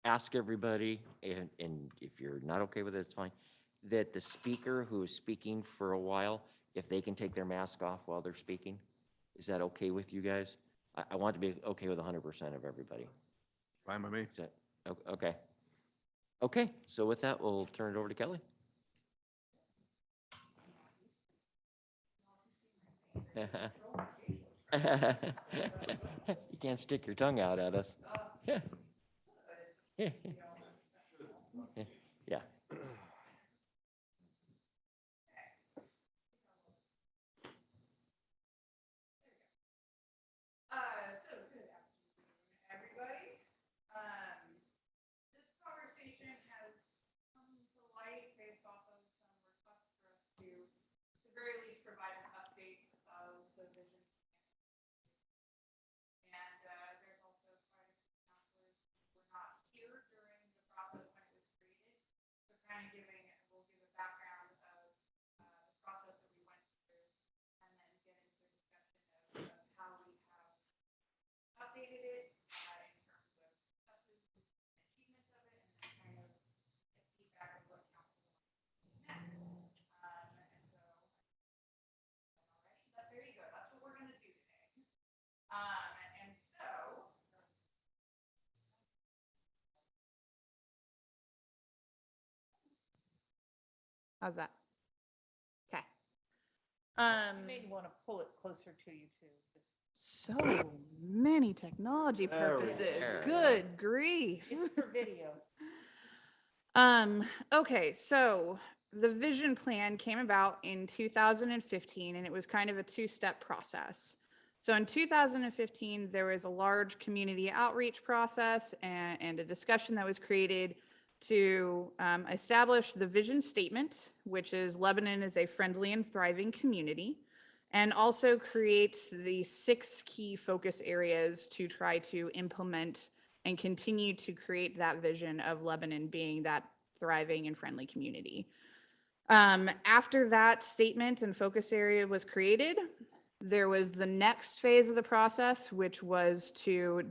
ask everybody, and if you're not okay with it, it's fine, that the speaker who is speaking for a while, if they can take their mask off while they're speaking, is that okay with you guys? I want to be okay with 100% of everybody. Fine by me. Is that, okay. Okay, so with that, we'll turn it over to Kelly. You can't stick your tongue out at us. Yeah. So good afternoon, everybody. This conversation has come to light based off of some requests for us to, at the very least, provide an update of the vision. And there's also quite a few counselors who were not here during the process when it was created. So kind of we'll give a background of the process that we went through, and then get into a discussion of how we have updated it in terms of successes and achievements of it, and then kind of get feedback of what council wants next. And so, already, but there you go. That's what we're going to do today. And so, how's that? Okay. You may want to pull it closer to you too. So many technology There we purposes. go. Good grief. It's for video. Okay, so the vision plan came about in 2015, and it was kind of a two-step process. So in 2015, there was a large community outreach process and a discussion that was created to establish the vision statement, which is Lebanon is a friendly and thriving community, and also create the 6 key focus areas to try to implement and continue to create that vision of Lebanon being that thriving and friendly community. After that statement and focus area was created, there was the next phase of the process, which was to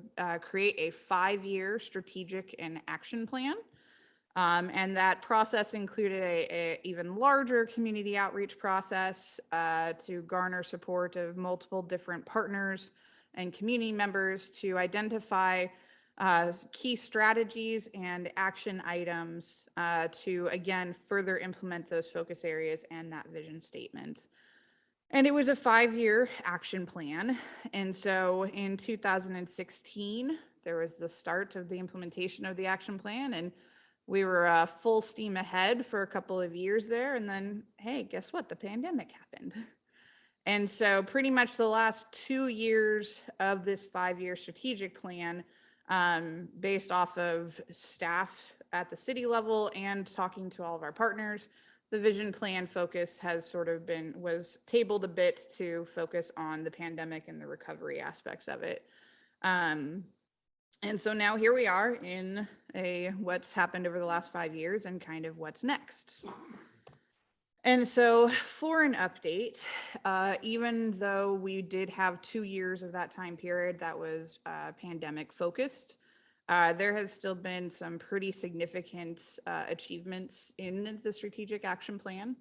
create a 5-year strategic and action plan. And that process included a even larger community outreach process to garner support of multiple different partners and community members to identify key strategies and action items to, again, further implement those focus areas and that vision statement. And it was a 5-year action plan. And so in 2016, there was the start of the implementation of the action plan, and we were full steam ahead for a couple of years there. And then, hey, guess what? The pandemic happened. And so pretty much the last 2 years of this 5-year strategic plan, based off of staff at the city level and talking to all of our partners, the vision plan focus has sort of was tabled a bit to focus on the pandemic and the recovery aspects of it. And so now here we are in what's happened over the last 5 years and kind of what's next. And so for an update, even though we did have 2 years of that time period that was pandemic focused, there has still been some pretty significant achievements in the strategic action plan.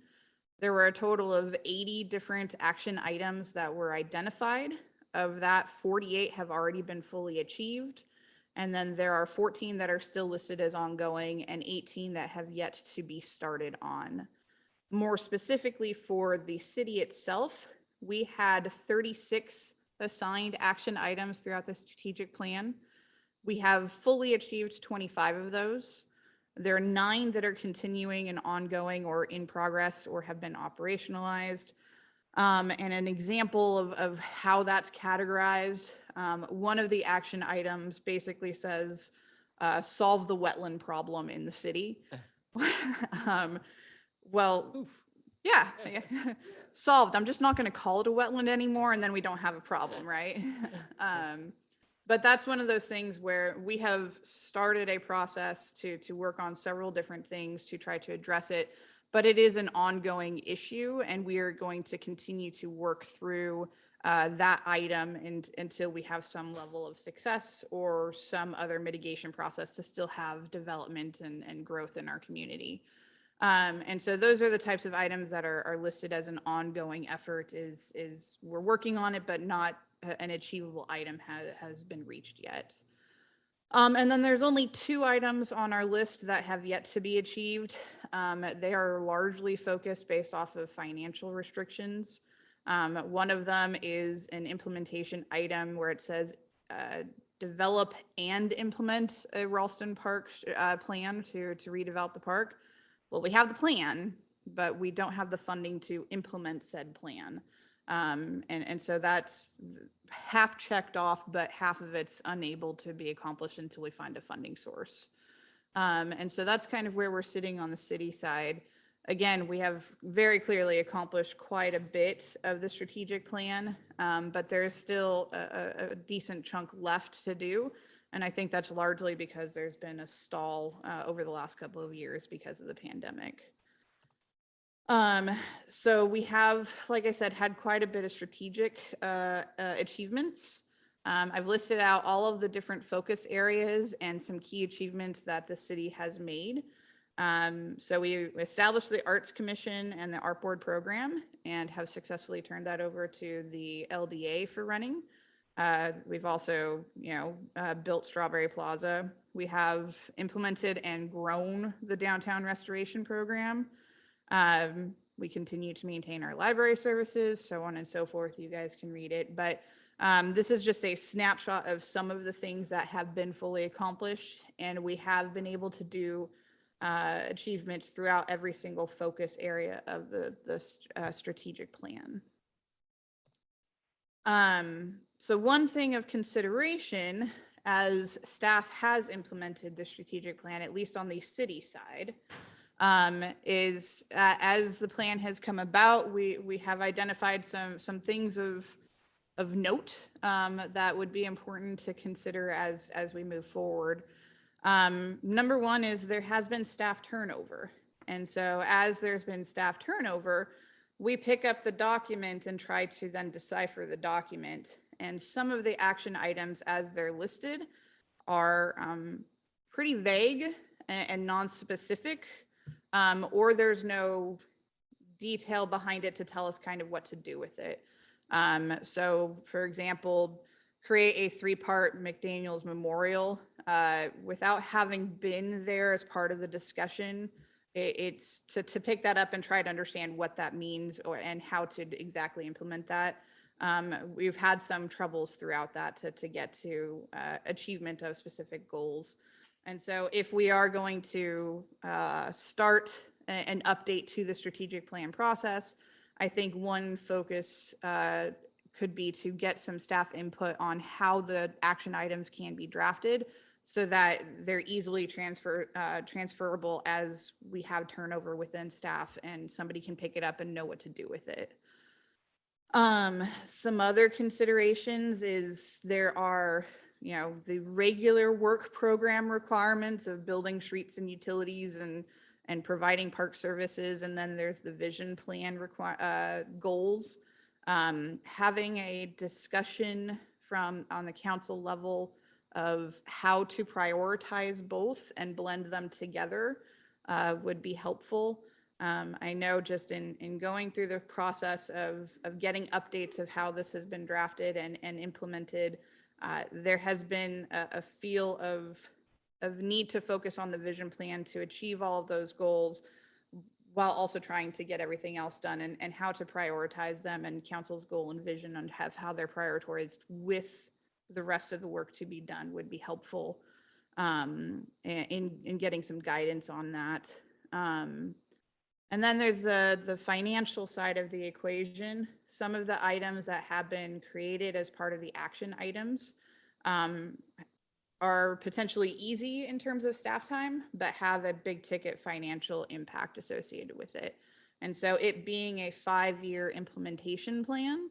There were a total of 80 different action items that were identified. Of that, 48 have already been fully achieved. And then there are 14 that are still listed as ongoing and 18 that have yet to be started on. More specifically for the city itself, we had 36 assigned action items throughout the strategic plan. We have fully achieved 25 of those. There are 9 that are continuing and ongoing or in progress or have been operationalized. And an example of how that's categorized, one of the action items basically says, solve the wetland problem in the city. Well, Oof. yeah, solved. I'm just not going to call it a wetland anymore, and then we don't have a problem, right? But that's one of those things where we have started a process to work on several different things to try to address it, but it is an ongoing issue, and we are going to continue to work through that item until we have some level of success or some other mitigation process to still have development and growth in our community. And so those are the types of items that are listed as an ongoing effort is we're working on it, but not an achievable item has been reached yet. And then there's only 2 items on our list that have yet to be achieved. They are largely focused based off of financial restrictions. One of them is an implementation item where it says develop and implement a Ralston Park plan to redevelop the park. Well, we have the plan, but we don't have the funding to implement said plan. And so that's half checked off, but half of it's unable to be accomplished until we find a funding source. And so that's kind of where we're sitting on the city side. Again, we have very clearly accomplished quite a bit of the strategic plan, but there's still a decent chunk left to do. And I think that's largely because there's been a stall over the last couple of years because of the pandemic. So we have, like I said, had quite a bit of strategic achievements. I've listed out all of the different focus areas and some key achievements that the city has made. So we established the Arts Commission and the Art Board program and have successfully turned that over to the LDA for running. We've also, built Strawberry Plaza. We have implemented and grown the downtown restoration program. We continue to maintain our library services, so on and so forth. You guys can read it, but this is just a snapshot of some of the things that have been fully accomplished, and we have been able to do achievements throughout every single focus area of the strategic plan. So one thing of consideration as staff has implemented the strategic plan, at least on the city side, is as the plan has come about, we have identified some things of note that would be important to consider as we move forward. Number one is there has been staff turnover. And so as there's been staff turnover, we pick up the document and try to then decipher the document. And some of the action items as they're listed are pretty vague and non-specific, or there's no detail behind it to tell us kind of what to do with it. So for example, create a 3-part McDaniels Memorial. Without having been there as part of the discussion, it's to pick that up and try to understand what that means and how to exactly implement that. We've had some troubles throughout that to get to achievement of specific goals. And so if we are going to start an update to the strategic plan process, I think one focus could be to get some staff input on how the action items can be drafted so that they're easily transferable as we have turnover within staff and somebody can pick it up and know what to do with it. Some other considerations is there are, the regular work program requirements of building streets and utilities and providing park services. And then there's the vision plan goals. Having a discussion on the council level of how to prioritize both and blend them together would be helpful. I know just in going through the process of getting updates of how this has been drafted and implemented, there has been a feel of need to focus on the vision plan to achieve all of those goals while also trying to get everything else done and how to prioritize them, and council's goal and vision and how they're prioritized with the rest of the work to be done would be helpful in getting some guidance on that. And then there's the financial side of the equation. Some of the items that have been created as part of the action items are potentially easy in terms of staff time, but have a big ticket financial impact associated with it. And so it being a 5-year implementation plan,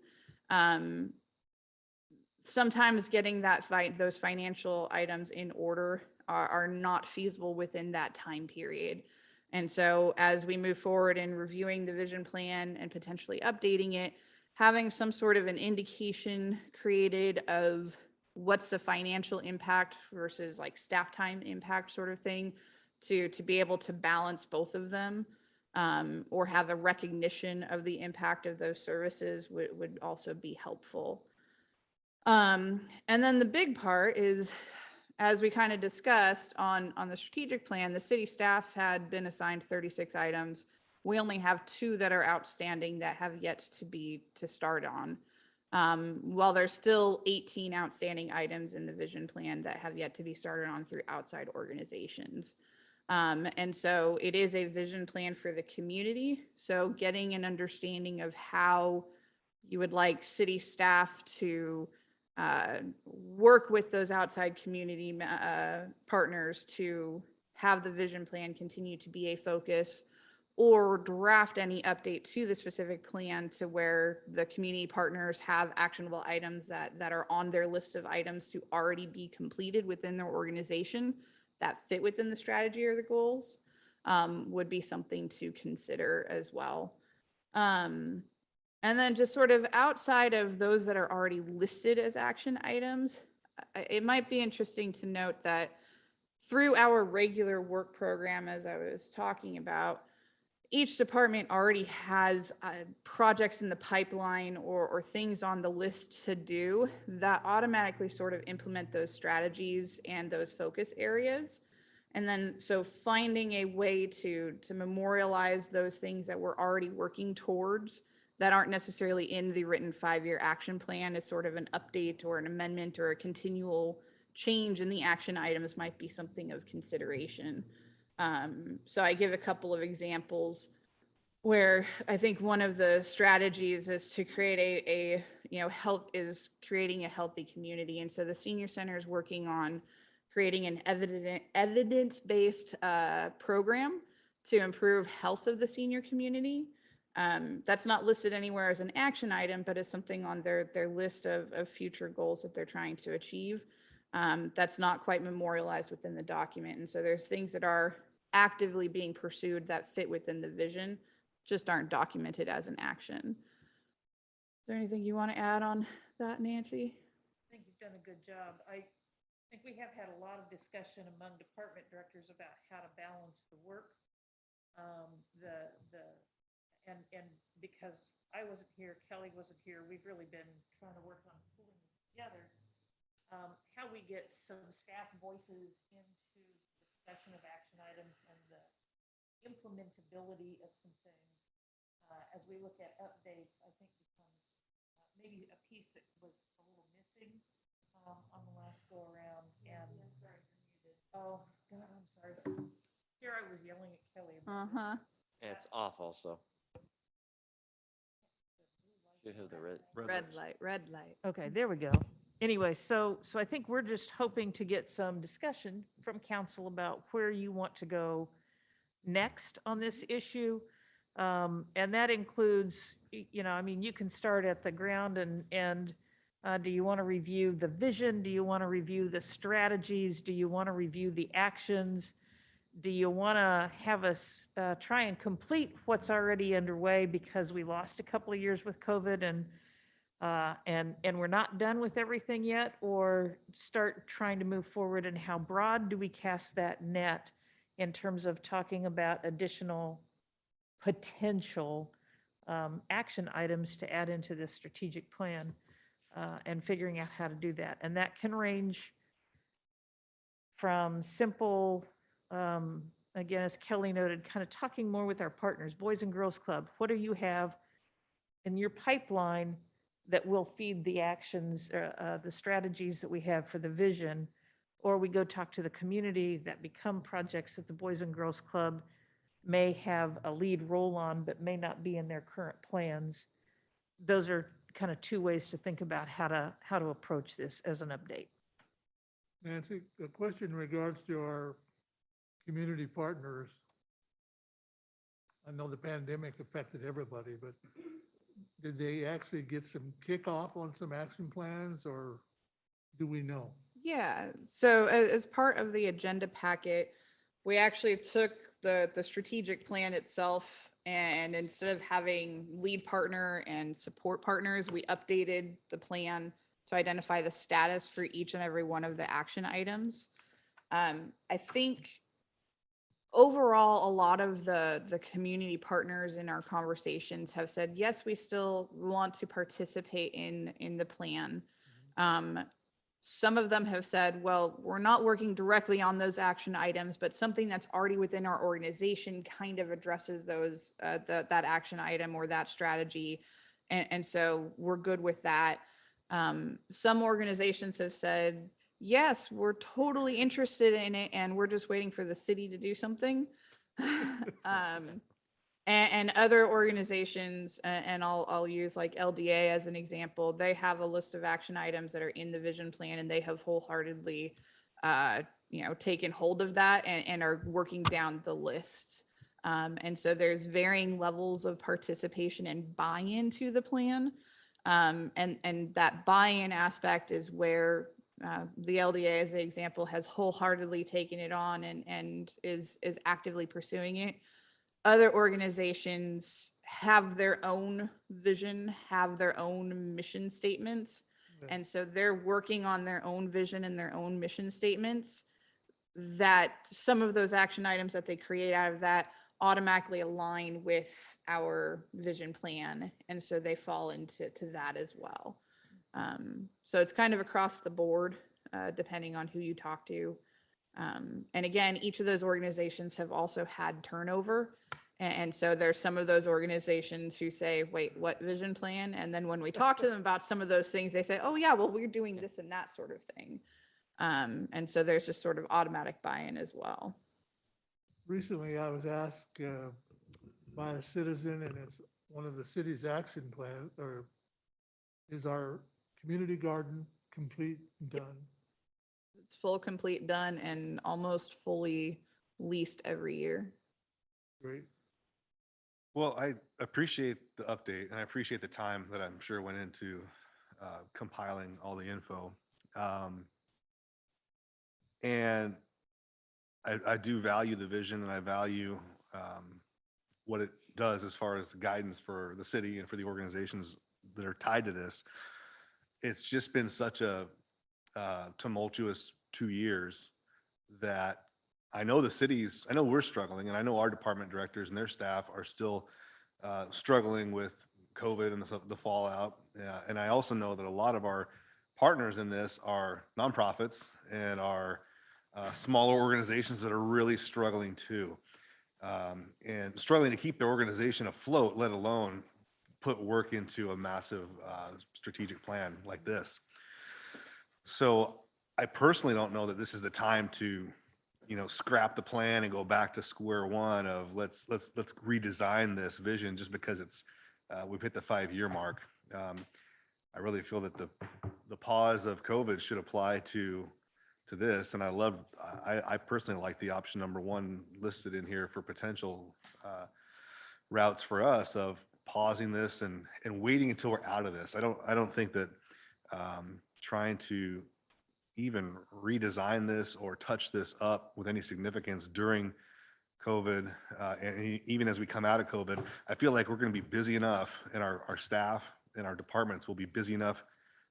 sometimes getting those financial items in order are not feasible within that time period. And so as we move forward in reviewing the vision plan and potentially updating it, having some sort of an indication created of what's the financial impact versus like staff time impact sort of thing to be able to balance both of them, or have a recognition of the impact of those services would also be helpful. And then the big part is, as we kind of discussed on the strategic plan, the city staff had been assigned 36 items. We only have 2 that are outstanding that have yet to start on. While there's still 18 outstanding items in the vision plan that have yet to be started on through outside organizations. And so it is a vision plan for the community. So getting an understanding of how you would like city staff to work with those outside community partners to have the vision plan continue to be a focus, or draft any update to the specific plan to where the community partners have actionable items that are on their list of items to already be completed within their organization that fit within the strategy or the goals, would be something to consider as well. And then just sort of outside of those that are already listed as action items, it might be interesting to note that through our regular work program, as I was talking about, each department already has projects in the pipeline or things on the list to do that automatically sort of implement those strategies and those focus areas. And then, so finding a way to memorialize those things that we're already working towards that aren't necessarily in the written 5-year action plan is sort of an update or an amendment or a continual change in the action items might be something of consideration. So I give a couple of examples where I think one of the strategies is to create a creating a healthy community. And so the senior center is working on creating an evidence-based program to improve health of the senior community. That's not listed anywhere as an action item, but as something on their list of future goals that they're trying to achieve. That's not quite memorialized within the document. And so there's things that are actively being pursued that fit within the vision, just aren't documented as an action. Is there anything you want to add on that, Nancy? I think you've done a good job. I think we have had a lot of discussion among department directors about how to balance the work. And because I wasn't here, Kelly wasn't here, we've really been trying to work on pulling this together. How we get some staff voices into discussion of action items and the implementability of some things, as we look at updates, I think becomes maybe a piece that was a little missing on the last go around. And oh God, I'm sorry. Here I was yelling at Kelly about Yeah, it's awful, so. Should have the Red light. Okay, there we go. Anyway, so I think we're just hoping to get some discussion from council about where you want to go next on this issue. And that includes, I mean, you can start at the ground and do you want to review the vision? Do you want to review the strategies? Do you want to review the actions? Do you want to have us try and complete what's already underway because we lost a couple of years with COVID and we're not done with everything yet, or start trying to move forward, and how broad do we cast that net in terms of talking about additional potential action items to add into this strategic plan, and figuring out how to do that. And that can range from simple, again, as Kelly noted, kind of talking more with our partners, Boys and Girls Club. What do you have in your pipeline that will feed the actions, the strategies that we have for the vision? Or we go talk to the community that become projects that the Boys and Girls Club may have a lead role on, but may not be in their current plans. Those are kind of 2 ways to think about how to approach this as an update. Nancy, a question in regards to our community partners. I know the pandemic affected everybody, but did they actually get some kickoff on some action plans, or do we know? Yeah, so as part of the agenda packet, we actually took the strategic plan itself And instead of having lead partner and support partners, we updated the plan to identify the status for each and every one of the action items. I think overall, a lot of the community partners in our conversations have said, yes, we still want to participate in the plan. Some of them have said, well, we're not working directly on those action items, but something that's already within our organization kind of addresses those, that action item or that strategy. And so we're good with that. Some organizations have said, yes, we're totally interested in it and we're just waiting for the city to do something. And other organizations, and I'll use like LDA as an example, they have a list of action items that are in the vision plan and they have wholeheartedly, taken hold of that and are working down the list. And so there's varying levels of participation and buy-in to the plan. And that buy-in aspect is where the LDA, as an example, has wholeheartedly taken it on and is actively pursuing it. Other organizations have their own vision, have their own mission statements. Yeah. And so they're working on their own vision and their own mission statements, that some of those action items that they create out of that automatically align with our vision plan. And so they fall into that as well. So it's kind of across the board, depending on who you talk to. And again, each of those organizations have also had turnover. And so there's some of those organizations who say, wait, what vision plan? And then when we talk to them about some of those things, they say, oh yeah, well, we're doing this and that sort of thing. And so there's just sort of automatic buy-in as well. Recently, I was asked by a citizen, and it's one of the city's action plan, or is our community garden complete and done? It's full, complete, done, and almost fully leased every year. Great. Well, I appreciate the update and I appreciate the time that I'm sure went into compiling all the info. And I do value the vision and I value what it does as far as the guidance for the city and for the organizations that are tied to this. It's just been such a tumultuous 2 years that I know I know we're struggling, and I know our department directors and their staff are still struggling with COVID and the fallout. And I also know that a lot of our partners in this are nonprofits and are smaller organizations that are really struggling too, and struggling to keep their organization afloat, let alone put work into a massive strategic plan like this. So I personally don't know that this is the time to scrap the plan and go back to square one of let's redesign this vision just because we've hit the 5-year mark. I really feel that the pause of COVID should apply to this. And I personally like the option number 1 listed in here for potential routes for us of pausing this and waiting until we're out of this. I don't think that trying to even redesign this or touch this up with any significance during COVID, and even as we come out of COVID, I feel like we're going to be busy enough, and our staff and our departments will be busy enough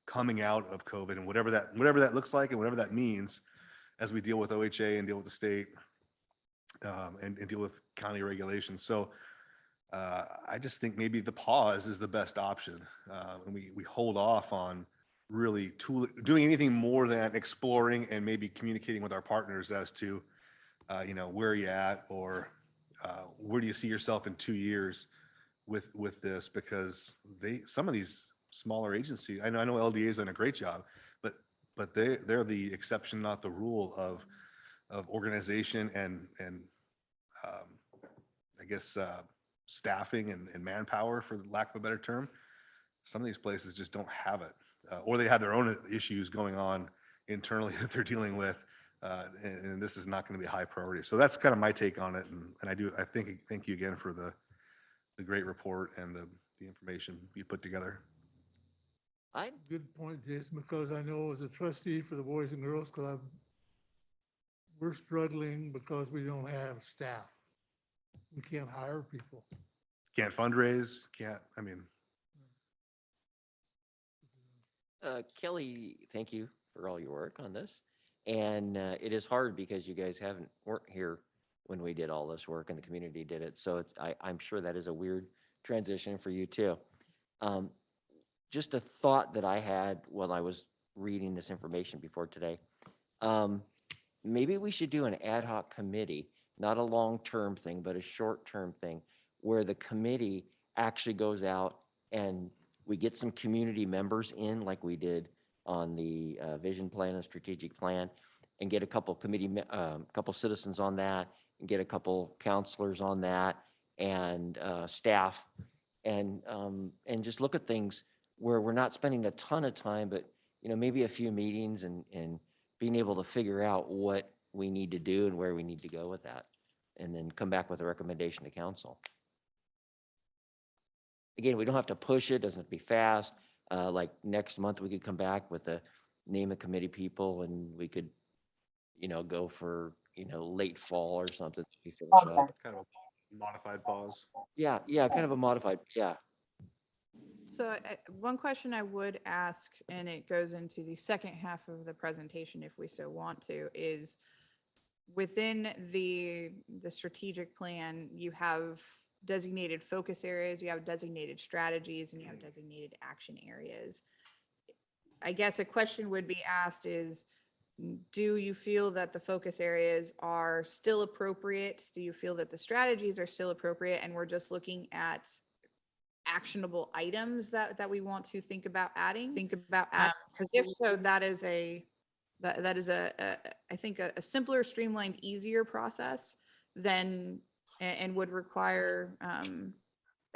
coming out of COVID, and whatever that looks like and whatever that means as we deal with OHA and deal with the state, and deal with county regulations. So I just think maybe the pause is the best option, and we hold off on really doing anything more than exploring and maybe communicating with our partners as to, where are you at, or where do you see yourself in 2 years with this? Because some of these smaller agencies, I know LDA has done a great job, but they're the exception, not the rule of organization and I guess staffing and manpower, for lack of a better term. Some of these places just don't have it. Or they have their own issues going on internally that they're dealing with, and this is not going to be a high priority. So that's kind of my take on it, and I thank you again for the great report and the information you put together. Good point, Jason, because I know as a trustee for the Boys and Girls Club, we're struggling because we don't have staff. We can't hire people. can't fundraise, can't, I mean, Kelly, thank you for all your work on this. And it is hard because you guys weren't here when we did all this work and the community did it. So I'm sure that is a weird transition for you too. Just a thought that I had while I was reading this information before today. Maybe we should do an ad hoc committee, not a long-term thing, but a short-term thing, where the committee actually goes out and we get some community members in, like we did on the vision plan and strategic plan, and get a couple couple citizens on that, and get a couple counselors on that, and staff, and just look at things where we're not spending a ton of time, but maybe a few meetings and being able to figure out what we need to do and where we need to go with that, and then come back with a recommendation to council. Again, we don't have to push it, doesn't have to be fast. Like next month, we could come back with a name of committee people and we could, go for, late fall or something. To finish up. kind of a modified pause. Yeah, kind of a modified, yeah. So one question I would ask, and it goes into the second half of the presentation if we so want to, is within the strategic plan, you have designated focus areas, you have designated strategies, and you have designated action areas. I guess a question would be asked is, do you feel that the focus areas are still appropriate? Do you feel that the strategies are still appropriate? And we're just looking at actionable items that we want to think about adding? Because if so, that is a I think a simpler, streamlined, easier process than and would require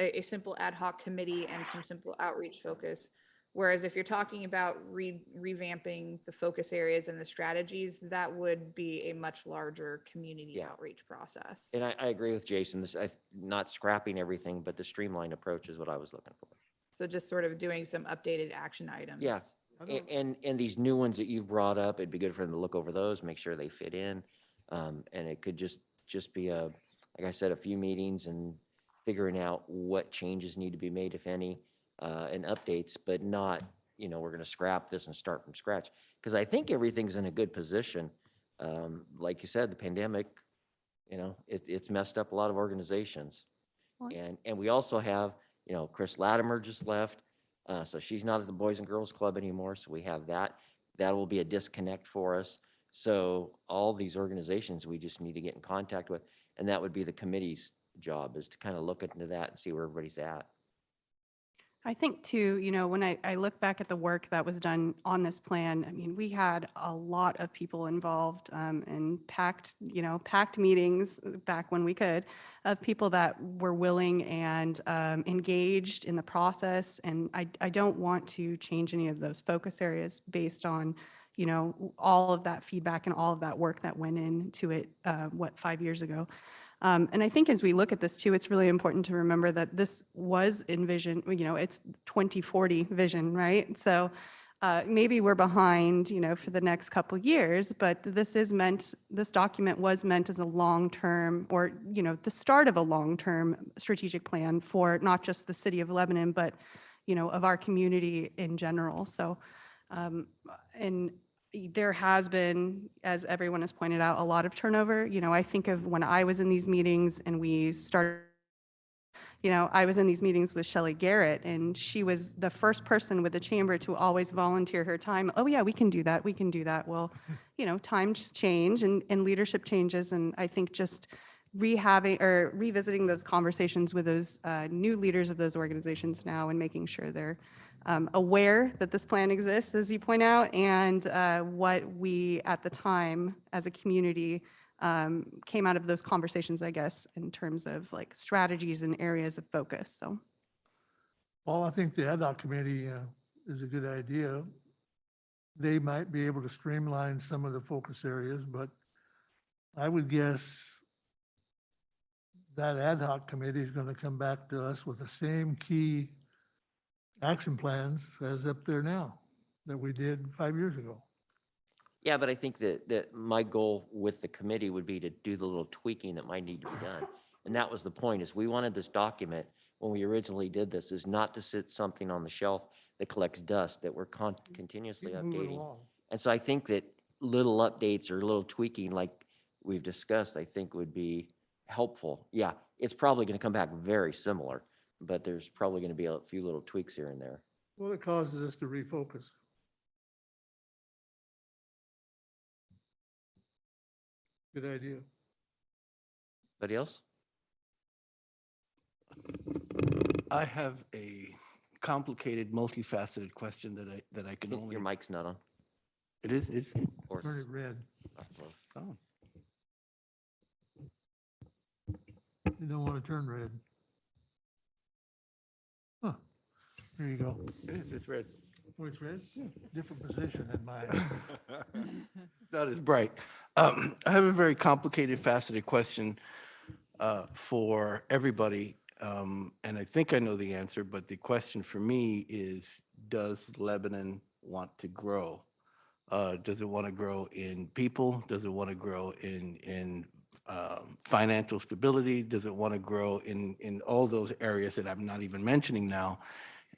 a simple ad hoc committee and some simple outreach focus. Whereas if you're talking about revamping the focus areas and the strategies, that would be a much larger community outreach process. And I agree with Jason. Not scrapping everything, but the streamlined approach is what I was looking for. So just sort of doing some updated action items. Yeah. And these new ones that you've brought up, it'd be good for them to look over those, make sure they fit in. And it could just be like I said, a few meetings and figuring out what changes need to be made, if any, and updates, but not, we're going to scrap this and start from scratch. Because I think everything's in a good position. Like you said, the pandemic, it's messed up a lot of organizations. Well, And we also have, Chris Latimer just left. So she's not at the Boys and Girls Club anymore. So we have that. That will be a disconnect for us. So all these organizations we just need to get in contact with. And that would be the committee's job, is to kind of look into that and see where everybody's at. I think too, when I look back at the work that was done on this plan, I mean, we had a lot of people involved and packed meetings back when we could, of people that were willing and engaged in the process. And I don't want to change any of those focus areas based on, all of that feedback and all of that work that went into it, 5 years ago. And I think as we look at this too, it's really important to remember that this was envisioned, it's 2040 vision, right? So maybe we're behind, for the next couple years, but this document was meant as a long-term, or, the start of a long-term strategic plan for not just the city of Lebanon, but, of our community in general. So, and there has been, as everyone has pointed out, a lot of turnover. I think of when I was in these meetings and we started, I was in these meetings with Shelley Garrett, and she was the first person with the chamber to always volunteer her time. Oh yeah, we can do that. We can do that. Well, times change and leadership changes. And I think just revisiting those conversations with those new leaders of those organizations now, and making sure they're aware that this plan exists, as you point out, and what we at the time as a community came out of those conversations, I guess, in terms of like strategies and areas of focus. So, Well, I think the ad hoc committee is a good idea. They might be able to streamline some of the focus areas, but I would guess that ad hoc committee is going to come back to us with the same key action plans as up there now that we did 5 years ago. Yeah, but I think that my goal with the committee would be to do the little tweaking that might need to be done. And that was the point, is we wanted this document when we originally did this, is not to sit something on the shelf that collects dust, that we're continuously Keep moving updating. along. And so I think that little updates or little tweaking like we've discussed, I think would be helpful. Yeah, it's probably going to come back very similar, but there's probably going to be a few little tweaks here and there. Well, it causes us to refocus. Good idea. Anybody else? I have a complicated, multifaceted question that I can only. Your mic's not on. It's, Or Turn it red. oh, You don't want to turn red. Huh. There you go. it's red. Oh, it's red? Different position than mine. Not as bright. I have a very complicated, faceted question for everybody. And I think I know the answer, but the question for me is, does Lebanon want to grow? Does it want to grow in people? Does it want to grow in financial stability? Does it want to grow in all those areas that I'm not even mentioning now?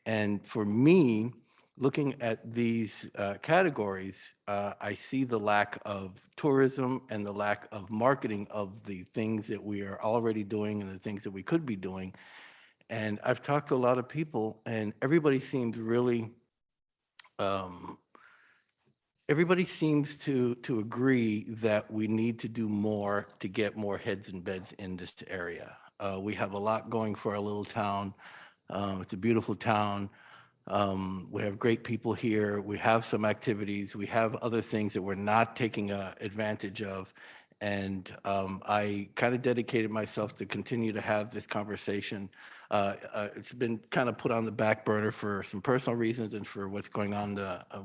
And for me, looking at these categories, I see the lack of tourism and the lack of marketing of the things that we are already doing and the things that we could be doing. And I've talked to a lot of people, and everybody seems really, everybody seems to agree that we need to do more to get more heads and beds in this area. We have a lot going for our little town. It's a beautiful town. We have great people here. We have some activities. We have other things that we're not taking advantage of. And I kind of dedicated myself to continue to have this conversation. It's been kind of put on the back burner for some personal reasons and for what's going on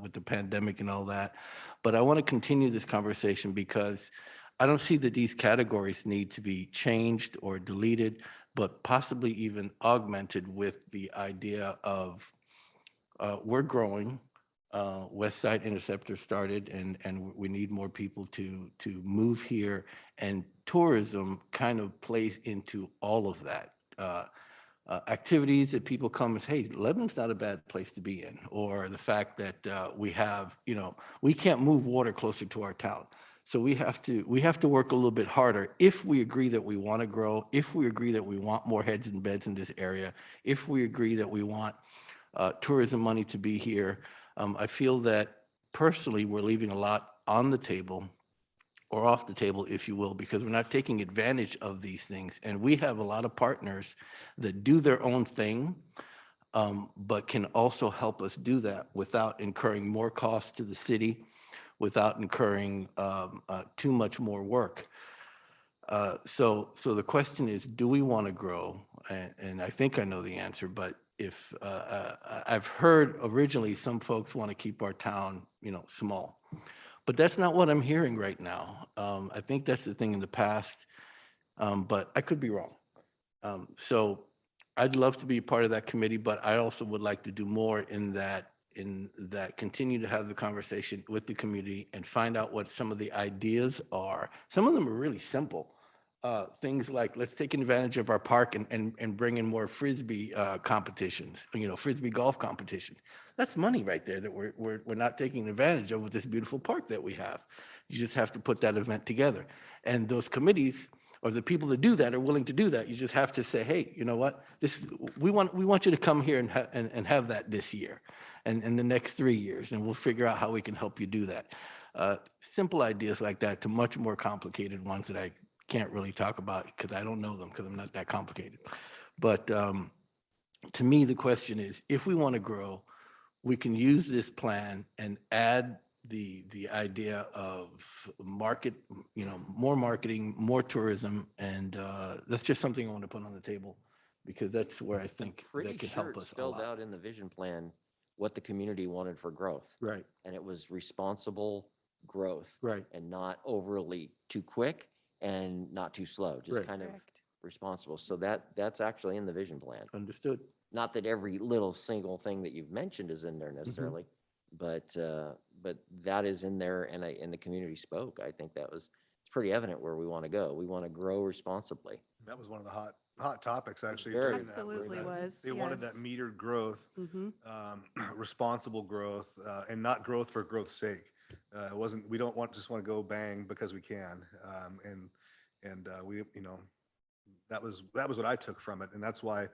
with the pandemic and all that. But I want to continue this conversation because I don't see that these categories need to be changed or deleted, but possibly even augmented with the idea of we're growing. West Side Interceptor started, and we need more people to move here. And tourism kind of plays into all of that. Activities that people come and say, hey, Lebanon's not a bad place to be in, or the fact that we have, we can't move water closer to our town. So we have to work a little bit harder if we agree that we want to grow, if we agree that we want more heads and beds in this area, if we agree that we want tourism money to be here. I feel that personally we're leaving a lot on the table, or off the table, if you will, because we're not taking advantage of these things. And we have a lot of partners that do their own thing, but can also help us do that without incurring more costs to the city, without incurring too much more work. So the question is, do we want to grow? And I think I know the answer, but if I've heard originally some folks want to keep our town, small, but that's not what I'm hearing right now. I think that's the thing in the past, but I could be wrong. So I'd love to be part of that committee, but I also would like to do more in that continue to have the conversation with the community and find out what some of the ideas are. Some of them are really simple. Things like, let's take advantage of our park and bring in more Frisbee competitions, Frisbee golf competitions. That's money right there that we're not taking advantage of with this beautiful park that we have. You just have to put that event together. And those committees, or the people that do that, are willing to do that. You just have to say, hey, you know what? We want you to come here and have that this year and in the next 3 years, and we'll figure out how we can help you do that. Simple ideas like that to much more complicated ones that I can't really talk about because I don't know them because I'm not that complicated. But to me, the question is, if we want to grow, we can use this plan and add the idea of market, more marketing, more tourism, and that's just something I want to put on the table because that's where I think Pretty that could sure help it us a spelled lot. out in the vision plan what the community wanted for growth. Right, And it was responsible growth right, and not overly too quick and not too slow, just Right. kind of Correct. responsible. So that's actually in the vision plan. understood. Not that every little single thing that you've mentioned is in there Mm-hmm. necessarily, but that is in there, and the community spoke. I think it's pretty evident where we want to go. We want to grow responsibly. That was one of the hot hot topics actually. Very. during that, Absolutely that was, They wanted that yes. metered growth, Mhm. responsible growth, and not growth for growth's sake. It wasn't, we don't just want to go bang because we can. We, that was what I took from it. And that's why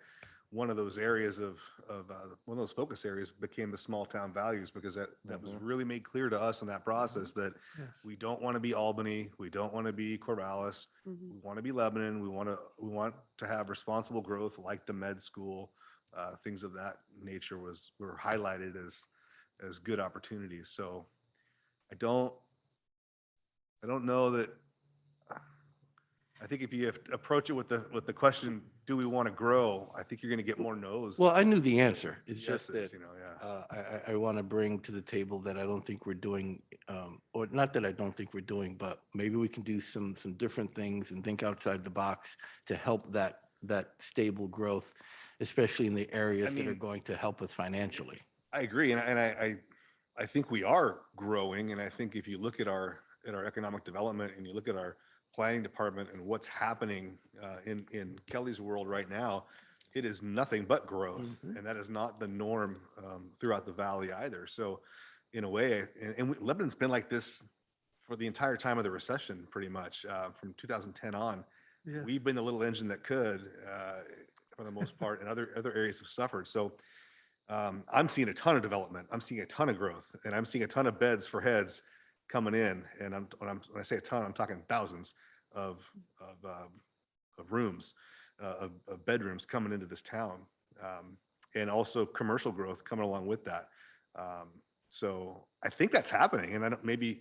one of those areas one of those focus areas became the small town values, because that was really made clear to us in that process that Yes. we don't want to be Albany, we don't want to be Corvallis, Mhm. we want to be Lebanon, we want to have responsible growth like the med school, things of that nature were highlighted as good opportunities. So I don't know that. I think if you approach it with the question, do we want to grow? I think you're going to get more no's. Well, I knew the answer. It's just Yeses, that yeah. I want to bring to the table that I don't think we're doing, or not that I don't think we're doing, but maybe we can do some different things and think outside the box to help that stable growth, especially in the areas that are mean- going to help us financially. I agree, and I think we are growing, and I think if you look at our economic development and you look at our planning department and what's happening in Kelly's world right now, it is nothing but growth, and that is not the norm throughout the valley either. So, in a way, Lebanon's been like this for the entire time of the recession, pretty much from 2010 on. Yeah. We've been the little engine that could, for the most part, and other areas have suffered. So. I'm seeing a ton of development. I'm seeing a ton of growth, and I'm seeing a ton of beds for heads coming in. And when I say a ton, I'm talking thousands of rooms, of bedrooms coming into this town, and also commercial growth coming along with that. So I think that's happening, and maybe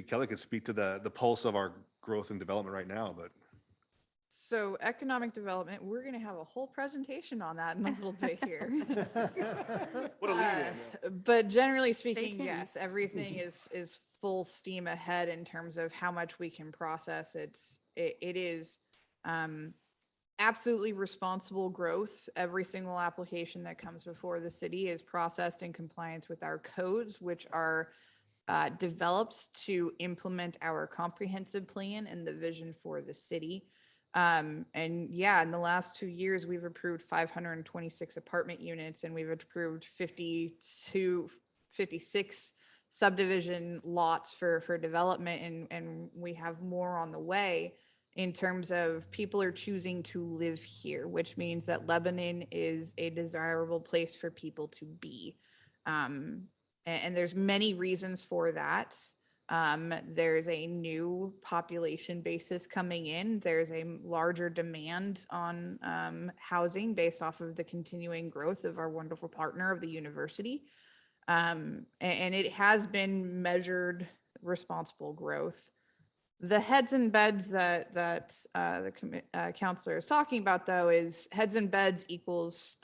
Kelly could speak to the pulse of our growth and development right now, but. So economic development, we're going to have a whole presentation on that in a little bit here. What a lead in. But generally speaking, tuned. yes, everything is full steam ahead in terms of how much we can process. It is absolutely responsible growth. Every single application that comes before the city is processed in compliance with our codes, which are developed to implement our comprehensive plan and the vision for the city. And yeah, in the last 2 years, we've approved 526 apartment units, and we've approved 56 subdivision lots for development, and we have more on the way in terms of people are choosing to live here, which means that Lebanon is a desirable place for people to be. And there's many reasons for that. There's a new population basis coming in. There's a larger demand on housing based off of the continuing growth of our wonderful partner of the university. And it has been measured responsible growth. The heads and beds that the counselor is talking about, though, is heads and beds equals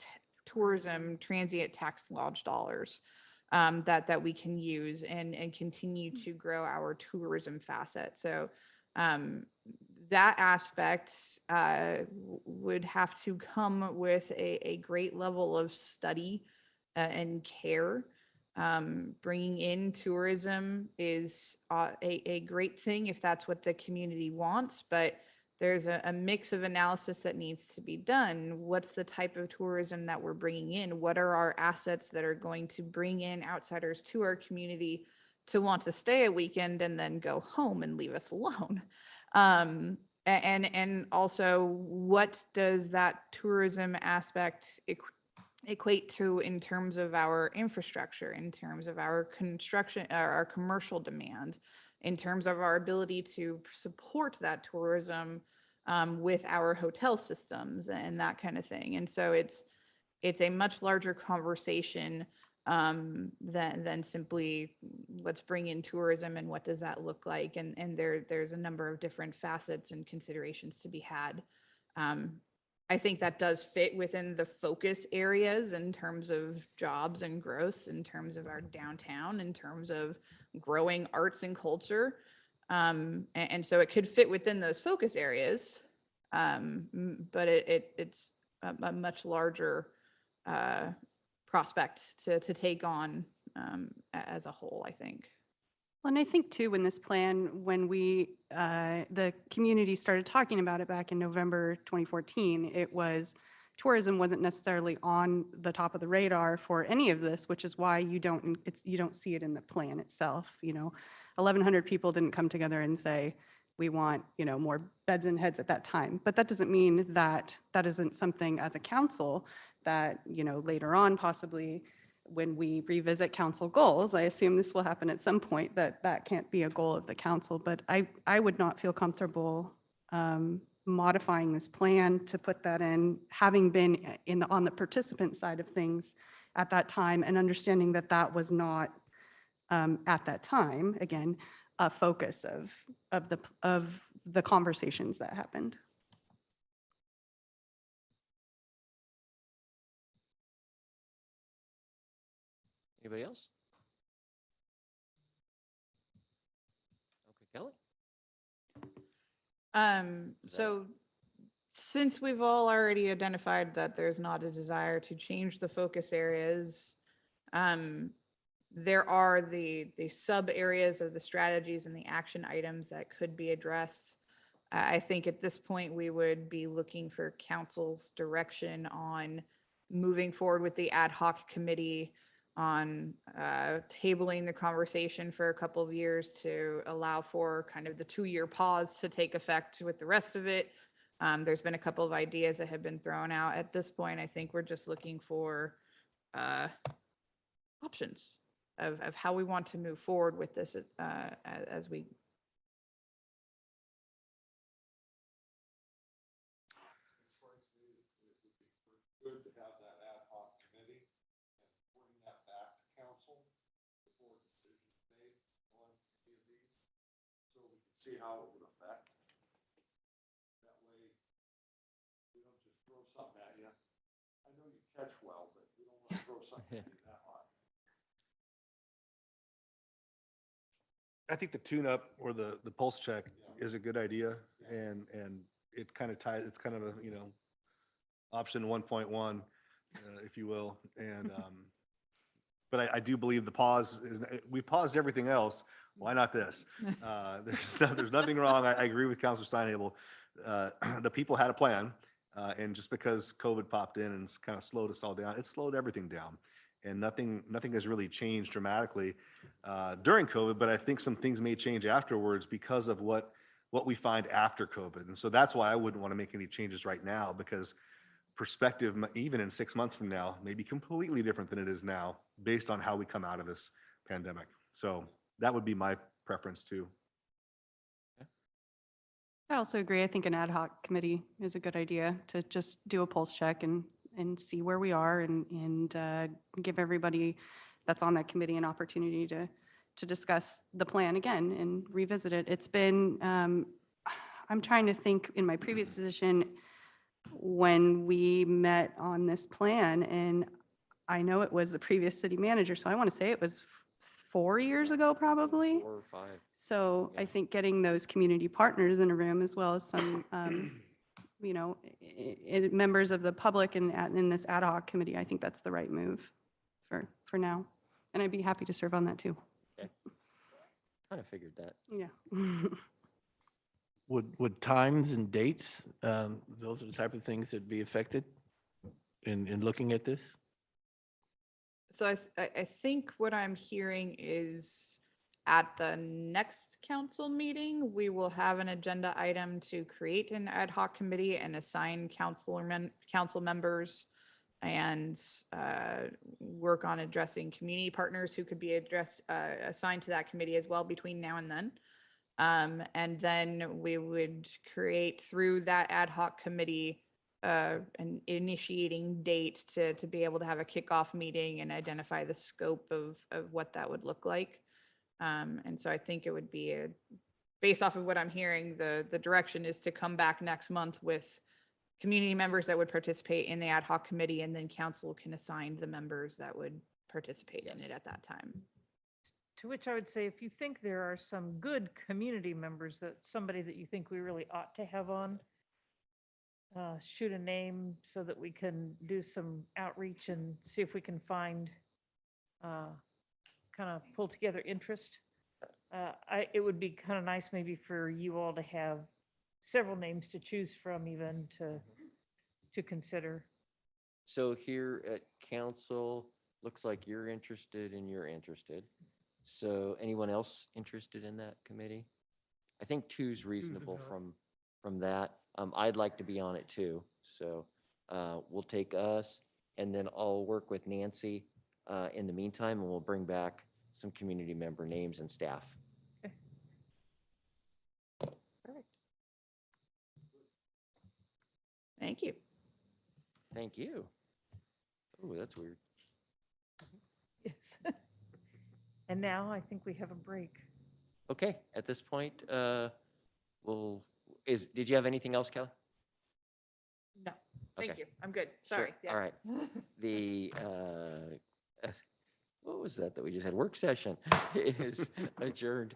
tourism transient tax lodge dollars. That we can use and continue to grow our tourism facet. So that aspect would have to come with a great level of study and care. Bringing in tourism is a great thing if that's what the community wants, but there's a mix of analysis that needs to be done. What's the type of tourism that we're bringing in? What are our assets that are going to bring in outsiders to our community to want to stay a weekend and then go home and leave us alone? And also, what does that tourism aspect equate to in terms of our infrastructure, in terms of our construction, our commercial demand, in terms of our ability to support that tourism with our hotel systems and that kind of thing. And so it's a much larger conversation than simply let's bring in tourism and what does that look like. And there's a number of different facets and considerations to be had. I think that does fit within the focus areas in terms of jobs and growth, in terms of our downtown, in terms of growing arts and culture. And so it could fit within those focus areas, but it's a much larger prospect to take on as a whole, I think. Well, and I think too, when this plan, when the community started talking about it back in November 2014, it was, tourism wasn't necessarily on the top of the radar for any of this, which is why you don't see it in the plan itself, 1,100 people didn't come together and say, we want, more beds and heads at that time. But that doesn't mean that that isn't something as a council that, later on possibly when we revisit council goals, I assume this will happen at some point, that can't be a goal of the council, but I would not feel comfortable modifying this plan to put that in, having been on the participant side of things at that time and understanding that that was not at that time, again, a focus of the conversations that happened. Anybody else? Okay, Kelly? Is that- So since we've all already identified that there's not a desire to change the focus areas, there are the sub areas of the strategies and the action items that could be addressed. I think at this point, we would be looking for council's direction on moving forward with the ad hoc committee, on tabling the conversation for a couple of years to allow for kind of the 2-year pause to take effect with the rest of it. There's been a couple of ideas that have been thrown out. At this point, I think we're just looking for options of how we want to move forward with this as we. Good to have that ad hoc committee and bring that back to council before decisions made on any of these, so we can see how it would affect. That way, we don't just throw something at you. I know you catch well, but we don't want to throw something at you that hot. I think the tune-up or the pulse check is a good idea, and it kind of ties, it's kind of a, option 1.1, if you will. And, but I do believe the pause is, we paused everything else. Why not this? There's nothing wrong. I agree with Councilor Steinhabel. The people had a plan, and just because COVID popped in and kind of slowed us all down, it slowed everything down. And nothing has really changed dramatically during COVID, but I think some things may change afterwards because of what we find after COVID. And so that's why I wouldn't want to make any changes right now, because perspective, even in 6 months from now, may be completely different than it is now based on how we come out of this pandemic. So that would be my preference too. I also agree. I think an ad hoc committee is a good idea to just do a pulse check and see where we are and give everybody that's on that committee an opportunity to discuss the plan again and revisit it. It's been, I'm trying to think in my previous position when we met on this plan, and I know it was the previous city manager, so I want to say it was 4 years ago, probably. 4 or 5. So I Yeah. think getting those community partners in a room as well as some, members of the public and in this ad hoc committee, I think that's the right move for now. And I'd be happy to serve on that too. Kind of figured that. Yeah. Would times and dates, those are the type of things that'd be affected in looking at this? So I think what I'm hearing is at the next council meeting, we will have an agenda item to create an ad hoc committee and assign council members and work on addressing community partners who could be assigned to that committee as well between now and then. And then we would create through that ad hoc committee an initiating date to be able to have a kickoff meeting and identify the scope of what that would look like. And so I think it would be based off of what I'm hearing, the direction is to come back next month with community members that would participate in the ad hoc committee, and then council can assign the members that would participate in it at that time. To which I would say, if you think there are some good community members, that somebody that you think we really ought to have on, shoot a name so that we can do some outreach and see if we can find, kind of pull together interest. It would be kind of nice maybe for you all to have several names to choose from even to consider. So here at council, looks like you're interested and you're interested. So anyone else interested in that committee? I think two's reasonable enough. from that. I'd like to be on it too. So we'll take us and then I'll work with Nancy in the meantime and we'll bring back some community member names and staff. Perfect. Thank you. Thank you. Oh, that's weird. Yes. And now I think we have a break. Okay, at this point, did you have anything else, Kelly? No, thank Okay. you. I'm good. Sure. Sorry. All right. The, what was that we just had? Work session is adjourned.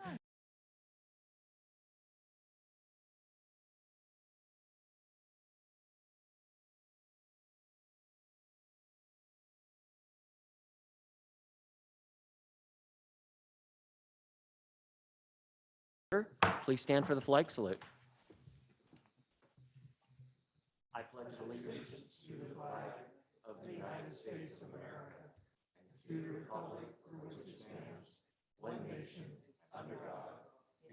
Please stand for the flag salute. I pledge allegiance to the flag of the United States of America and to the republic for which it stands, one nation, under God,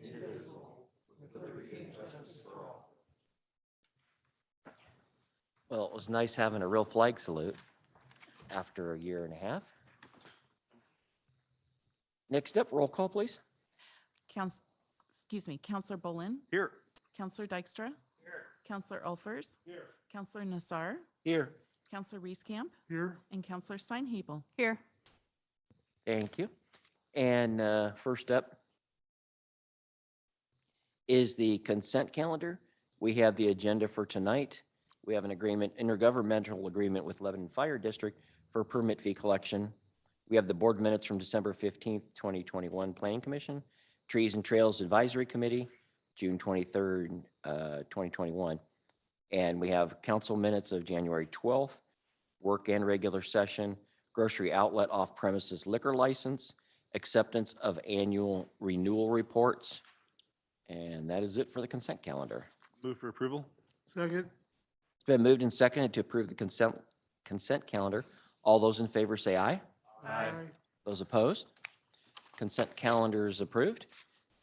indivisible, with liberty and justice for all. Well, it was nice having a real flag salute after a year and a half. Next up, roll call, please. Counselor Bolin, Here. Counselor Dykstra. Here. Counselor Olfers. Here. Counselor Nassar, Here. Counselor Reescamp, Here, and Counselor Steinhebel. Here. Thank you. And first up is the consent calendar. We have the agenda for tonight. We have an agreement, intergovernmental agreement with Lebanon Fire District for permit fee collection. We have the board minutes from December 15th, 2021 Planning Commission, Trees and Trails Advisory Committee, June 23rd, 2021. And we have council minutes of January 12th, work and regular session, grocery outlet off-premises liquor license, acceptance of annual renewal reports. And that is it for the consent calendar. Move for approval. second, It's been moved and seconded to approve the consent calendar. All those in favor say aye. aye. Those opposed? Consent calendar is approved.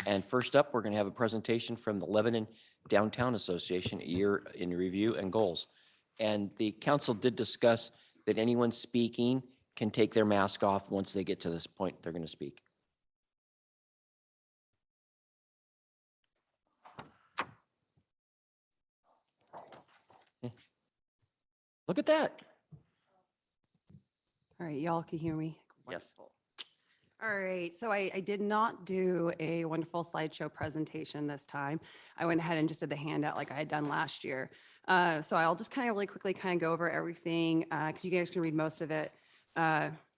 And first up, we're going to have a presentation from the Lebanon Downtown Association, a year in review and goals. And the council did discuss that anyone speaking can take their mask off once they get to this point they're going to speak. Look at that. All right, y'all can hear me? Yes. Wonderful. All right, so I did not do a wonderful slideshow presentation this time. I went ahead and just did the handout like I had done last year. So I'll just kind of really quickly kind of go over everything because you guys can read most of it.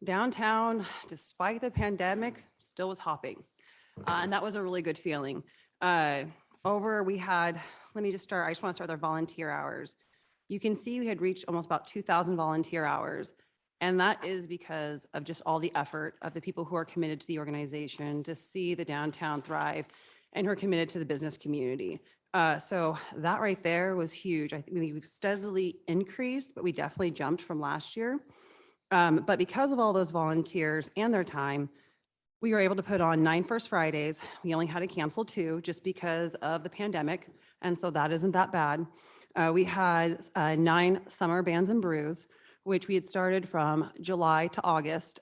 Downtown, despite the pandemic, still was hopping. And that was a really good feeling. We had, let me just start, I just want to start with our volunteer hours. You can see we had reached almost about 2,000 volunteer hours. And that is because of just all the effort of the people who are committed to the organization to see the downtown thrive and who are committed to the business community. So that right there was huge. I think we've steadily increased, but we definitely jumped from last year. But because of all those volunteers and their time, we were able to put on 9 First Fridays. We only had to cancel 2 just because of the pandemic. And so that isn't that bad. We had 9 Summer Bands and Brews, which we had started from July to August,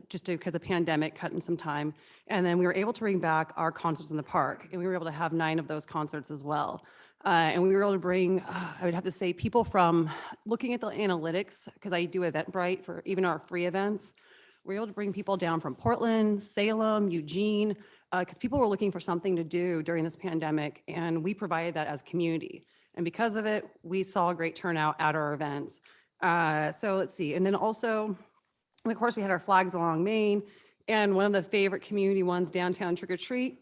just because of pandemic cutting some time. And then we were able to bring back our concerts in the park, and we were able to have 9 of those concerts as well. And we were able to bring, I would have to say, people from looking at the analytics, because I do Eventbrite for even our free events. We were able to bring people down from Portland, Salem, Eugene, because people were looking for something to do during this pandemic, and we provided that as community. And because of it, we saw a great turnout at our events. So let's see. And then also, of course, we had our flags along Main, and one of the favorite community ones, downtown Trick or Treat,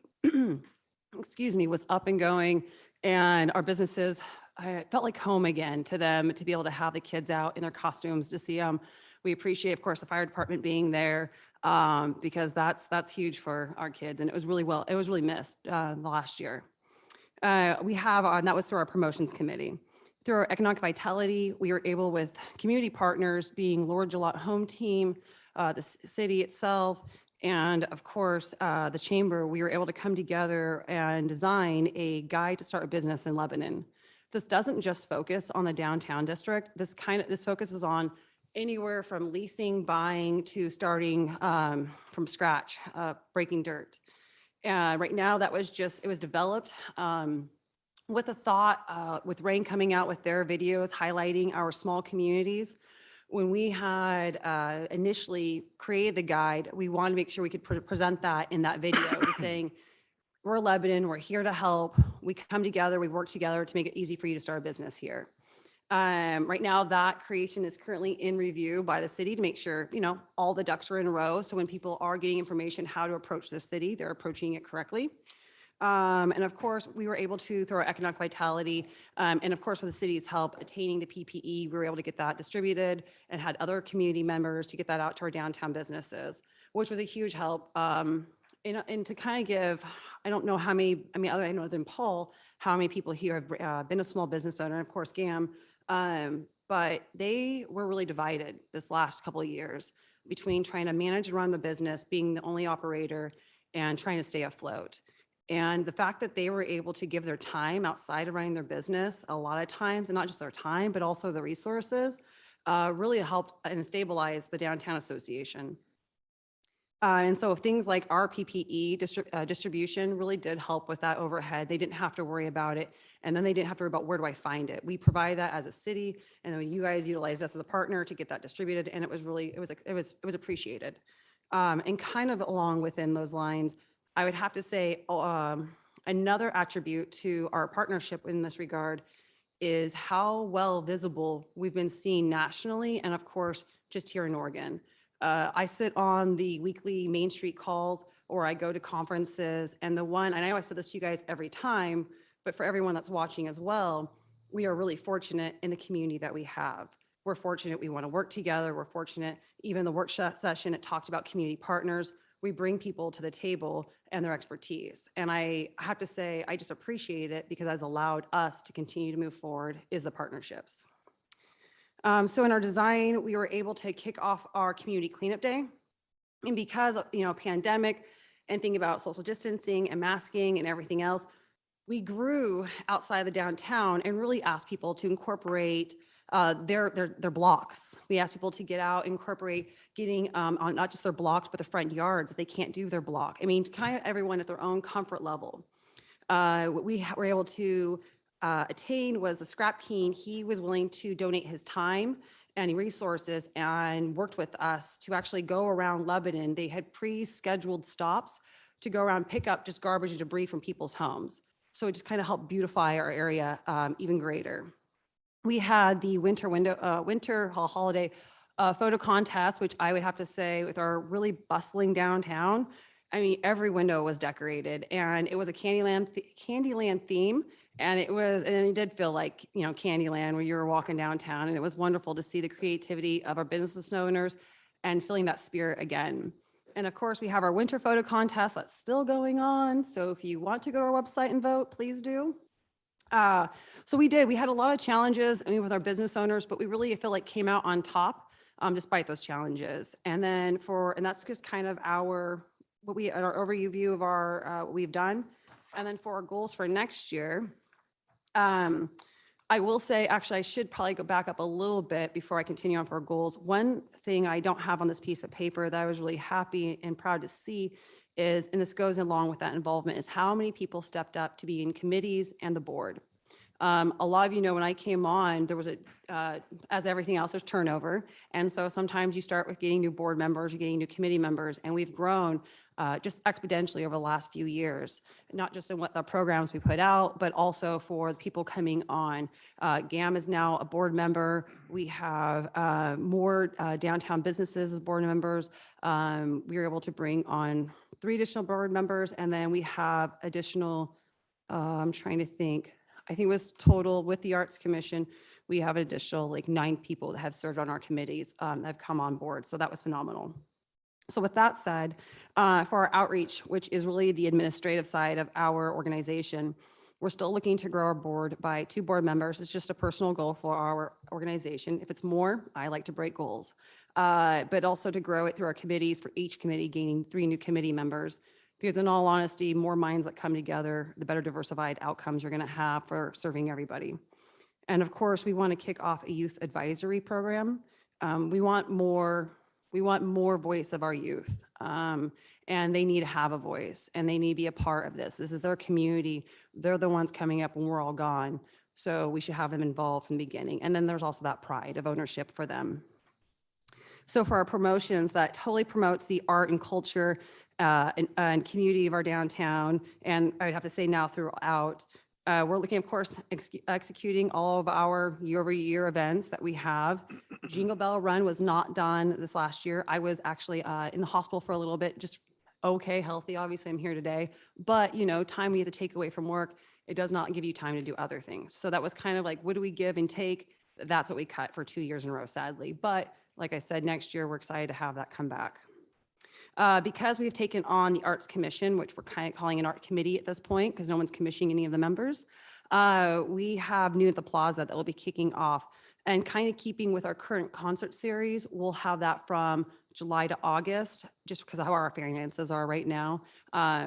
excuse me, was up and going. And our businesses, I felt like home again to them, to be able to have the kids out in their costumes to see them. We appreciate, of course, the fire department being there. because that's huge for our kids. And it was really missed the last year. We have, and that was through our promotions committee. Through our economic vitality, we were able, with community partners being Lord Gillot Home Team, the city itself, and of course, the chamber, we were able to come together and design a guide to start a business in Lebanon. This doesn't just focus on the downtown district. This focuses on anywhere from leasing, buying, to starting from scratch, breaking dirt. Right now, it was developed with a thought, with Rain coming out with their videos highlighting our small communities. When we had initially created the guide, we wanted to make sure we could present that in that video, just saying, we're Lebanon, we're here to help. We come together, we work together to make it easy for you to start a business here. Right now, that creation is currently in review by the city to make sure, all the ducks are in a row. So when people are getting information how to approach the city, they're approaching it correctly. And of course, we were able to, through our economic vitality, and of course, with the city's help, attaining the PPE, we were able to get that distributed and had other community members to get that out to our downtown businesses, which was a huge help. And to kind of give, I don't know how many, other than Paul, how many people here have been a small business owner, and of course, GAM, but they were really divided this last couple of years between trying to manage and run the business, being the only operator, and trying to stay afloat. And the fact that they were able to give their time outside of running their business, a lot of times, and not just their time, but also the resources, really helped and stabilized the downtown association. And so things like our PPE distribution really did help with that overhead. They didn't have to worry about it. And then they didn't have to worry about, where do I find it? We provide that as a city. And then you guys utilized us as a partner to get that distributed. And it was really, it was appreciated. And kind of along within those lines, I would have to say another attribute to our partnership in this regard is how well visible we've been seen nationally, and of course, just here in Oregon. I sit on the weekly Main Street calls, or I go to conferences, and I know I said this to you guys every time, but for everyone that's watching as well, we are really fortunate in the community that we have. We're fortunate we want to work together. We're fortunate, even the workshop session, it talked about community partners. We bring people to the table and their expertise. And I have to say, I just appreciate it because it has allowed us to continue to move forward, is the partnerships. So in our design, we were able to kick off our community cleanup day. And because of, pandemic and thinking about social distancing and masking and everything else, we grew outside the downtown and really asked people to incorporate their blocks. We asked people to get out, incorporate getting on not just their blocks, but the front yards if they can't do their block. Kind of everyone at their own comfort level. What we were able to attain was the Scrap King. He was willing to donate his time and resources and worked with us to actually go around Lebanon. They had pre-scheduled stops to go around, pick up just garbage and debris from people's homes. So it just kind of helped beautify our area even greater. We had the winter holiday photo contest, which I would have to say, with our really bustling downtown, every window was decorated, and it was a Candyland theme, and it did feel like, Candyland when you were walking downtown, and it was wonderful to see the creativity of our business owners and feeling that spirit again. And of course, we have our winter photo contest that's still going on. So if you want to go to our website and vote, please do. So we had a lot of challenges with our business owners, but we really feel like came out on top despite those challenges. And then that's just kind of our overview of what we've done. And then for our goals for next year, I will say, actually, I should probably go back up a little bit before I continue on for our goals. One thing I don't have on this piece of paper that I was really happy and proud to see is, and this goes along with that involvement, is how many people stepped up to be in committees and the board. A lot of when I came on, there was as everything else, there's turnover. And so sometimes you start with getting new board members, you're getting new committee members, and we've grown just exponentially over the last few years, not just in what the programs we put out, but also for the people coming on. GAM is now a board member. We have more downtown businesses as board members. We were able to bring on 3 additional board members, and then we have additional, I'm trying to think, I think it was total with the Arts Commission, we have an additional 9 people that have served on our committees that have come on board. So that was phenomenal. So with that said, for our outreach, which is really the administrative side of our organization, we're still looking to grow our board by 2 board members. It's just a personal goal for our organization. If it's more, I like to break goals. But also to grow it through our committees, for each committee gaining 3 new committee members. Because in all honesty, more minds that come together, the better diversified outcomes you're going to have for serving everybody. And of course, we want to kick off a youth advisory program. We want more voice of our youth. And they need to have a voice, and they need to be a part of this. This is their community. They're the ones coming up when we're all gone. So we should have them involved from the beginning. And then there's also that pride of ownership for them. So for our promotions, that totally promotes the art and culture and community of our downtown. And I'd have to say now throughout, we're looking, of course, executing all of our year-over-year events that we have. Jingle Bell Run was not done this last year. I was actually in the hospital for a little bit, just okay, healthy. Obviously, I'm here today. But, you know, time we have to take away from work, it does not give you time to do other things. So that was kind of like, what do we give and take? That's what we cut for 2 years in a row, sadly. But like I said, next year, we're excited to have that come back. Because we've taken on the Arts Commission, which we're kind of calling an art committee at this point, because no one's commissioning any of the members, we have New at the Plaza that will be kicking off. And kind of keeping with our current concert series, we'll have that from July to August, just because of how our finances are right now.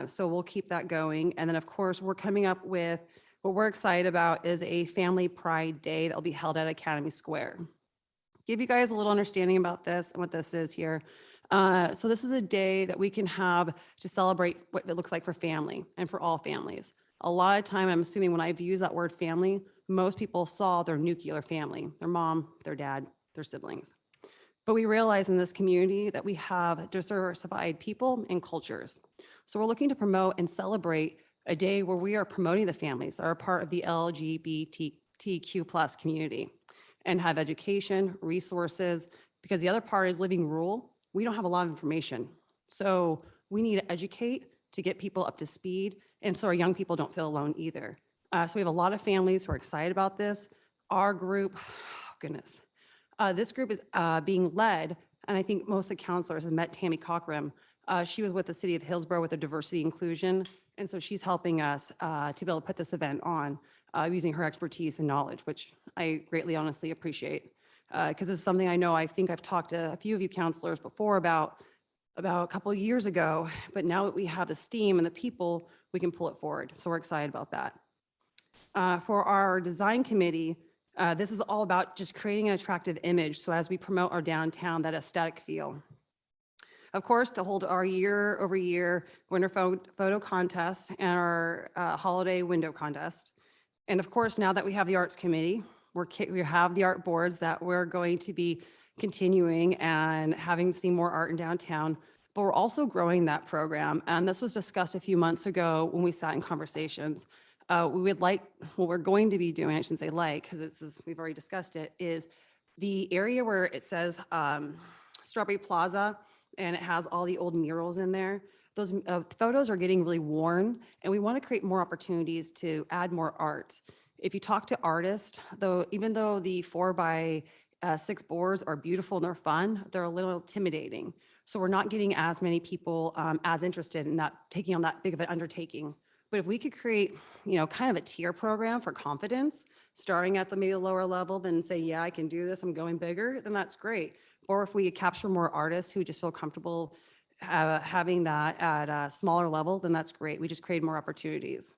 So we'll keep that going. And then, of course, we're coming up with, what we're excited about is a Family Pride Day that will be held at Academy Square. Give you guys a little understanding about this and what this is here. So this is a day that we can have to celebrate what it looks like for family and for all families. A lot of time, I'm assuming when I've used that word family, most people saw their nuclear family, their mom, their dad, their siblings. But we realize in this community that we have diversified people and cultures. So we're looking to promote and celebrate a day where we are promoting the families that are part of the LGBTQ+ community and have education, resources, because the other part is living rural. We don't have a lot of information. So we need to educate to get people up to speed, and so our young people don't feel alone either. So we have a lot of families who are excited about this. Our group, oh goodness, this group is being led, and I think most of the counselors have met Tammy Cockram. She was with the city of Hillsborough with the diversity inclusion, and so she's helping us to be able to put this event on using her expertise and knowledge, which I greatly honestly appreciate. Because it's something I think I've talked to a few of you counselors before about a couple of years ago, but now that we have the steam and the people, we can pull it forward. So we're excited about that. For our design committee, this is all about just creating an attractive image. So as we promote our downtown, that aesthetic feel. Of course, to hold our year-over-year winter photo contest and our holiday window contest. And of course, now that we have the arts committee, we have the art boards that we're going to be continuing and having seen more art in downtown, but we're also growing that program. And this was discussed a few months ago when we sat in conversations. We would like, what we're going to be doing, I shouldn't say like, because we've already discussed it, is the area where it says Strawberry Plaza, and it has all the old murals in there. Those photos are getting really worn, and we want to create more opportunities to add more art. If you talk to artists, though, even though the 4x6 boards are beautiful and they're fun, they're a little intimidating. So we're not getting as many people as interested in not taking on that big of an undertaking. But if we could create, kind of a tier program for confidence, starting at the maybe lower level, then say, yeah, I can do this, I'm going bigger, then that's great. Or if we could capture more artists who just feel comfortable having that at a smaller level, then that's great. We just create more opportunities.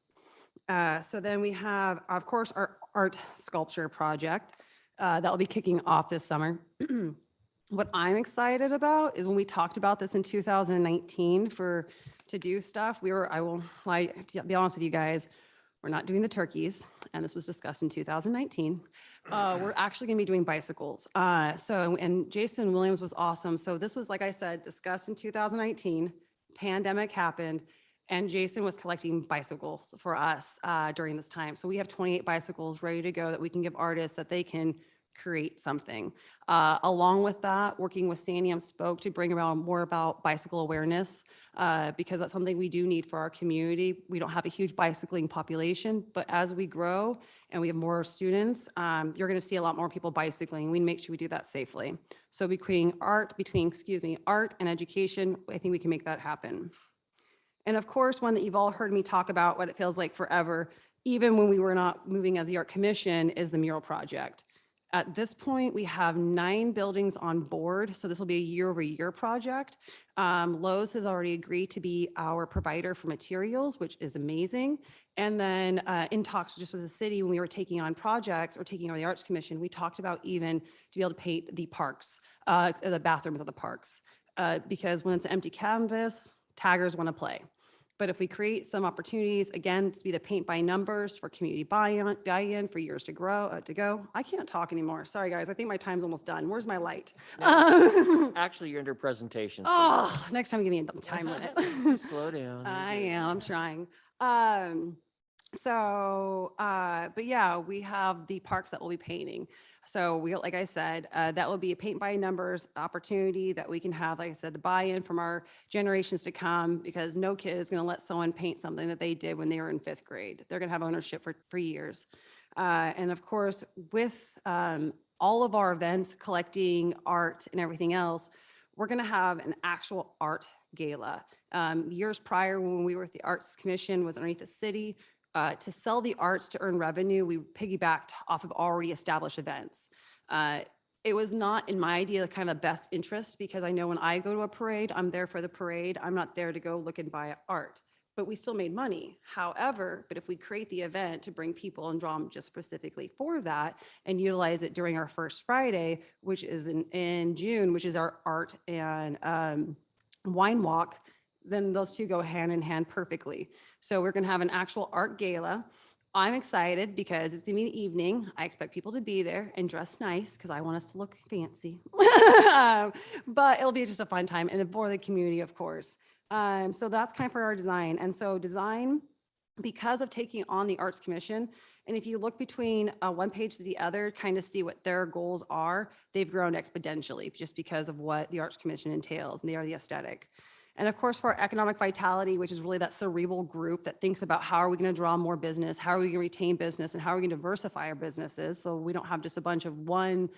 So then we have, of course, our art sculpture project that will be kicking off this summer. What I'm excited about is when we talked about this in 2019 to do stuff, I will be honest with you guys, we're not doing the turkeys, and this was discussed in 2019. We're actually going to be doing bicycles. And Jason Williams was awesome. So this was, like I said, discussed in 2019. Pandemic happened, and Jason was collecting bicycles for us during this time. So we have 28 bicycles ready to go that we can give artists that they can create something. Along with that, working with Sandy Spoke to bring around more about bicycle awareness, because that's something we do need for our community. We don't have a huge bicycling population, but as we grow and we have more students, you're going to see a lot more people bicycling. We make sure we do that safely. So between art and education, I think we can make that happen. And of course, one that you've all heard me talk about, what it feels like forever, even when we were not moving as the Art Commission, is the Mural project. At this point, we have 9 buildings on board, so this will be a year-over-year project. Lowe's has already agreed to be our provider for materials, which is amazing. And then in talks just with the city, when we were taking on projects or taking on the Arts Commission, we talked about even to be able to paint the parks, the bathrooms of the parks, because when it's an empty canvas, taggers want to play. But if we create some opportunities, again, to be the paint by numbers for community buy-in for years to go. I can't talk anymore. Sorry, guys. I think my time's almost done. Where's my light? Actually, you're under presentation. Oh, next time give me a time limit. Slow down. I am, I'm trying. But yeah, we have the parks that we'll be painting. So we, like I said, that will be a paint by numbers opportunity that we can have, like I said, the buy-in from our generations to come, because no kid is going to let someone paint something that they did when they were in 5th grade. They're going to have ownership for years. And of course, with all of our events, collecting art and everything else, we're going to have an actual art gala. Years prior, when we were with the Arts Commission, was underneath the city. To sell the arts to earn revenue, we piggybacked off of already established events. It was not, in my idea, kind of the best interest, because I know when I go to a parade, I'm there for the parade. I'm not there to go look and buy art, but we still made money. However, but if we create the event to bring people and draw them just specifically for that and utilize it during our first Friday, which is in June, which is our art and wine walk, then those two go hand in hand perfectly. So we're going to have an actual art gala. I'm excited because it's going to be the evening. I expect people to be there and dress nice because I want us to look fancy. But it'll be just a fun time and for the community, of course. So that's kind of for our design. And so design, because of taking on the Arts Commission, and if you look between one page to the other, kind of see what their goals are, they've grown exponentially just because of what the Arts Commission entails, and they are the aesthetic. And of course, for our economic vitality, which is really that cerebral group that thinks about how are we going to draw more business, how are we going to retain business, and how are we going to diversify our businesses so we don't have just a bunch of one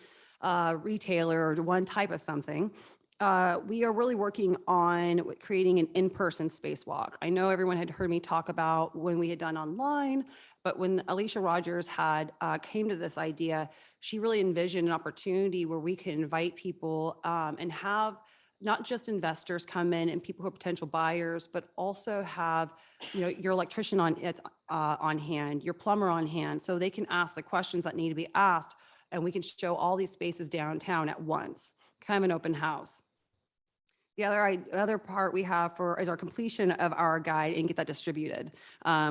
retailer or one type of something. We are really working on creating an in-person spacewalk. I know everyone had heard me talk about when we had done online, but when Alicia Rogers had came to this idea, she really envisioned an opportunity where we could invite people and have not just investors come in and people who are potential buyers, but also have, your electrician on hand, your plumber on hand, so they can ask the questions that need to be asked, and we can show all these spaces downtown at once, kind of an open house. The other part we have is our completion of our guide and get that distributed.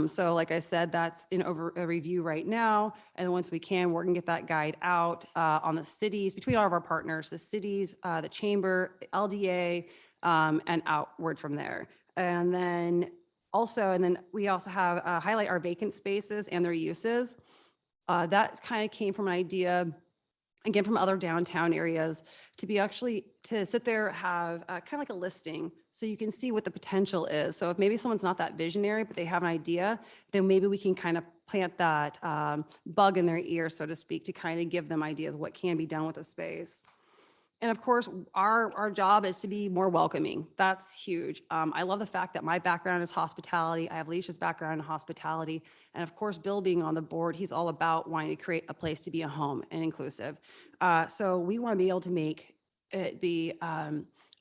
So like I said, that's in a review right now. And once we can, we're gonna get that guide out on the cities, between all of our partners, the cities, the chamber, LDA, and outward from there. And then we also have highlight our vacant spaces and their uses. That kind of came from an idea, again, from other downtown areas, to sit there, have kind of like a listing so you can see what the potential is. So if maybe someone's not that visionary, but they have an idea, then maybe we can kind of plant that bug in their ear, so to speak, to kind of give them ideas what can be done with a space. And of course, our job is to be more welcoming. That's huge. I love the fact that my background is hospitality. I have Alicia's background in hospitality. And of course, Bill being on the board, he's all about wanting to create a place to be a home and inclusive. So we want to be able to make it be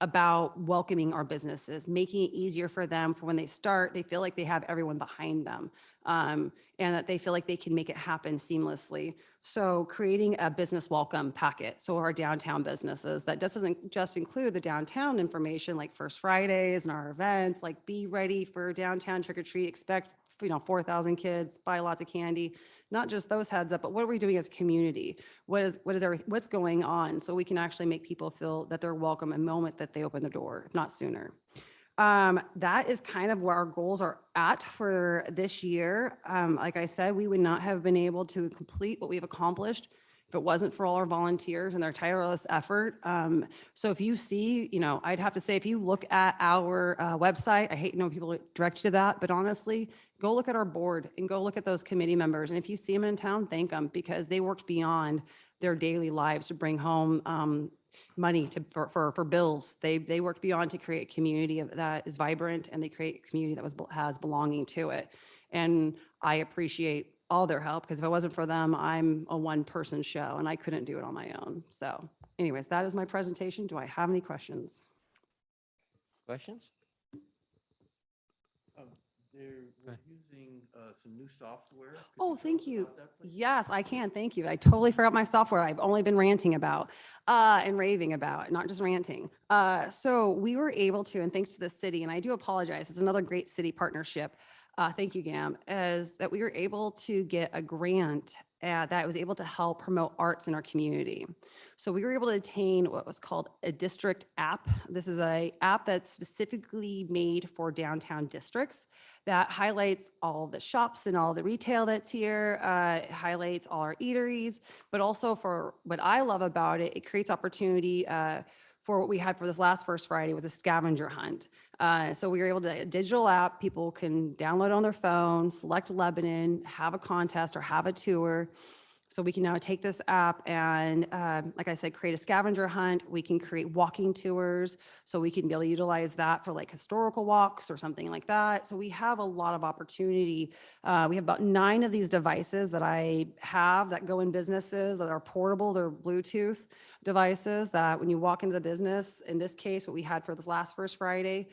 about welcoming our businesses, making it easier for them for when they start, they feel like they have everyone behind them, and that they feel like they can make it happen seamlessly. So creating a business welcome packet. So our downtown businesses, that doesn't just include the downtown information like First Fridays and our events, like be ready for downtown trick or treat, expect 4,000 kids, buy lots of candy, not just those heads up, but what are we doing as a community? What's going on? So we can actually make people feel that they're welcome the moment that they open the door, if not sooner. That is kind of where our goals are at for this year. Like I said, we would not have been able to complete what we've accomplished if if it wasn't for all our volunteers and their tireless effort. So if you see, I'd have to say, if you look at our website, I hate when people direct you to that, but honestly, go look at our board and go look at those committee members. And if you see them in town, thank them, because they worked beyond their daily lives to bring home money for bills. They worked beyond to create a community that is vibrant, and they create a community that has belonging to it. And I appreciate all their help, because if it wasn't for them, I'm a one-person show and I couldn't do it on my own. So anyways, that is my presentation. Do I have any questions? Questions? They're using some new software. Could Oh, tell thank us you. about that, please? Yes, I can. Thank you. I totally forgot my software. I've only been ranting about and raving about, not just ranting. So we were able to, and thanks to the city, and I do apologize, it's another great city partnership. Thank you, Gam, is that we were able to get a grant that was able to help promote arts in our community. So we were able to attain what was called a district app. This is an app that's specifically made for downtown districts that highlights all the shops and all the retail that's here, highlights all our eateries, but also for what I love about it, it creates opportunity for what we had for this last First Friday was a scavenger hunt. So we were able to, a digital app, people can download on their phone, select Lebanon, have a contest or have a tour. So we can now take this app and, like I said, create a scavenger hunt. We can create walking tours. So we can be able to utilize that for like historical walks or something like that. So we have a lot of opportunity. We have about 9 of these devices that I have that go in businesses that are portable. They're Bluetooth devices that when you walk into the business, in this case, what we had for this last First Friday,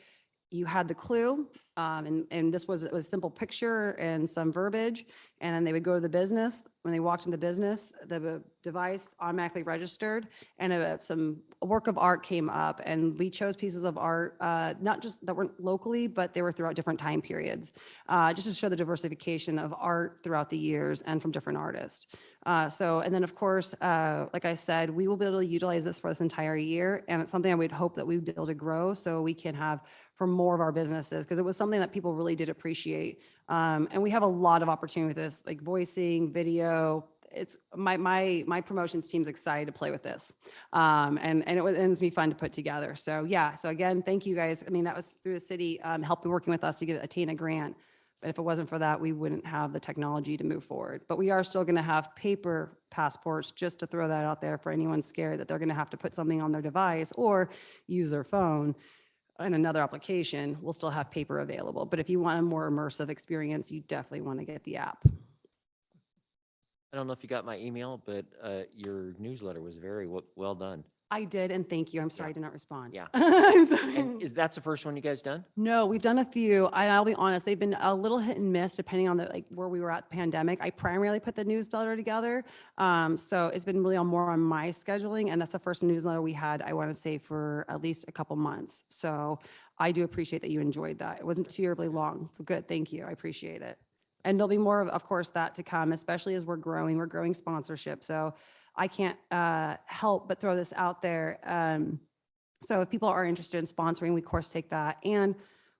you had the clue, and this was a simple picture and some verbiage, and then they would go to the business. When they walked in the business, the device automatically registered, and some work of art came up, and we chose pieces of art, not just that weren't locally, but they were throughout different time periods, just to show the diversification of art throughout the years and from different artists. And then of course, like I said, we will be able to utilize this for this entire year, and it's something I would hope that we would be able to grow so we can have for more of our businesses, because it was something that people really did appreciate. And we have a lot of opportunity with this, like voicing, video. It's my promotions team's excited to play with this. And it was, and it's be fun to put together. So yeah, so again, thank you guys. I mean, that was through the city helping working with us to attain a grant. But if it wasn't for that, we wouldn't have the technology to move forward. But we are still going to have paper passports, just to throw that out there for anyone scared that they're going to have to put something on their device or use their phone in another application. We'll still have paper available. But if you want a more immersive experience, you definitely want to get the app. I don't know if you got my email, but your newsletter was very well done. I did, and thank you. I'm sorry I did not respond. Yeah. I'm sorry. And that's the first one you guys done? No, we've done a few. I'll be honest, they've been a little hit and miss depending on where we were at the pandemic. I primarily put the newsletter together. So it's been really more on my scheduling, and that's the first newsletter we had, I want to say, for at least a couple months. So I do appreciate that you enjoyed that. It wasn't too terribly long. Good, thank you. I appreciate it. And there'll be more of course, that to come, especially as we're growing sponsorship. So I can't help but throw this out there. So if people are interested in sponsoring, we of course take that. And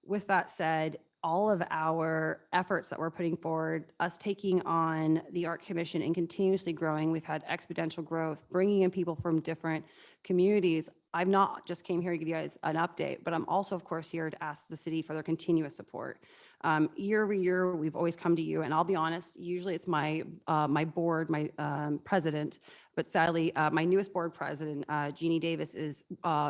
with that said, all of our efforts that we're putting forward, us taking on the Art Commission and continuously growing, we've had exponential growth, bringing in people from different communities. I've not just came here to give you guys an update, but I'm also, of course, here to ask the city for their continuous support. Year over year, we've always come to you, and I'll be honest, usually it's my board, my president, but sadly, my newest board president, Jeannie Davis,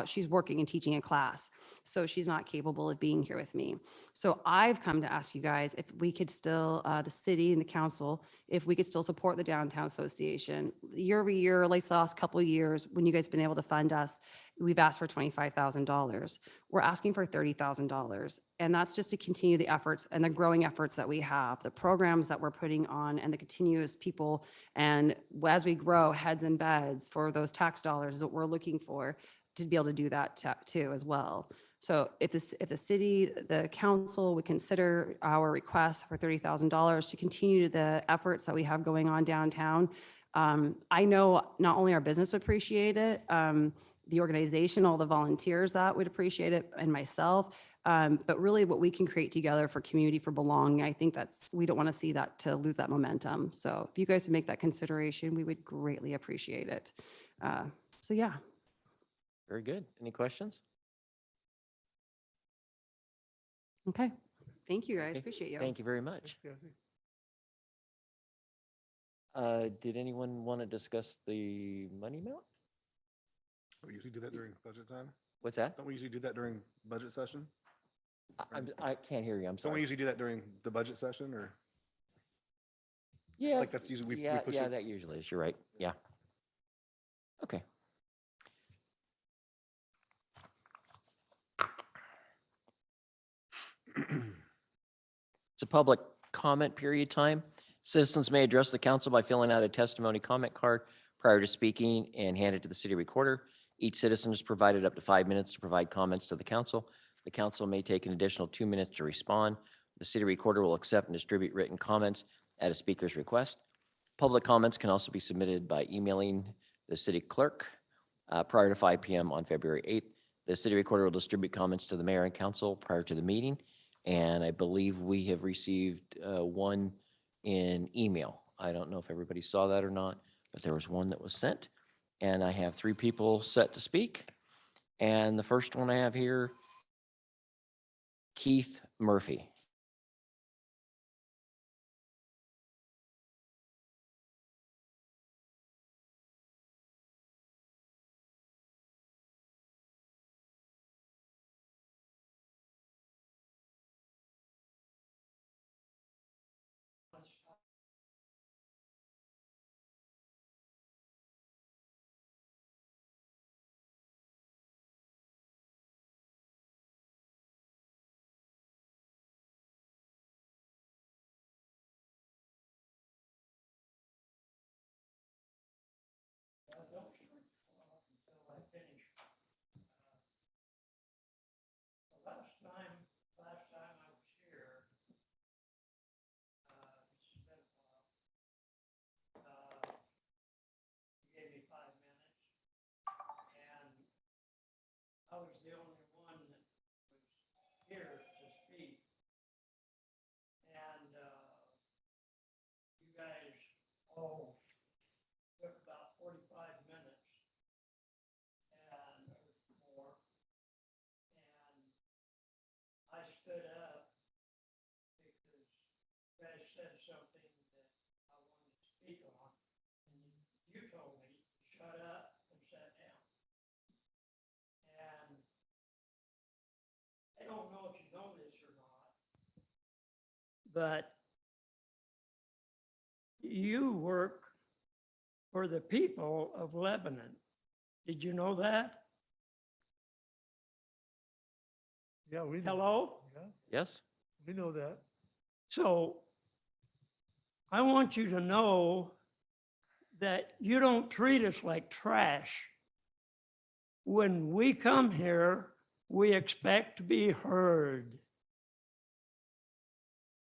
she's working and teaching a class, so she's not capable of being here with me. So I've come to ask you guys if we could still, the city and the council, if we could still support the Downtown Association. Year over year, at least the last couple of years, when you guys have been able to fund us, we've asked for $25,000. We're asking for $30,000. And that's just to continue the efforts and the growing efforts that we have, the programs that we're putting on, and the continuous people. And as we grow heads and beds for those tax dollars is what we're looking for, to be able to do that too as well. So if the city, the council would consider our request for $30,000 to continue the efforts that we have going on downtown, I know not only our business would appreciate it, the organization, all the volunteers that would appreciate it, and myself, But really what we can create together for community, for belonging, I think we don't want to see that to lose that momentum. So if you guys would make that consideration, we would greatly appreciate it. So yeah. Very good. Any questions? Okay. Thank you guys. Okay, Appreciate you. Thank you very much. Thanks, Kathy. Did anyone want to discuss the money amount? We usually do that during budget time. What's that? Don't we usually do that during budget session? I can't hear you. I'm Don't we sorry. usually do that during the budget session or? Yeah, Like that's usually, we yeah, push yeah, it. that usually is. You're right. Yeah. Okay. It's a public comment period time. Citizens may address the council by filling out a testimony comment card prior to speaking and hand it to the city recorder. Each citizen is provided up to 5 minutes to provide comments to the council. The council may take an additional 2 minutes to respond. The city recorder will accept and distribute written comments at a speaker's request. Public comments can also be submitted by emailing the city clerk prior to 5 p.m. on February 8th. The city recorder will distribute comments to the mayor and council prior to the meeting. And I believe we have received one in email. I don't know if everybody saw that or not, but there was one that was sent. And I have 3 people set to speak. And the first one I have here, Keith Murphy. Last time I was here, it's been a while. You gave me 5 minutes, and I was the only one that was here to speak. And you guys all took about 45 minutes and more. And I stood up because you guys said something that I wanted to speak on. And you told me to shut up and sit down. And I don't know if you know this or not, but you work for the people of Lebanon. Did you know that? Yeah, we know. Hello? Yeah, Yes? we know that. So I want you to know that you don't treat us like trash. When we come here, we expect to be heard.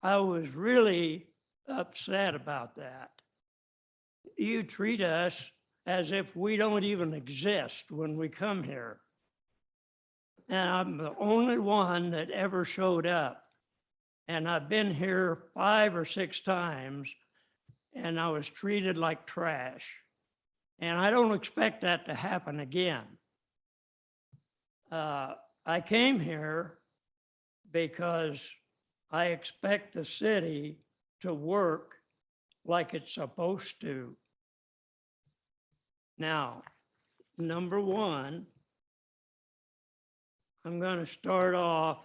I was really upset about that. You treat us as if we don't even exist when we come here. And I'm the only one that ever showed up. And I've been here 5 or 6 times, and I was treated like trash. And I don't expect that to happen again. I came here because I expect the city to work like it's supposed to. Now, number one, I'm going to start off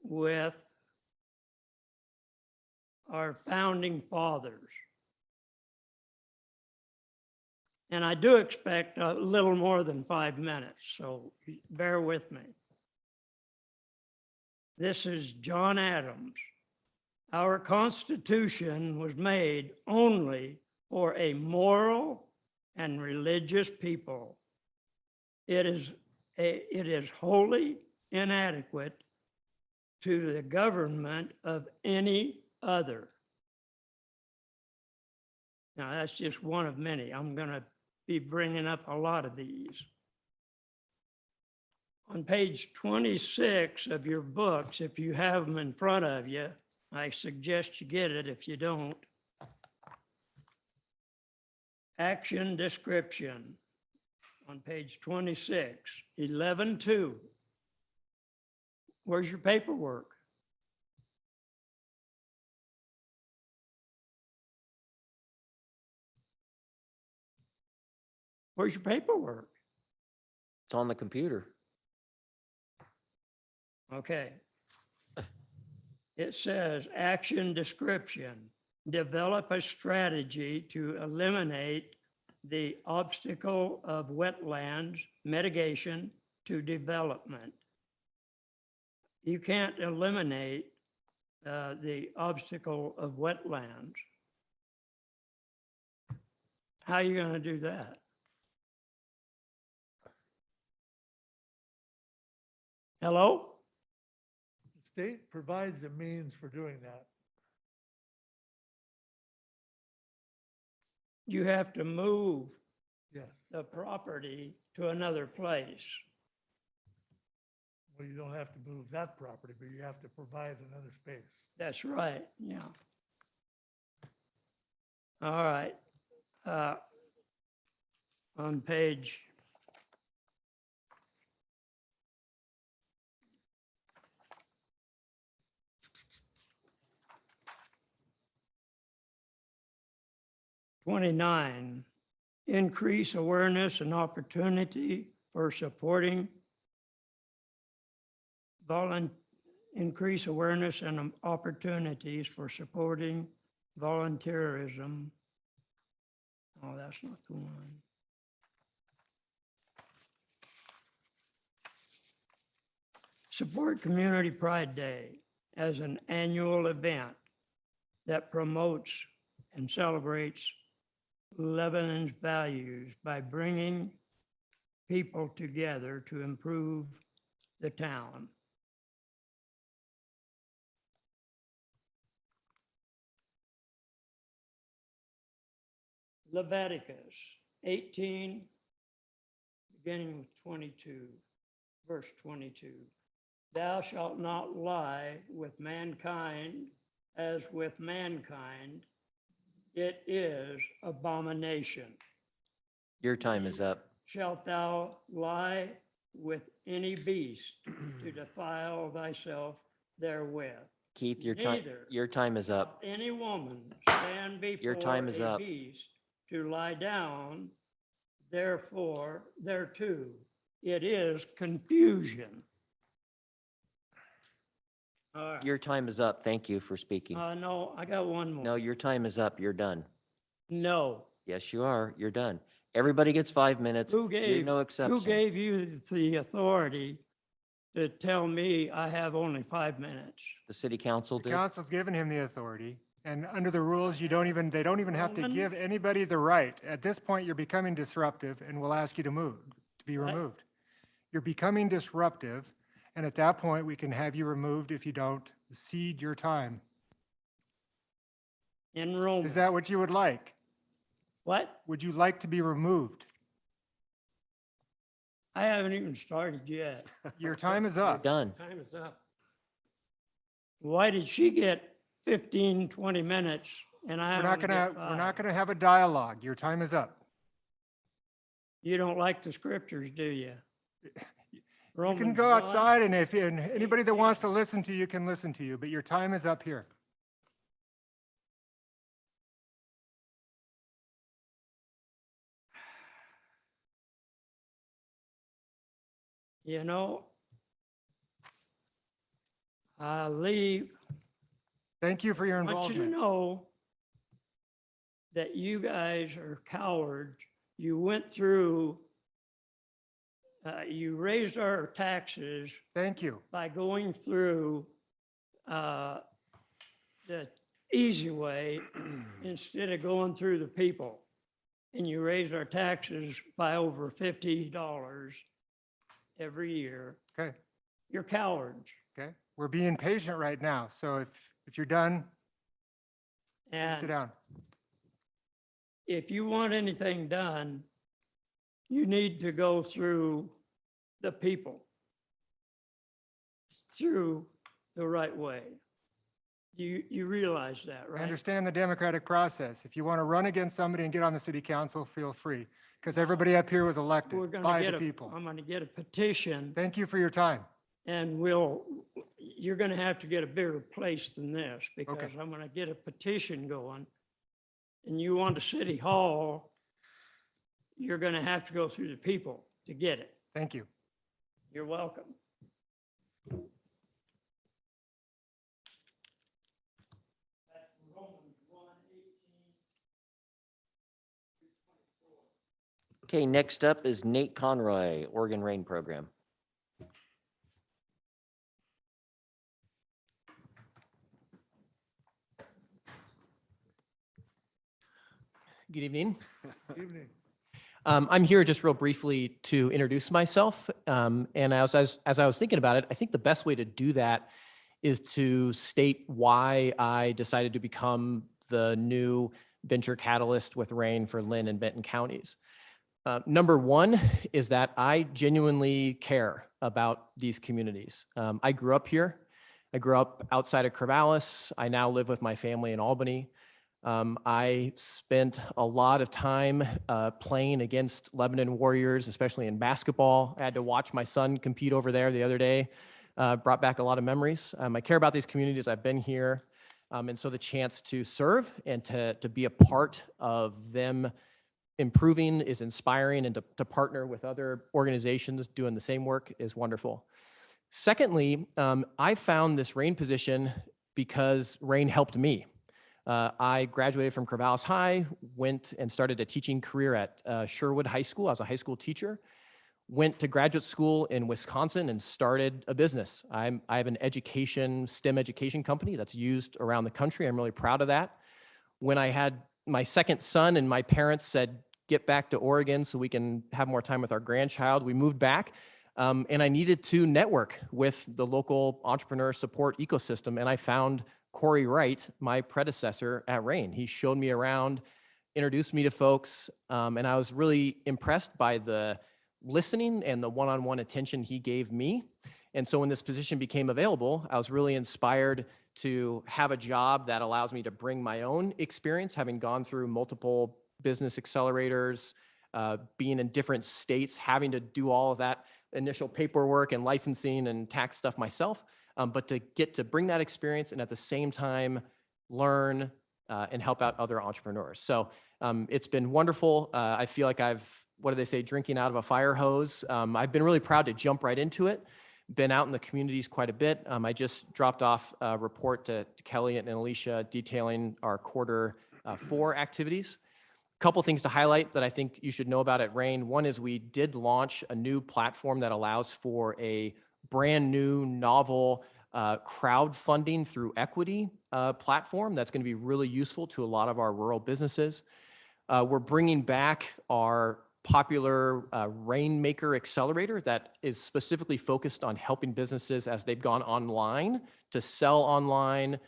with our founding fathers. And I do expect a little more than 5 minutes, so bear with me. This is John Adams. Our Constitution was made only for a moral and religious people. It is wholly inadequate to the government of any other. Now, that's just one of many. I'm going to be bringing up a lot of these. On page 26 of your books, if you have them in front of you, I suggest you get it if you don't. Action description on page 26, 11.2. Where's your paperwork? Where's your paperwork? It's on the computer. Okay. It says, action description, develop a strategy to eliminate the obstacle of wetlands mitigation to development. You can't eliminate the obstacle of wetlands. How are you going to do that? Hello? The state provides the means for doing that. You have to move Yes. the property to another place. Well, you don't have to move that property, but you have to provide another space. That's right, yeah. All right. On page #29, increase awareness and opportunity for supporting increase awareness and opportunities for supporting volunteerism. Oh, that's not the one. Support Community Pride Day as an annual event that promotes and celebrates Lebanon's values by bringing people together to improve the town. Leviticus 18, beginning with 22, verse 22. Thou shalt not lie with mankind as with mankind. It is abomination. Your time is up. Shalt thou lie with any beast to defile thyself therewith? Keith, Neither your time is up. shall any woman stand Your time before is a up. beast to lie down, therefore, thereto. It is confusion. All right. Your time is up. Thank you for speaking. No, I got one more. No, your time is up. You're done. No. Yes, you are. You're done. Everybody gets 5 minutes. Who You're gave, no who exception. gave you the authority to tell me I have only 5 minutes? The city council The did. council's given him the authority, and under the rules, they don't even have to Roman? give anybody the right. At this point, you're becoming disruptive, and we'll ask you to be Right. removed. You're becoming disruptive, and at that point, we can have you removed if you don't cede your time. In Roman. Is that what you would like? What? Would you like to be removed? I haven't even started yet. Your time is You're up. done. Time is up. Why did she get 15, 20 minutes and I We're only not get gonna, 5? we're not gonna have a dialogue. Your time is up. You don't like the scriptures, do you? You can go outside, and and anybody that wants to listen to you can listen to you, but your time is up here. You know, I leave. Thank you for your I want you to involvement. know that you guys are cowards. You went through, you raised our taxes Thank you. by going through the easy way instead of going through the people. And you raised our taxes by over $50 every year. Okay, You're cowards. okay. We're being patient right now, so if you're done, sit And down. if you want anything done, you need to go through the people. through the right way. You realize that, I right? understand the democratic process. If you want to run against somebody and get on the city council, feel free, because everybody up here was We're elected gonna by get the a, people. I'm gonna get a petition, Thank you for your time. and you're gonna have to get a bigger place than this, because I'm gonna get a petition going. And you want a city hall, you're gonna have to go through the people to get it. Thank you. You're welcome. Okay, next up is Nate Conroy, Oregon Rain Program. Good evening. Evening. I'm here just real briefly to introduce myself. And as I was thinking about it, I think the best way to do that is to state why I decided to become the new venture catalyst with RAIN for Lynn and Benton counties. Number one is that I genuinely care about these communities. I grew up here. I grew up outside of Corvallis. I now live with my family in Albany. I spent a lot of time playing against Lebanon Warriors, especially in basketball. I had to watch my son compete over there the other day. Brought back a lot of memories. I care about these communities. I've been here. And so the chance to serve and to be a part of them improving is inspiring, and to partner with other organizations doing the same work is wonderful. Secondly, I found this RAIN position because RAIN helped me. I graduated from Corvallis High, went and started a teaching career at Sherwood High School. I was a high school teacher. Went to graduate school in Wisconsin and started a business. I have an STEM education company that's used around the country. I'm really proud of that. When I had my second son and my parents said, get back to Oregon so we can have more time with our grandchild, we moved back. And I needed to network with the local entrepreneur support ecosystem. And I found Corey Wright, my predecessor at RAIN. He showed me around, introduced me to folks, and I was really impressed by the listening and the one-on-one attention he gave me. And so when this position became available, I was really inspired to have a job that allows me to bring my own experience, having gone through multiple business accelerators, being in different states, having to do all of that initial paperwork and licensing and tax stuff myself, but to get to bring that experience and at the same time learn and help out other entrepreneurs. So it's been wonderful. I feel like what do they say, drinking out of a fire hose. I've been really proud to jump right into it. Been out in the communities quite a bit. I just dropped off a report to Kelly and Alicia detailing our quarter 4 activities. A couple things to highlight that I think you should know about at RAIN. One is we did launch a new platform that allows for a brand new novel crowdfunding through equity platform that's going to be really useful to a lot of our rural businesses. We're bringing back our popular Rainmaker Accelerator that is specifically focused on helping businesses as they've gone online to sell online,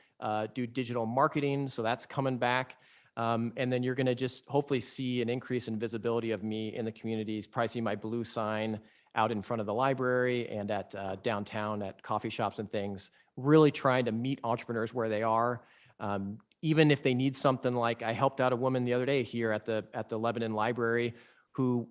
do digital marketing. So that's coming back. And then you're going to just hopefully see an increase in visibility of me in the communities, probably see my blue sign out in front of the library and at downtown at coffee shops and things, really trying to meet entrepreneurs where they are. Even if they need something, like I helped out a woman the other day here at the Lebanon Library who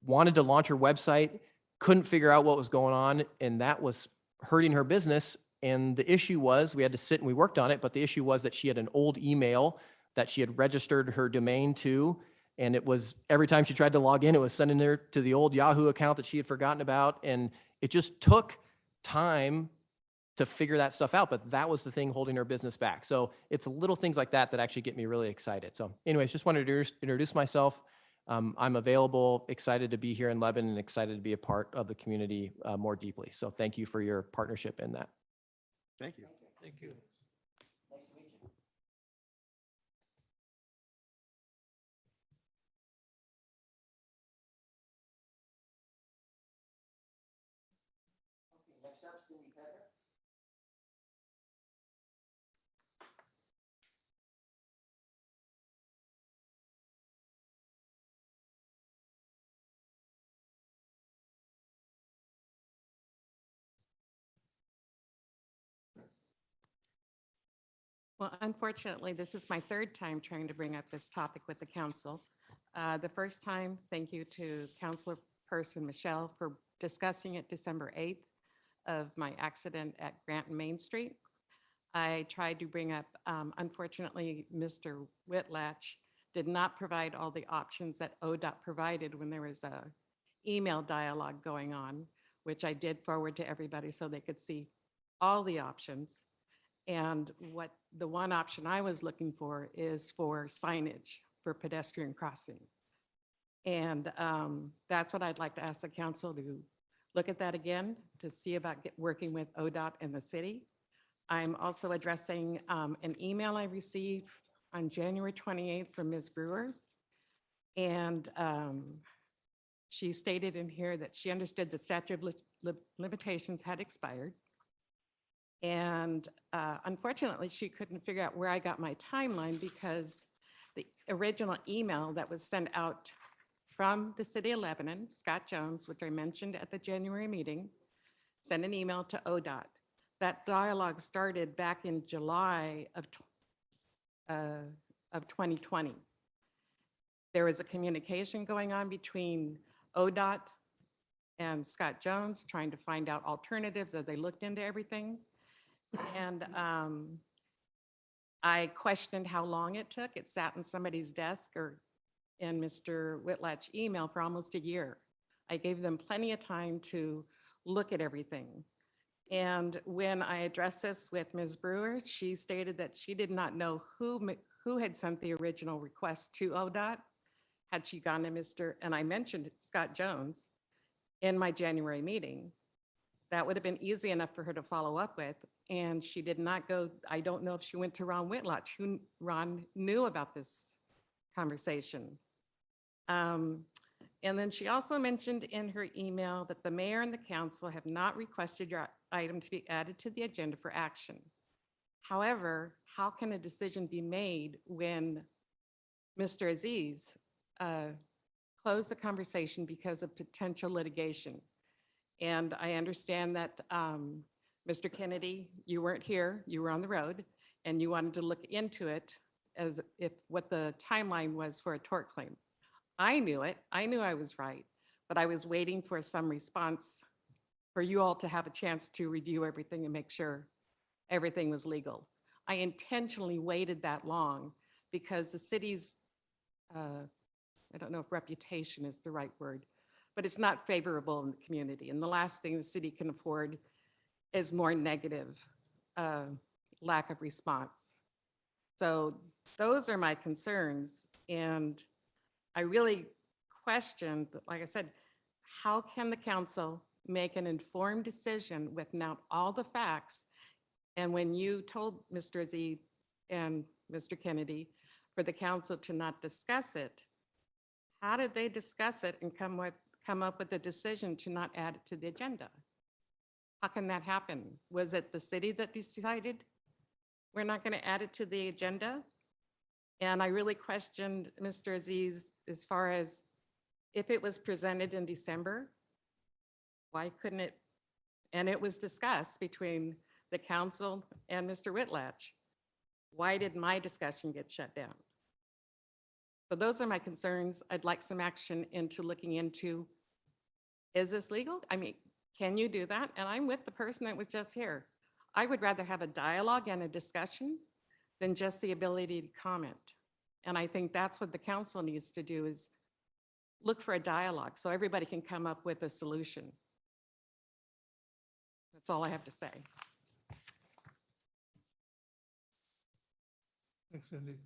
wanted to launch her website, couldn't figure out what was going on, and that was hurting her business. And the issue was, we had to sit and we worked on it, but the issue was that she had an old email that she had registered her domain to, and it was every time she tried to log in, it was sending her to the old Yahoo account that she had forgotten about, and it just took time to figure that stuff out, but that was the thing holding her business back. So it's little things like that that actually get me really excited. So anyways, just wanted to introduce myself. I'm available, excited to be here in Lebanon, and excited to be a part of the community more deeply. So thank you for your partnership in that. Thank you. Thank you. Next up, Cindy Petter. Well, unfortunately, this is my third time trying to bring up this topic with the council. The first time, thank you to Councilor Person Michelle for discussing it December 8th of my accident at Grant and Main Street. I tried to bring up, unfortunately, Mr. Whitlatch did not provide all the options that ODOT provided when there was a email dialogue going on, which I did forward to everybody so they could see all the options. And what the one option I was looking for is for signage for pedestrian crossing. And that's what I'd like to ask the council to look at that again, to see about working with ODOT and the city. I'm also addressing an email I received on January 28th from Ms. Brewer. And she stated in here that she understood the statute of limitations had expired. And unfortunately, she couldn't figure out where I got my timeline because the original email that was sent out from the city of Lebanon, Scott Jones, which I mentioned at the January meeting, sent an email to ODOT. That dialogue started back in July of 2020. There was a communication going on between ODOT and Scott Jones trying to find out alternatives as they looked into everything. And I questioned how long it took. It sat in somebody's desk or in Mr. Whitlatch's email for almost a year. I gave them plenty of time to look at everything. And when I addressed this with Ms. Brewer, she stated that she did not know who had sent the original request to ODOT. Had she gone to Mr., and I mentioned Scott Jones in my January meeting, that would have been easy enough for her to follow up with. And she did not go, I don't know if she went to Ron Whitlatch, who Ron knew about this conversation. And then she also mentioned in her email that the mayor and the council have not requested your item to be added to the agenda for action. However, how can a decision be made when Mr. Aziz closed the conversation because of potential litigation? And I understand that Mr. Kennedy, you weren't here, you were on the road, and you wanted to look into it as if what the timeline was for a tort claim. I knew it, I knew I was right, but I was waiting for some response for you all to have a chance to review everything and make sure everything was legal. I intentionally waited that long because the city's, I don't know if reputation is the right word, but it's not favorable in the community. And the last thing the city can afford is more negative lack of response. So those are my concerns. And I really questioned, like I said, how can the council make an informed decision without all the facts? And when you told Mr. Aziz and Mr. Kennedy for the council to not discuss it, how did they discuss it and come up with a decision to not add it to the agenda? How can that happen? Was it the city that decided we're not going to add it to the agenda? And I really questioned Mr. Aziz as far as if it was presented in December, why couldn't it? And it was discussed between the council and Mr. Whitlatch. Why did my discussion get shut down? So those are my concerns. I'd like some action into looking into, is this legal? I mean, can you do that? And I'm with the person that was just here. I would rather have a dialogue and a discussion than just the ability to comment. And I think that's what the council needs to do, is look for a dialogue so everybody can come up with a solution. That's all I have to say. Thanks, Cindy.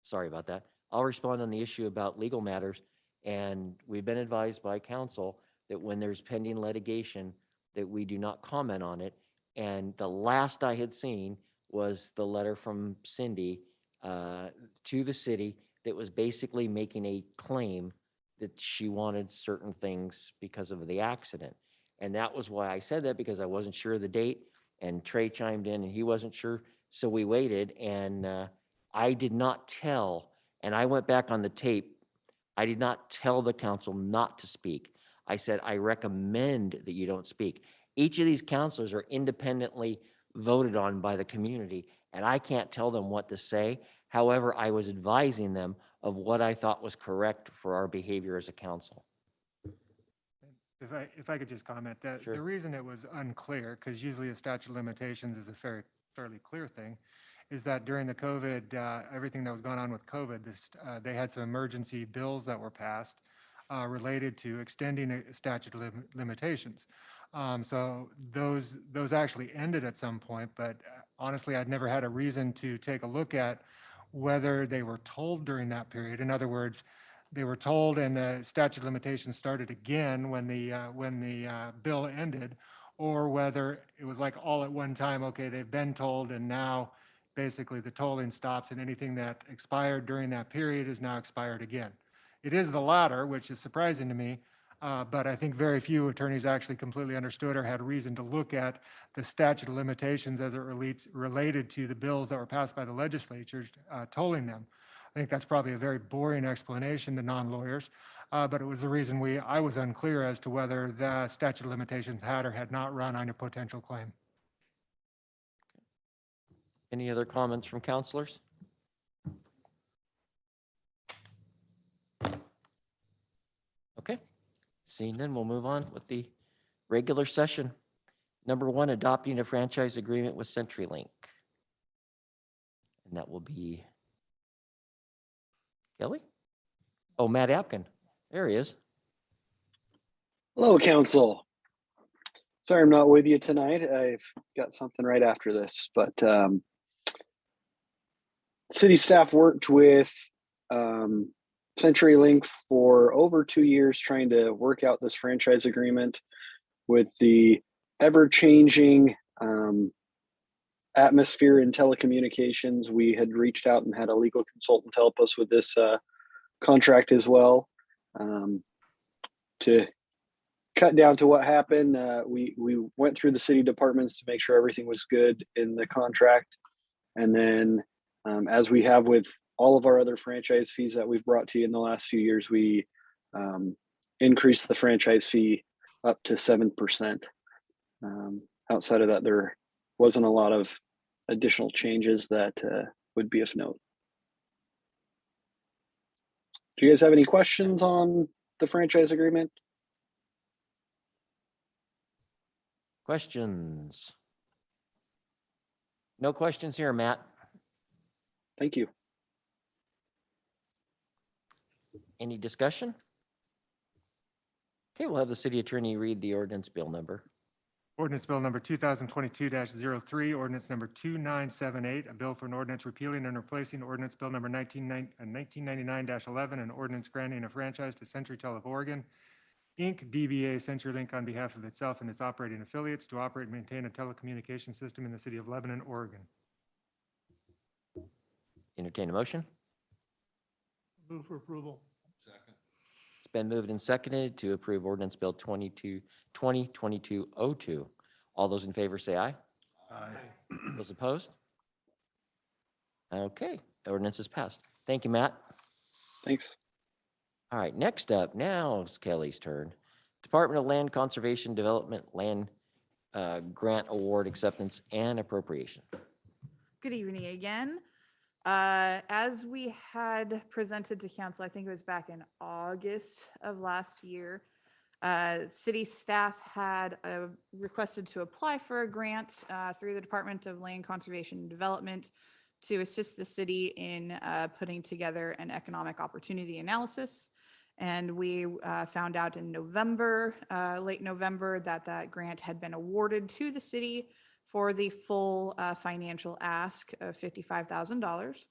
Sorry about that. I'll respond on the issue about legal matters. And we've been advised by counsel that when there's pending litigation, that we do not comment on it. And the last I had seen was the letter from Cindy to the city that was basically making a claim that she wanted certain things because of the accident. And that was why I said that, because I wasn't sure of the date, and Trey chimed in and he wasn't sure. So we waited, and I did not tell, and I went back on the tape. I did not tell the council not to speak. I said, I recommend that you don't speak. Each of these counselors are independently voted on by the community, and I can't tell them what to say. However, I was advising them of what I thought was correct for our behavior as a council. If I could just comment that Sure. the reason it was unclear, because usually a statute of limitations is a fairly clear thing, is that during the COVID, everything that was going on with COVID, they had some emergency bills that were passed related to extending a statute of limitations. So those actually ended at some point, but honestly, I'd never had a reason to take a look at whether they were told during that period. In other words, they were told and the statute of limitations started again when the bill ended, or whether it was like all at one time, okay, they've been told and now basically the tolling stops and anything that expired during that period is now expired again. It is the latter, which is surprising to me, but I think very few attorneys actually completely understood or had reason to look at the statute of limitations as it related to the bills that were passed by the legislature, tolling them. I think that's probably a very boring explanation to non-lawyers, but it was the reason I was unclear as to whether the statute of limitations had or had not run on a potential claim. Any other comments from counselors? Okay, seeing none, we'll move on with the regular session. Number 1, adopting a franchise agreement with CenturyLink. And that will be Kelly? Oh, Matt Apkin. There he is. Hello, council. Sorry I'm not with you tonight. I've got something right after this, but city staff worked with CenturyLink for over 2 years trying to work out this franchise agreement with the ever-changing atmosphere in telecommunications. We had reached out and had a legal consultant help us with this contract as well. To cut down to what happened, we went through the city departments to make sure everything was good in the contract. And then as we have with all of our other franchise fees that we've brought to you in the last few years, we increased the franchise fee up to 7%. Outside of that, there wasn't a lot of additional changes that would be of note. Do you guys have any questions on the franchise agreement? Questions? No questions here, Matt. Thank you. Any discussion? Okay, we'll have the city attorney read the ordinance bill number. Ordinance bill number 2022-03, ordinance number 2978, a bill for an ordinance repealing and replacing ordinance bill number 1999-11, an ordinance granting a franchise to CenturyTel of Oregon, Inc., DBA CenturyLink on behalf of itself and its operating affiliates to operate and maintain a telecommunications system in the city of Lebanon, Oregon. Entertain a motion. Move for approval. It's been moved and seconded to approve ordinance bill 2022-02. All those in favor say aye. Aye. Those opposed? Okay, the ordinance is passed. Thank you, Matt. Thanks. All right, next up, now it's Kelly's turn. Department of Land Conservation Development Land Grant Award Acceptance and Appropriation. Good evening again. As we had presented to council, I think it was back in August of last year, city staff had requested to apply for a grant through the Department of Land Conservation and Development to assist the city in putting together an economic opportunity analysis. And we found out in November, late November, that that grant had been awarded to the city for the full financial ask of $55,000.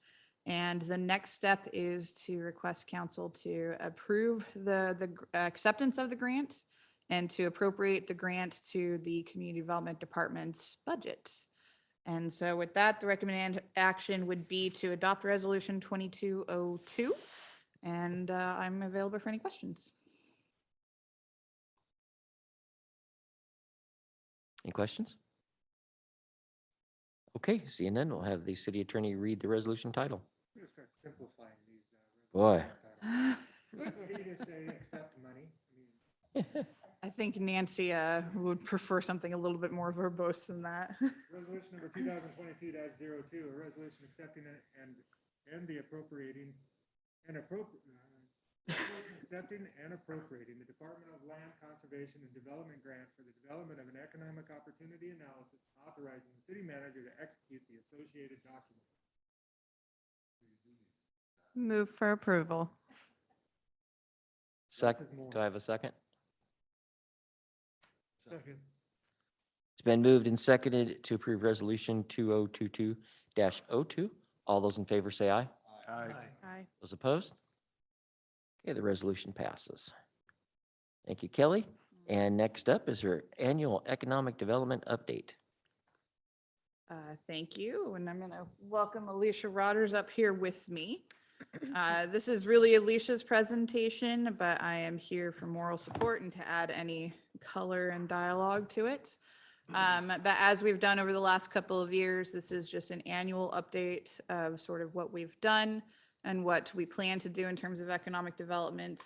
And the next step is to request council to approve the acceptance of the grant and to appropriate the grant to the Community Development Department's budget. And so with that, the recommended action would be to adopt Resolution 2202. And I'm available for any questions. Any questions? Okay, seeing none, we'll have the city attorney read the resolution title. We're gonna start simplifying these. Boy. You just say accept money. I think Nancy would prefer something a little bit more verbose than that. Resolution number 2022-02, a resolution accepting it and the appropriating accepting and appropriating the Department of Land Conservation and Development grant for the development of an economic opportunity analysis, authorizing the city manager to execute the associated document. Move for approval. Second, is more. do I have a second? Second. It's been moved and seconded to approve resolution 2022-02. All those in favor say aye. Aye. Aye. Those opposed? Okay, the resolution passes. Thank you, Kelly. And next up is our annual economic development update. Thank you, and I'm going to welcome Alicia Rodders up here with me. This is really Alicia's presentation, but I am here for moral support and to add any color and dialogue to it. But as we've done over the last couple of years, this is just an annual update of sort of what we've done and what we plan to do in terms of economic development.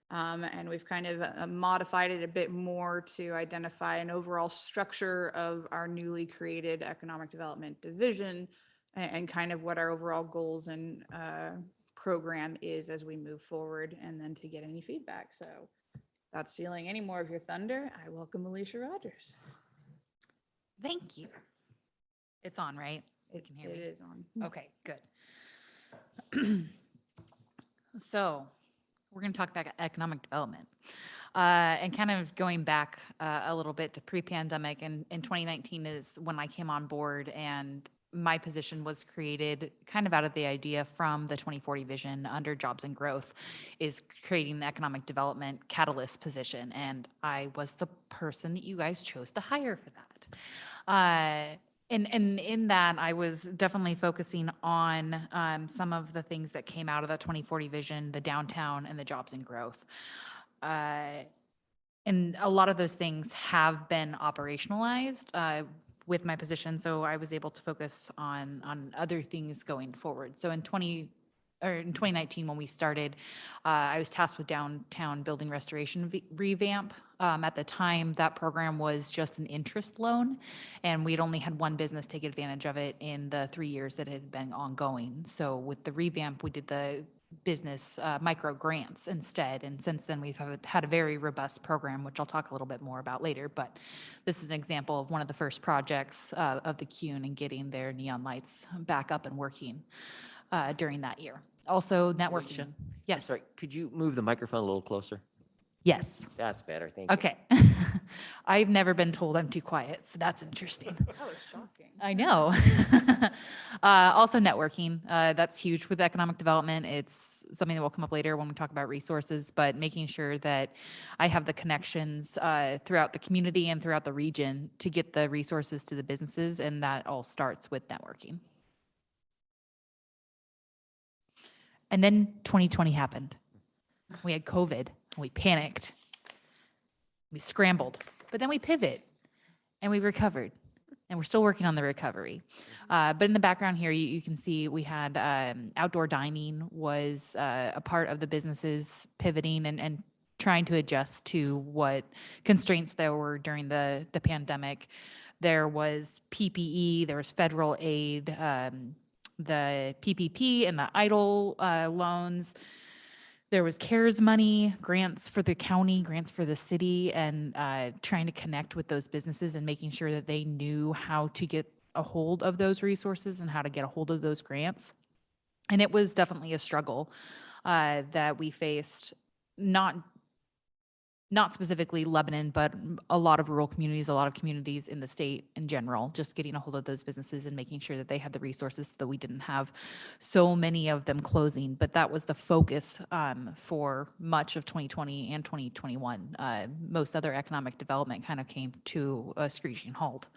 And we've kind of modified it a bit more to identify an overall structure of our newly created economic development division and kind of what our overall goals and program is as we move forward, and then to get any feedback. So without stealing any more of your thunder, I welcome Alicia Rodders. Thank you. It's on, right? You can hear It me. is on. Okay, good. So we're going to talk about economic development and kind of going back a little bit to pre-pandemic. And in 2019 is when I came on board, and my position was created kind of out of the idea from the 2040 vision under jobs and growth, is creating the economic development catalyst position. And I was the person that you guys chose to hire for that. And in that, I was definitely focusing on some of the things that came out of the 2040 vision, the downtown and the jobs and growth. And a lot of those things have been operationalized with my position, so I was able to focus on other things going forward. So in 2019, when we started, I was tasked with downtown building restoration revamp. At the time, that program was just an interest loan, and we'd only had one business take advantage of it in the 3 years that it had been ongoing. So with the revamp, we did the business micro grants instead. And since then, we've had a very robust program, which I'll talk a little bit more about later. But this is an example of one of the first projects of the CUNE and getting their neon lights back up and working during that year. Also networking. Alicia, I'm Yes. sorry, could you move the microphone a little closer? Yes. That's better, thank you. Okay. I've never been told I'm too quiet, so that's interesting. That was shocking. I know. Also networking, that's huge with economic development. It's something that will come up later when we talk about resources, but making sure that I have the connections throughout the community and throughout the region to get the resources to the businesses, and that all starts with networking. And then 2020 happened. We had COVID, and we panicked. We scrambled, but then we pivot and we recovered, and we're still working on the recovery. But in the background here, you can see we had outdoor dining was a part of the businesses pivoting and trying to adjust to what constraints there were during the pandemic. There was PPE, there was federal aid, the PPP and the EIDL loans. There was CARES money, grants for the county, grants for the city, and trying to connect with those businesses and making sure that they knew how to get a hold of those resources and how to get a hold of those grants. And it was definitely a struggle that we faced, not specifically Lebanon, but a lot of rural communities, a lot of communities in the state in general, just getting a hold of those businesses and making sure that they had the resources so that we didn't have so many of them closing. But that was the focus for much of 2020 and 2021. Most other economic development kind of came to a screeching halt.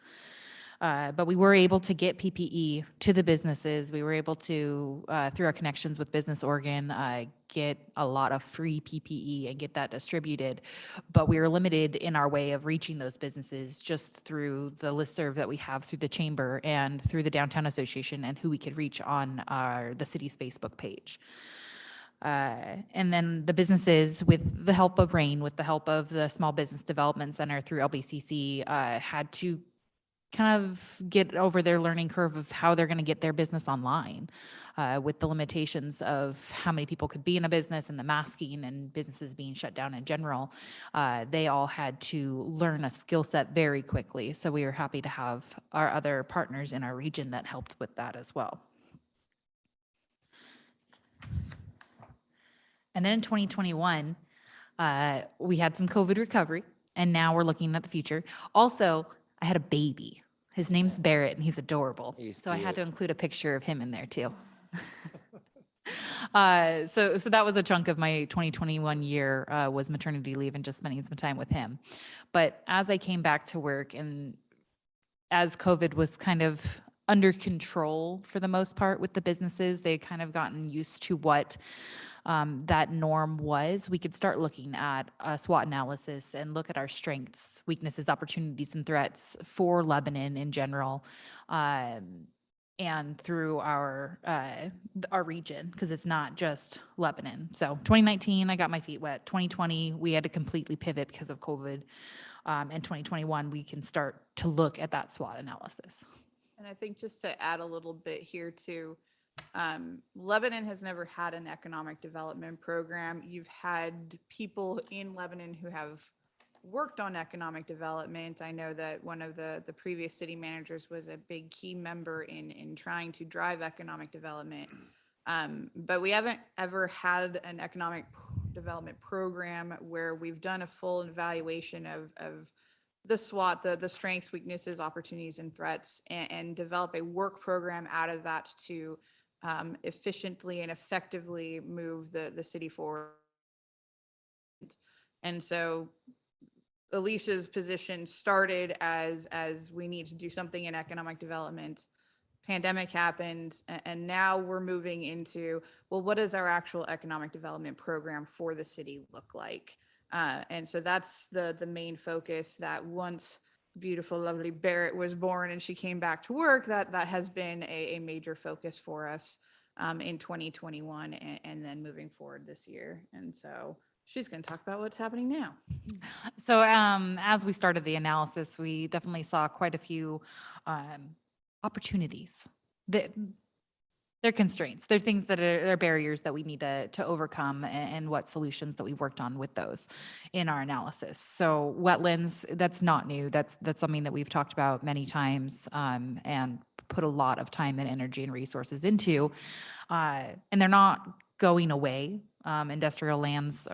But we were able to get PPE to the businesses. We were able to, through our connections with Business Oregon, get a lot of free PPE and get that distributed. But we were limited in our way of reaching those businesses just through the listserv that we have through the chamber and through the Downtown Association and who we could reach on the city's Facebook page. And then the businesses, with the help of RAIN, with the help of the Small Business Development Center through LBCC, had to kind of get over their learning curve of how they're going to get their business online, with the limitations of how many people could be in a business and the masking and businesses being shut down in general. They all had to learn a skill set very quickly. So we were happy to have our other partners in our region that helped with that as well. And then in 2021, we had some COVID recovery, and now we're looking at the future. Also, I had a baby. His name's Barrett, and he's adorable. He's So I had to cute. include a picture of him in there too. So that was a chunk of my 2021 year, was maternity leave and just spending some time with him. But as I came back to work, and as COVID was kind of under control for the most part with the businesses, they kind of gotten used to what that norm was, we could start looking at a SWOT analysis and look at our strengths, weaknesses, opportunities, and threats for Lebanon in general, and through our region, because it's not just Lebanon. So 2019, I got my feet wet. 2020, we had to completely pivot because of COVID. And 2021, we can start to look at that SWOT analysis. And I think just to add a little bit here too, Lebanon has never had an economic development program. You've had people in Lebanon who have worked on economic development. I know that one of the previous city managers was a big key member in trying to drive economic development. But we haven't ever had an economic development program where we've done a full evaluation of the SWOT, the strengths, weaknesses, opportunities, and threats, and develop a work program out of that to efficiently and effectively move the city forward. And so Alicia's position started as we need to do something in economic development. Pandemic happened, and now we're moving into, well, what does our actual economic development program for the city look like? And so that's the main focus, that once beautiful, lovely Barrett was born and she came back to work, that has been a major focus for us in 2021 and then moving forward this year. And so she's going to talk about what's happening now. So as we started the analysis, we definitely saw quite a few opportunities. They're constraints. They're things that are barriers that we need to overcome, and what solutions that we worked on with those in our analysis. So wetlands, that's not new. That's something that we've talked about many times, and put a lot of time and energy and resources into. And they're not going away. Industrial lands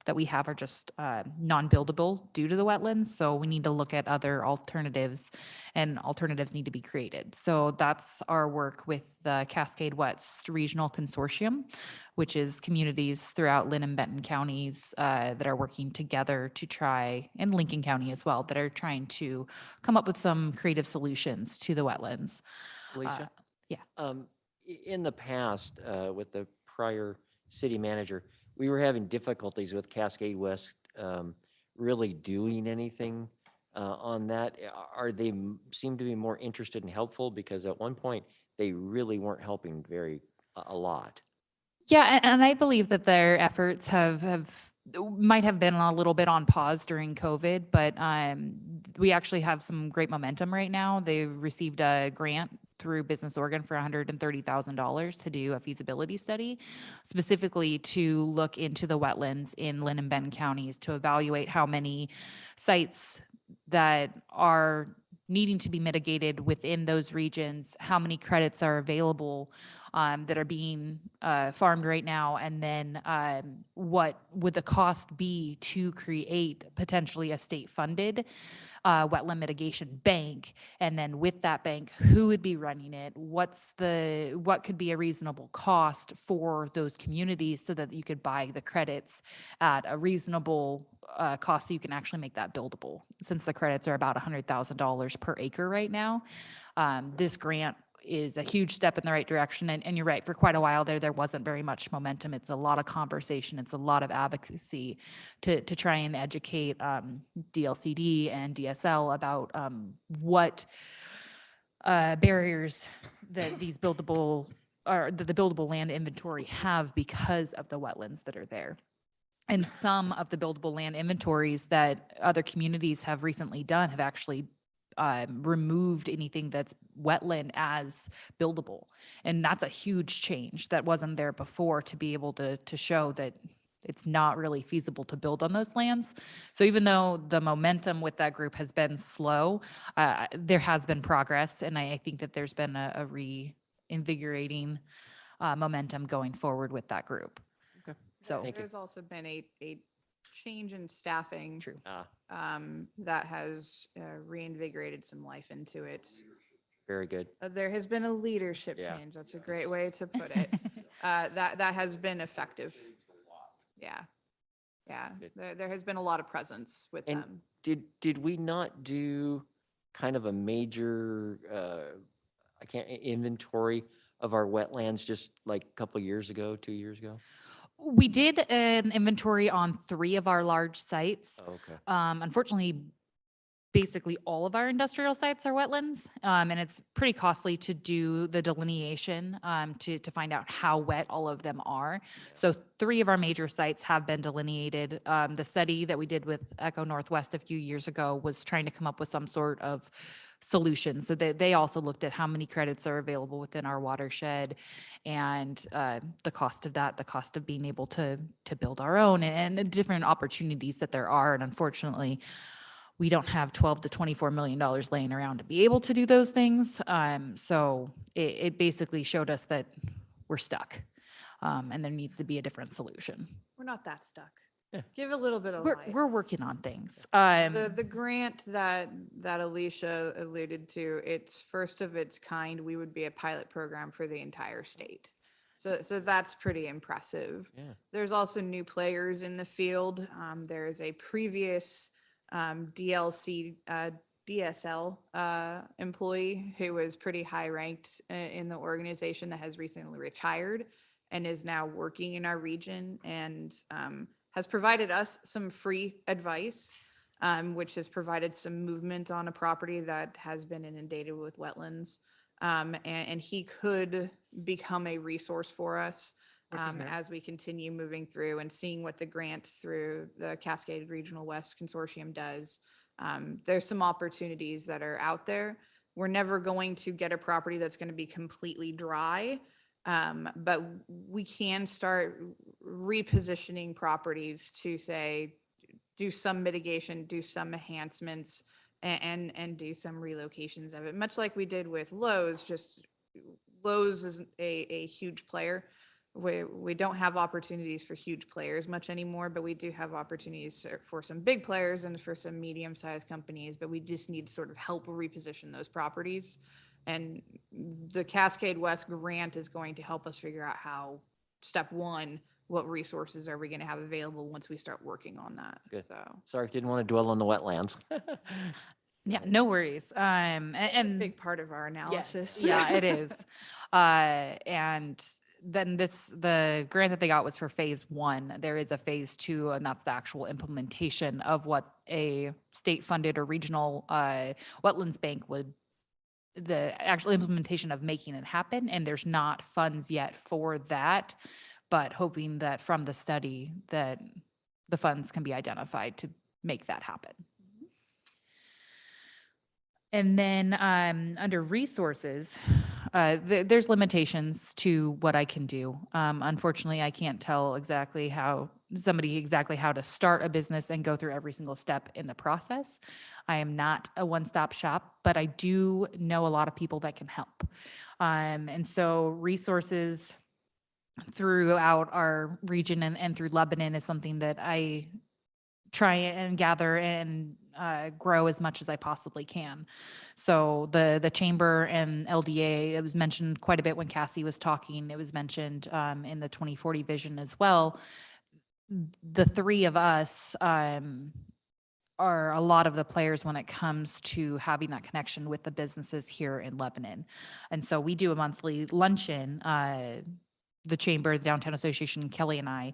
that we have are just non-buildable due to the wetlands. So we need to look at other alternatives, and alternatives need to be created. So that's our work with the Cascade West Regional Consortium, which is communities throughout Lynn and Benton counties that are working together to try, and Lincoln County as well, that are trying to come up with some creative solutions to the wetlands. Alicia? Yeah. In the past, with the prior city manager, we were having difficulties with Cascade West really doing anything on that. Are they seem to be more interested and helpful? Because at one point, they really weren't helping a lot. Yeah, and I believe that their efforts might have been a little bit on pause during COVID, but we actually have some great momentum right now. They received a grant through Business Oregon for $130,000 to do a feasibility study, specifically to look into the wetlands in Lynn and Benton counties, to evaluate how many sites that are needing to be mitigated within those regions, how many credits are available that are being farmed right now, and then what would the cost be to create potentially a state-funded wetland mitigation bank, and then with that bank, who would be running it? What could be a reasonable cost for those communities, so that you could buy the credits at a reasonable cost, so you can actually make that buildable. Since the credits are about $100,000 per acre right now, this grant is a huge step in the right direction. And you're right, for quite a while there wasn't very much momentum. It's a lot of conversation. It's a lot of advocacy to try and educate DLCD and DSL about what barriers that these buildable or the buildable land inventory have because of the wetlands that are there. And some of the buildable land inventories that other communities have recently done have actually removed anything that's wetland as buildable. And that's a huge change that wasn't there before, to be able to show that it's not really feasible to build on those lands. So even though the momentum with that group has been slow, there has been progress. And I think that there's been a reinvigorating momentum going forward with that group. Okay. So Thank you. There's also been a change in staffing. True. That has reinvigorated some life into it. Very good. There has been a leadership Yeah. change. That's a great way to put it. That has been effective. Yeah. Yeah. Good. There has been a lot of presence with And them. did we not do kind of a major, inventory of our wetlands just like a couple years ago, 2 years ago? We did an inventory on 3 of our large sites. Oh, okay. Unfortunately, basically all of our industrial sites are wetlands, and it's pretty costly to do the delineation to find out how wet all of them are. So 3 of our major sites have been delineated. The study that we did with Echo Northwest a few years ago was trying to come up with some sort of solution. So they also looked at how many credits are available within our watershed, and the cost of that, the cost of being able to build our own, and the different opportunities that there are. And unfortunately, we don't have $12 to $24 million laying around to be able to do those things. So it basically showed us that we're stuck, and there needs to be a different solution. We're not that stuck. Yeah. Give a little bit of We're, light. we're working on things. The grant that Alicia alluded to, it's first of its kind. We would be a pilot program for the entire state. So that's pretty impressive. Yeah. There's also new players in the field. There is a previous DSL employee who was pretty high ranked in the organization that has recently retired and is now working in our region, and has provided us some free advice, which has provided some movement on a property that has been inundated with wetlands. And he could become a resource for us as we continue moving through and seeing what the grant through the Cascade Regional West Consortium does. There's some opportunities that are out there. We're never going to get a property that's going to be completely dry, but we can start repositioning properties to say, do some mitigation, do some enhancements, and do some relocations of it, much like we did with Lowe's. Just Lowe's is a huge player. We don't have opportunities for huge players much anymore, but we do have opportunities for some big players and for some medium-sized companies, but we just need sort of help reposition those properties. And the Cascade West grant is going to help us figure out how, step one, what resources are we going to have available once we start working on that. Good. So Sorry, didn't want to dwell on the wetlands. Yeah, no worries. it's a big part of our analysis. Yeah, it is. And then the grant that they got was for phase 1. There is a phase 2, and that's the actual implementation of what a state-funded or regional wetlands bank would, the actual implementation of making it happen. And there's not funds yet for that, but hoping that from the study that the funds can be identified to make that happen. And then under resources, there's limitations to what I can do. Unfortunately, I can't tell somebody exactly how to start a business and go through every single step in the process. I am not a one-stop shop, but I do know a lot of people that can help. And so resources throughout our region and through Lebanon is something that I try and gather and grow as much as I possibly can. So the chamber and LDA, it was mentioned quite a bit when Cassie was talking. It was mentioned in the 2040 vision as well. The 3 of us are a lot of the players when it comes to having that connection with the businesses here in Lebanon. And so we do a monthly luncheon the Chamber, the Downtown Association, Kelly and I,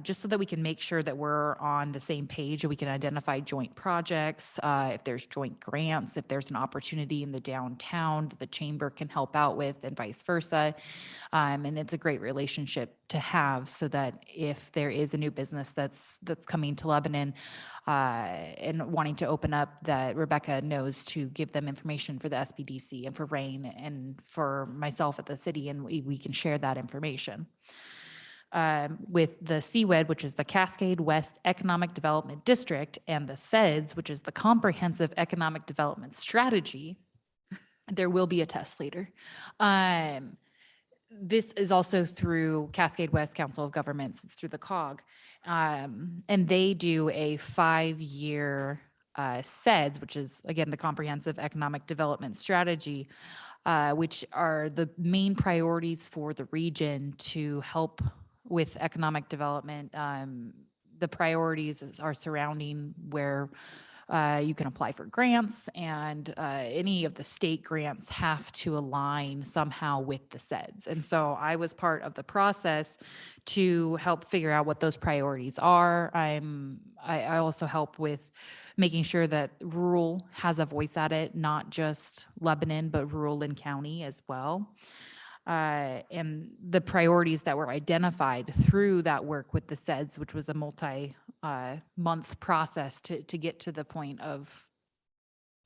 just so that we can make sure that we're on the same page and we can identify joint projects, if there's joint grants, if there's an opportunity in the downtown that the Chamber can help out with and vice versa. And it's a great relationship to have so that if there is a new business that's coming to Lebanon and wanting to open up, that Rebecca knows to give them information for the SBDC and for Rain and for myself at the city, and we can share that information. With the CWED, which is the Cascade West Economic Development District, and the CEDS, which is the Comprehensive Economic Development Strategy, there will be a test later. This is also through Cascade West Council of Governments, it's through the COG. And they do a 5-year CEDS, which is, again, the Comprehensive Economic Development Strategy, which are the main priorities for the region to help with economic development. The priorities are surrounding where you can apply for grants, and any of the state grants have to align somehow with the CEDS. And so I was part of the process to help figure out what those priorities are. I also help with making sure that rural has a voice at it, not just Lebanon, but rural Lynn County as well. And the priorities that were identified through that work with the CEDS, which was a multi-month process to get to the point of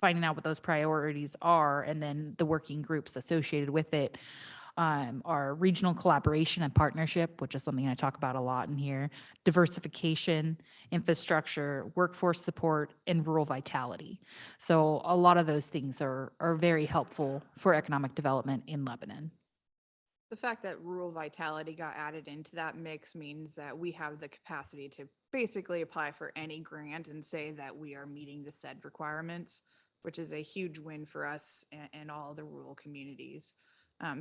finding out what those priorities are, and then the working groups associated with it, are regional collaboration and partnership, which is something I talk about a lot in here, diversification, infrastructure, workforce support, and rural vitality. So a lot of those things are very helpful for economic development in Lebanon. The fact that rural vitality got added into that mix means that we have the capacity to basically apply for any grant and say that we are meeting the said requirements, which is a huge win for us and all the rural communities.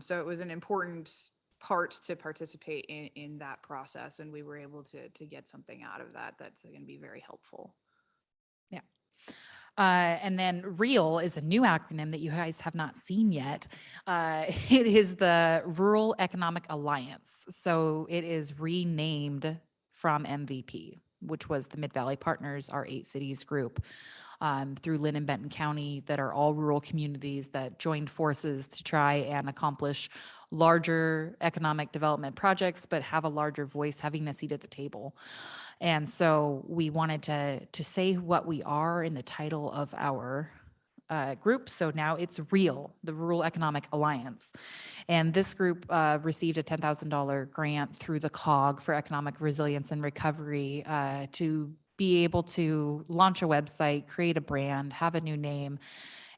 So it was an important part to participate in that process, and we were able to get something out of that that's going to be very helpful. Yeah. And then REAL is a new acronym that you guys have not seen yet. It is the Rural Economic Alliance. So it is renamed from MVP, which was the Mid-Valley Partners, our 8 cities group, through Lynn and Benton County, that are all rural communities that joined forces to try and accomplish larger economic development projects, but have a larger voice, having a seat at the table. And so we wanted to say what we are in the title of our group. So now it's REAL, the Rural Economic Alliance. And this group received a $10,000 grant through the COG for Economic Resilience and Recovery to be able to launch a website, create a brand, have a new name,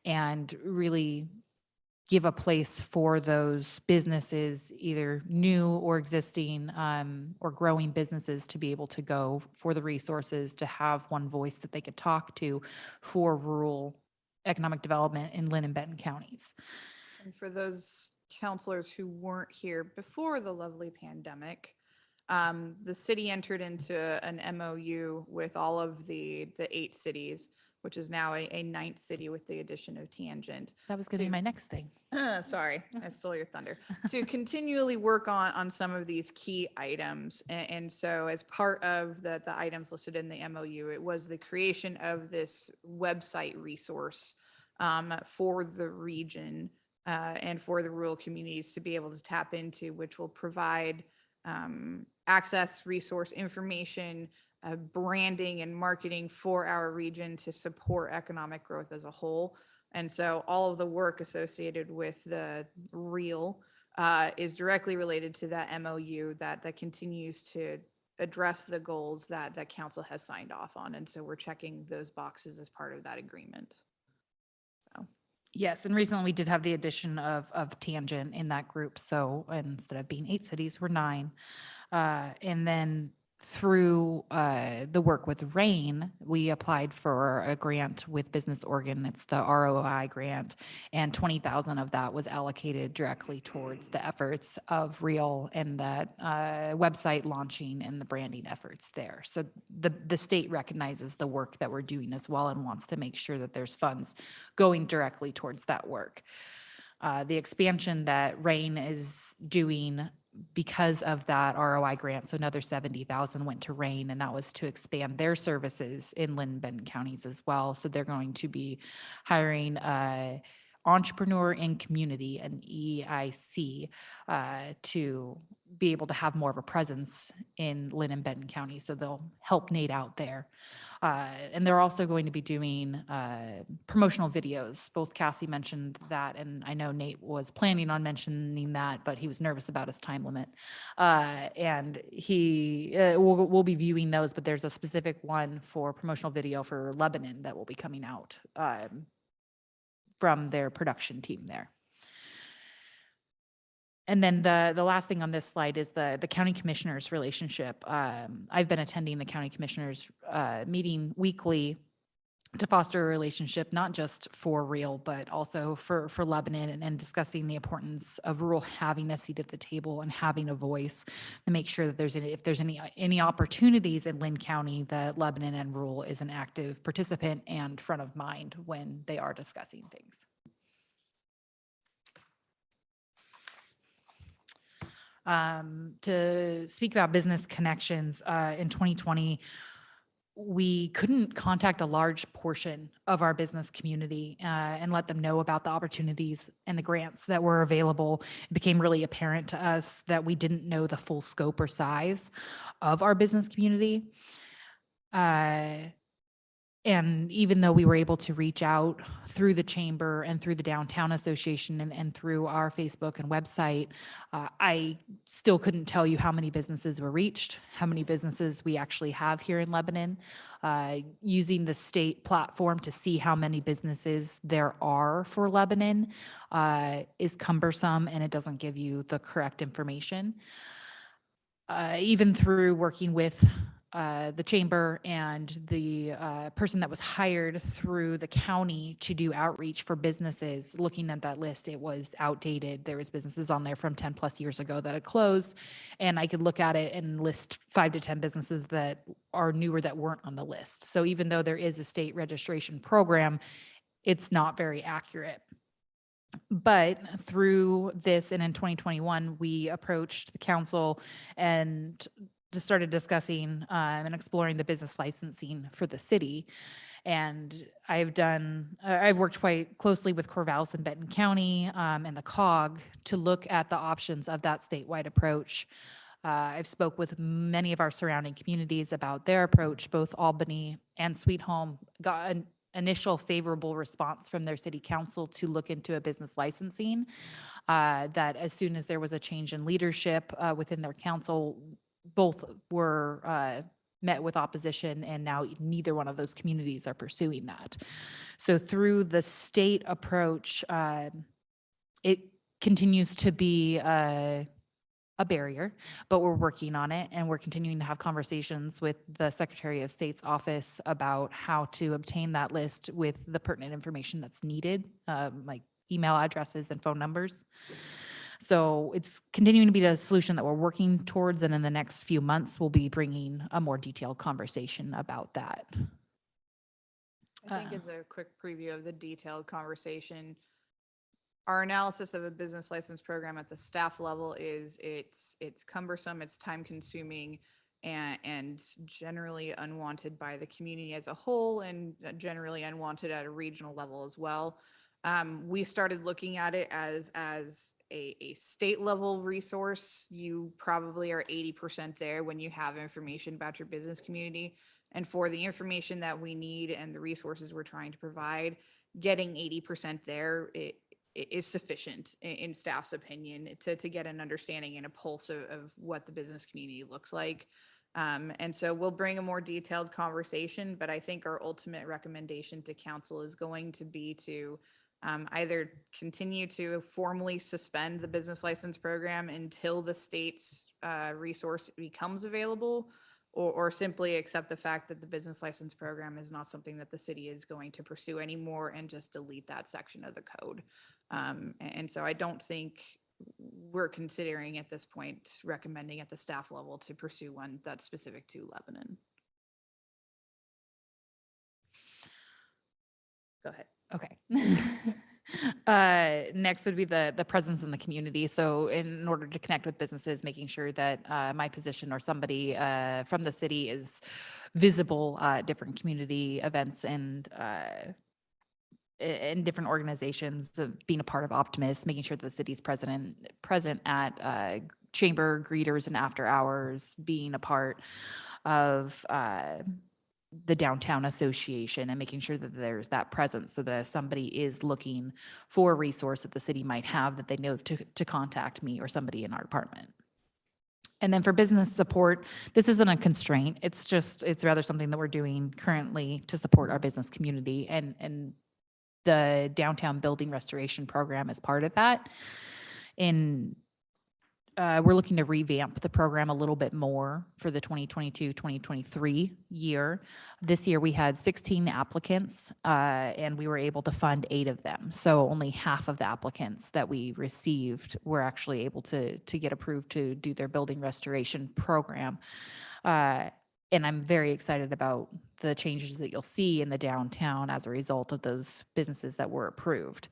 and really give a place for those businesses, either new or existing or growing businesses, to be able to go for the resources, to have one voice that they could talk to for rural economic development in Lynn and Benton counties. And for those counselors who weren't here before the lovely pandemic, the city entered into an MOU with all of the 8 cities, which is now a 9th city with the addition of Tangent. That was going to be my next thing. Sorry, I stole your thunder. To continually work on some of these key items. And so as part of the items listed in the MOU, it was the creation of this website resource for the region and for the rural communities to be able to tap into, which will provide access, resource, information, branding and marketing for our region to support economic growth as a whole. And so all of the work associated with the REAL is directly related to that MOU that continues to address the goals that council has signed off on. And so we're checking those boxes as part of that agreement. So. Yes, and recently we did have the addition of Tangent in that group. So instead of being 8 cities, we're 9. And then through the work with Rain, we applied for a grant with Business Oregon. It's the ROI grant, and 20,000 of that was allocated directly towards the efforts of REAL and that website launching and the branding efforts there. So the state recognizes the work that we're doing as well and wants to make sure that there's funds going directly towards that work. The expansion that Rain is doing because of that ROI grant, so another 70,000 went to RAIN, and that was to expand their services in Lynn and Benton counties as well. So they're going to be hiring entrepreneur in community, an EIC, to be able to have more of a presence in Lynn and Benton County. So they'll help Nate out there. And they're also going to be doing promotional videos. Both Cassie mentioned that, and I know Nate was planning on mentioning that, but he was nervous about his time limit. And he we'll be viewing those, but there's a specific one for promotional video for Lebanon that will be coming out from their production team there. And then the last thing on this slide is the county commissioners relationship. I've been attending the county commissioners meeting weekly to foster a relationship, not just for Real, but also for Lebanon, and discussing the importance of rural having a seat at the table and having a voice, and make sure that if there's any opportunities in Lynn County, that Lebanon and rural is an active participant and front of mind when they are discussing things. To speak about business connections, in 2020, we couldn't contact a large portion of our business community and let them know about the opportunities and the grants that were available. It became really apparent to us that we didn't know the full scope or size of our business community. And even though we were able to reach out through the chamber and through the downtown association and through our Facebook and website, I still couldn't tell you how many businesses were reached, how many businesses we actually have here in Lebanon. Using the state platform to see how many businesses there are for Lebanon is cumbersome, and it doesn't give you the correct information. Even through working with the chamber and the person that was hired through the county to do outreach for businesses, looking at that list, it was outdated. There was businesses on there from 10 plus years ago that had closed, and I could look at it and list 5 to 10 businesses that are newer that weren't on the list. So even though there is a state registration program, it's not very accurate. But through this, and in 2021, we approached the council and just started discussing and exploring the business licensing for the city. And I've worked quite closely with Corvallis and Benton County and the COG to look at the options of that statewide approach. I've spoke with many of our surrounding communities about their approach. Both Albany and Sweet Home got an initial favorable response from their city council to look into a business licensing. That as soon as there was a change in leadership within their council, both were met with opposition, and now neither one of those communities are pursuing that. So through the state approach, it continues to be a barrier, but we're working on it, and we're continuing to have conversations with the Secretary of State's office about how to obtain that list with the pertinent information that's needed, like email addresses and phone numbers. So it's continuing to be a solution that we're working towards, and in the next few months, we'll be bringing a more detailed conversation about that. I think as a quick preview of the detailed conversation, our analysis of a business license program at the staff level is it's cumbersome, it's time consuming, and generally unwanted by the community as a whole, and generally unwanted at a regional level as well. We started looking at it as a state level resource. You probably are 80% there when you have information about your business community. And for the information that we need and the resources we're trying to provide, getting 80% there is sufficient in staff's opinion to get an understanding and a pulse of what the business community looks like. And so we'll bring a more detailed conversation, but I think our ultimate recommendation to council is going to be to either continue to formally suspend the business license program until the state's resource becomes available, or simply accept the fact that the business license program is not something that the city is going to pursue anymore, and just delete that section of the code. And so I don't think we're considering at this point recommending at the staff level to pursue one that's specific to Lebanon. Go ahead. Okay. Next would be the presence in the community. So in order to connect with businesses, making sure that my position or somebody from the city is visible at different community events and in different organizations, being a part of Optimus, making sure that the city's present at chamber greeters and after hours, being a part of the downtown association and making sure that there's that presence so that if somebody is looking for a resource that the city might have, that they know to contact me or somebody in our department. And then for business support, this isn't a constraint. It's rather something that we're doing currently to support our business community, and the downtown building restoration program is part of that. We're looking to revamp the program a little bit more for the 2022-2023 year. This year we had 16 applicants and we were able to fund 8 of them. So only half of the applicants that we received were actually able to get approved to do their building restoration program. And I'm very excited about the changes that you'll see in the downtown as a result of those businesses that were approved.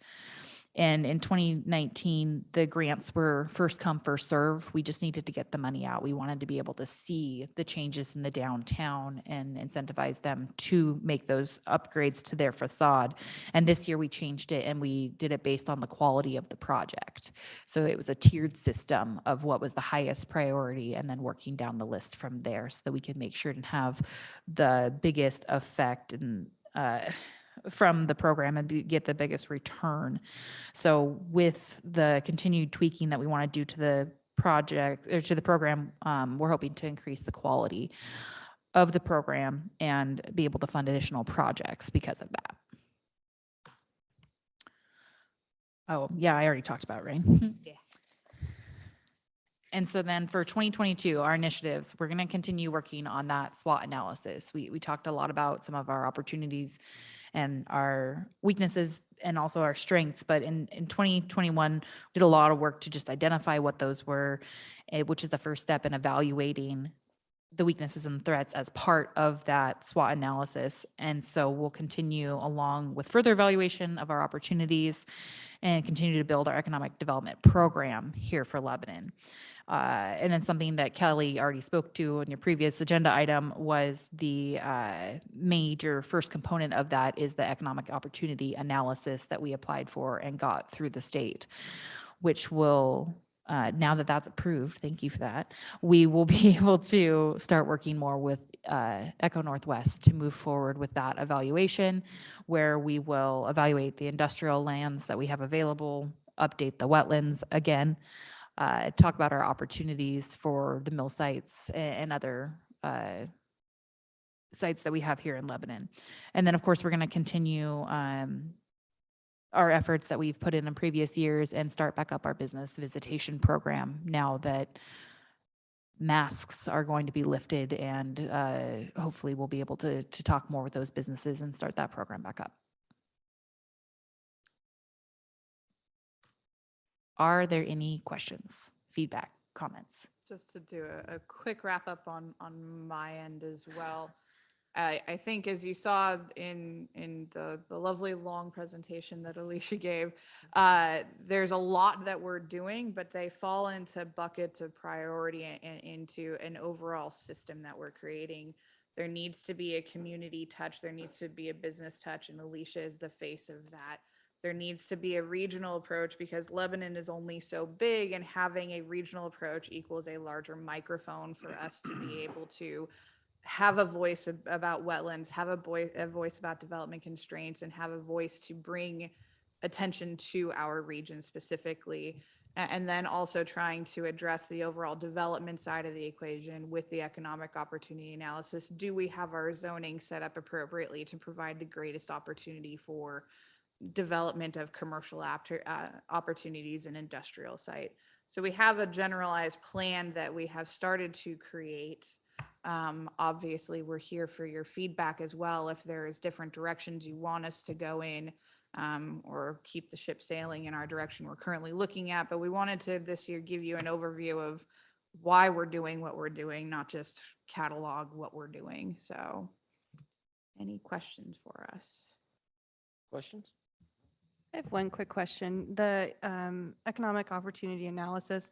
And in 2019, the grants were first come, first serve. We just needed to get the money out. We wanted to be able to see the changes in the downtown and incentivize them to make those upgrades to their facade. And this year we changed it and we did it based on the quality of the project. So it was a tiered system of what was the highest priority and then working down the list from there so that we could make sure to have the biggest effect and from the program and get the biggest return. So with the continued tweaking that we want to do to the project or to the program, we're hoping to increase the quality of the program and be able to fund additional projects because of that. Oh, yeah, I already talked about it, right? Yeah. And so then for 2022, our initiatives, we're going to continue working on that SWOT analysis. We talked a lot about some of our opportunities and our weaknesses and also our strengths. But in 2021, we did a lot of work to just identify what those were, which is the first step in evaluating the weaknesses and threats as part of that SWOT analysis. And so we'll continue along with further evaluation of our opportunities and continue to build our economic development program here for Lebanon. And then something that Kelly already spoke to in your previous agenda item was the major first component of that is the economic opportunity analysis that we applied for and got through the state, which will, now that that's approved, thank you for that, we will be able to start working more with Echo Northwest to move forward with that evaluation, where we will evaluate the industrial lands that we have available, update the wetlands again, talk about our opportunities for the mill sites and other sites that we have here in Lebanon. And then, of course, we're going to continue our efforts that we've put in previous years and start back up our business visitation program now that masks are going to be lifted, and hopefully we'll be able to talk more with those businesses and start that program back up. Are there any questions, feedback, comments? Just to do a quick wrap up on my end as well. I think as you saw in the lovely long presentation that Alicia gave, there's a lot that we're doing, but they fall into buckets of priority and into an overall system that we're creating. There needs to be a community touch. There needs to be a business touch, and Alicia is the face of that. There needs to be a regional approach because Lebanon is only so big, and having a regional approach equals a larger microphone for us to be able to have a voice about wetlands, have a voice about development constraints, and have a voice to bring attention to our region specifically. And then also trying to address the overall development side of the equation with the economic opportunity analysis. Do we have our zoning set up appropriately to provide the greatest opportunity for development of commercial opportunities and industrial site? So we have a generalized plan that we have started to create. Obviously, we're here for your feedback as well. If there is different directions you want us to go in, or keep the ship sailing in our direction we're currently looking at. But we wanted to this year give you an overview of why we're doing what we're doing, not just catalog what we're doing. So any questions for us? Questions? I have one quick question. The economic opportunity analysis,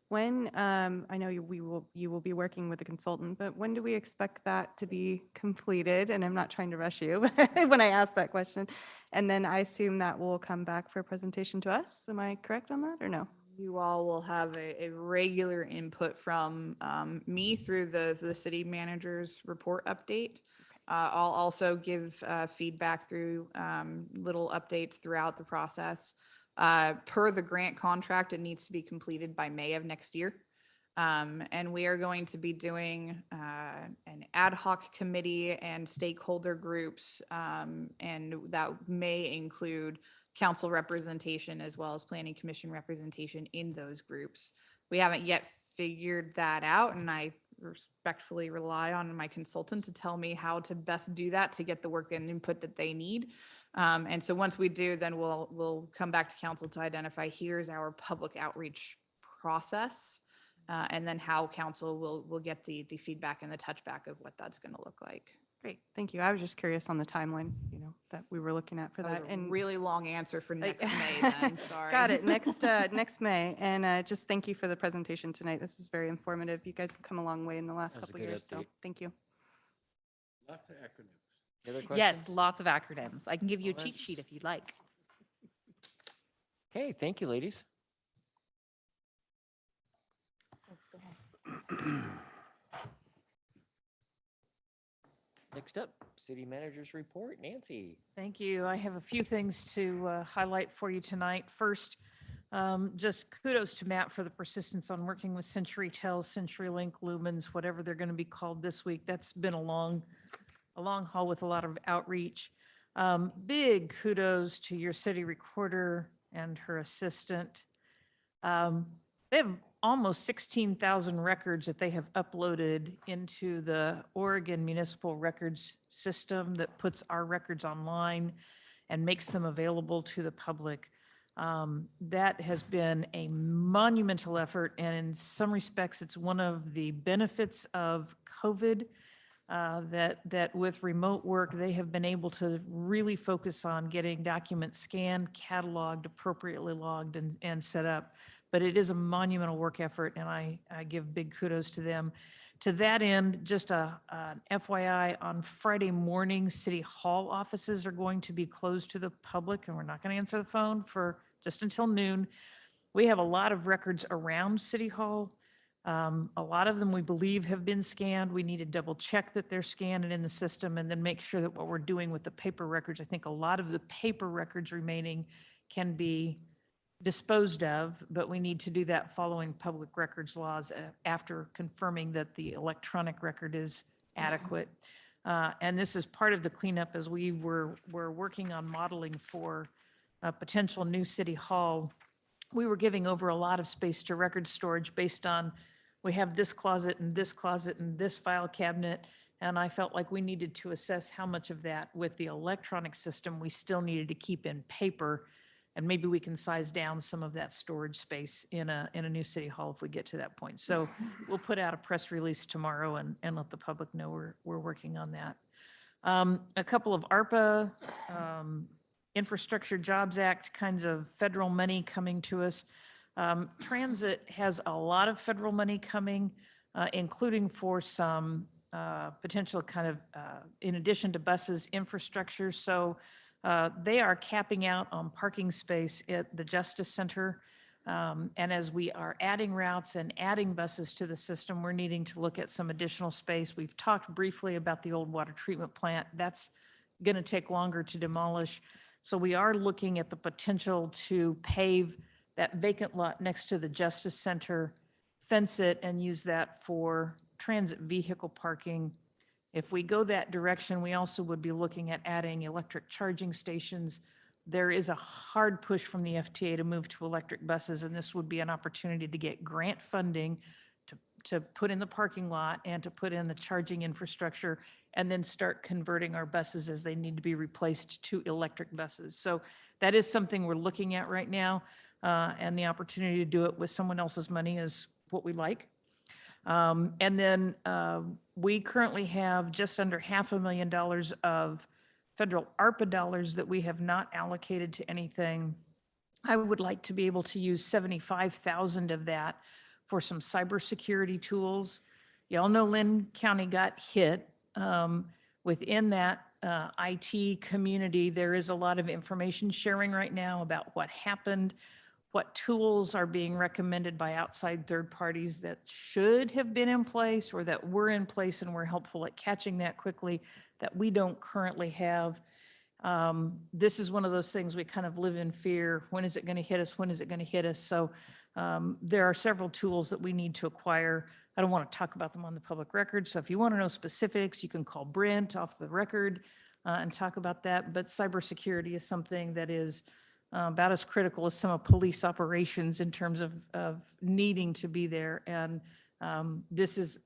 when, I know you will be working with a consultant, but when do we expect that to be completed? And I'm not trying to rush you when I ask that question. And then I assume that will come back for a presentation to us. Am I correct on that or no? You all will have a regular input from me through the city manager's report update. I'll also give feedback through little updates throughout the process. Per the grant contract, it needs to be completed by May of next year. And we are going to be doing an ad hoc committee and stakeholder groups, and that may include council representation as well as planning commission representation in those groups. We haven't yet figured that out, and I respectfully rely on my consultant to tell me how to best do that to get the work and input that they need. And so once we do, then we'll come back to council to identify, here's our public outreach process. And then how council will get the feedback and the touchback of what that's going to look like. Great, thank you. I was just curious on the timeline, that we were looking at for That was that. a And really long answer for next May then, sorry. got it, next May. And just thank you for the presentation tonight. This is very informative. You guys have come a long way in the last That was a couple good years, so update. thank you. Lots of acronyms. Any other Yes, questions? lots of acronyms. I can give you a Well, cheat sheet that's- if you'd like. Okay, thank you, ladies. Thanks, go ahead. Next up, city manager's report. Nancy. Thank you. I have a few things to highlight for you tonight. First, just kudos to Matt for the persistence on working with Century Tel, CenturyLink, Lumens, whatever they're going to be called this week. That's been a long haul with a lot of outreach. Big kudos to your city recorder and her assistant. They have almost 16,000 records that they have uploaded into the Oregon Municipal Records System that puts our records online and makes them available to the public. That has been a monumental effort, and in some respects, it's one of the benefits of COVID, that with remote work, they have been able to really focus on getting documents scanned, cataloged, appropriately logged, and set up. But it is a monumental work effort, and I give big kudos to them. To that end, just an FYI, on Friday morning, City Hall offices are going to be closed to the public, and we're not going to answer the phone for just until noon. We have a lot of records around City Hall. A lot of them we believe have been scanned. We need to double check that they're scanned and in the system, and then make sure that what we're doing with the paper records, I think a lot of the paper records remaining can be disposed of, but we need to do that following public records laws after confirming that the electronic record is adequate. And this is part of the cleanup as we were working on modeling for a potential new city hall. We were giving over a lot of space to record storage based on, we have this closet and this closet and this file cabinet. And I felt like we needed to assess how much of that with the electronic system we still needed to keep in paper. And maybe we can size down some of that storage space in a new city hall if we get to that point. So we'll put out a press release tomorrow and let the public know we're working on that. A couple of ARPA, Infrastructure Jobs Act kinds of federal money coming to us. Transit has a lot of federal money coming, including for some potential kind of, in addition to buses, infrastructure. So they are capping out on parking space at the Justice Center. And as we are adding routes and adding buses to the system, we're needing to look at some additional space. We've talked briefly about the old water treatment plant. That's going to take longer to demolish. So we are looking at the potential to pave that vacant lot next to the Justice Center, fence it, and use that for transit vehicle parking. If we go that direction, we also would be looking at adding electric charging stations. There is a hard push from the FTA to move to electric buses, and this would be an opportunity to get grant funding to put in the parking lot and to put in the charging infrastructure, and then start converting our buses as they need to be replaced to electric buses. So that is something we're looking at right now, and the opportunity to do it with someone else's money is what we like. And then we currently have just under $500,000 of federal ARPA dollars that we have not allocated to anything. I would like to be able to use 75,000 of that for some cybersecurity tools. Y'all know Lynn County got hit. Within that IT community, there is a lot of information sharing right now about what happened, what tools are being recommended by outside third parties that should have been in place or that were in place and were helpful at catching that quickly that we don't currently have. This is one of those things we kind of live in fear. When is it going to hit us? When is it going to hit us? So there are several tools that we need to acquire. I don't want to talk about them on the public record. So if you want to know specifics, you can call Brent off the record and talk about that. But cybersecurity is something that is about as critical as some of police operations in terms of needing to be there. And this is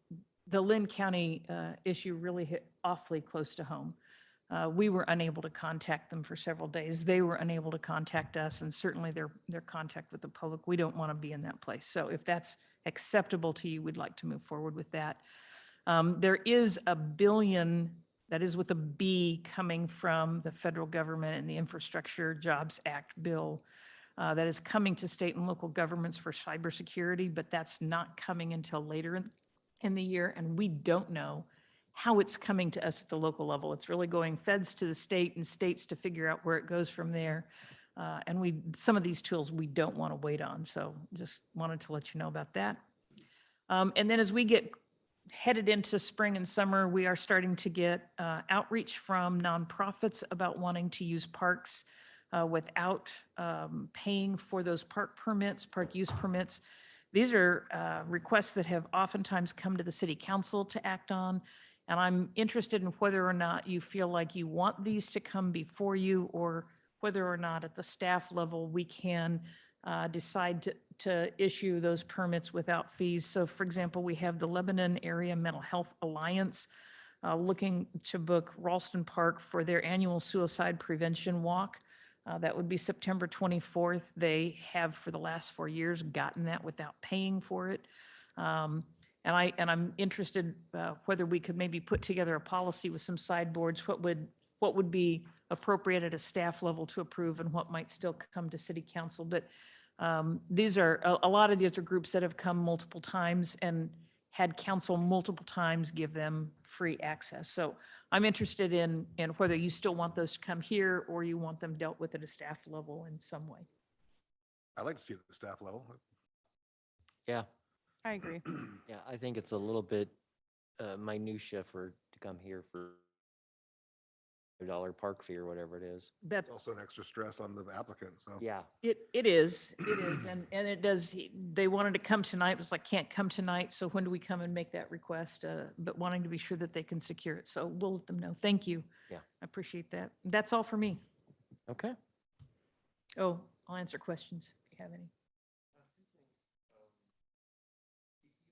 the Lynn County issue really hit awfully close to home. We were unable to contact them for several days. They were unable to contact us, and certainly their contact with the public. We don't want to be in that place. So if that's acceptable to you, we'd like to move forward with that. There is $1 billion, that is with a B, coming from the federal government and the Infrastructure Jobs Act bill that is coming to state and local governments for cybersecurity, but that's not coming until later in the year, and we don't know how it's coming to us at the local level. It's really going feds to the state and states to figure out where it goes from there. And some of these tools we don't want to wait on. So just wanted to let you know about that. And then as we get headed into spring and summer, we are starting to get outreach from nonprofits about wanting to use parks without paying for those park permits, park use permits. These are requests that have oftentimes come to the city council to act on. And I'm interested in whether or not you feel like you want these to come before you, or whether or not at the staff level we can decide to issue those permits without fees. So for example, we have the Lebanon Area Mental Health Alliance looking to book Ralston Park for their annual suicide prevention walk. That would be September 24th. They have for the last 4 years gotten that without paying for it. And I'm interested whether we could maybe put together a policy with some sideboards, what would be appropriate at a staff level to approve and what might still come to city council. But these are, a lot of these are groups that have come multiple times and had council multiple times give them free access. So I'm interested in whether you still want those to come here or you want them dealt with at a staff level in some way. I'd like to see it at the staff level. Yeah, I agree. yeah, I think it's a little bit minutia to come here for $1 park fee or whatever it is. That It's also an extra stress on the applicant, so. Yeah, it is, and it does. They wanted to come tonight, it was like, can't come tonight, so when do we come and make that request? But wanting to be sure that they can secure it, so we'll let them know. Thank you. Yeah. I appreciate that. That's all for me. okay. Oh, I'll answer questions if you have any.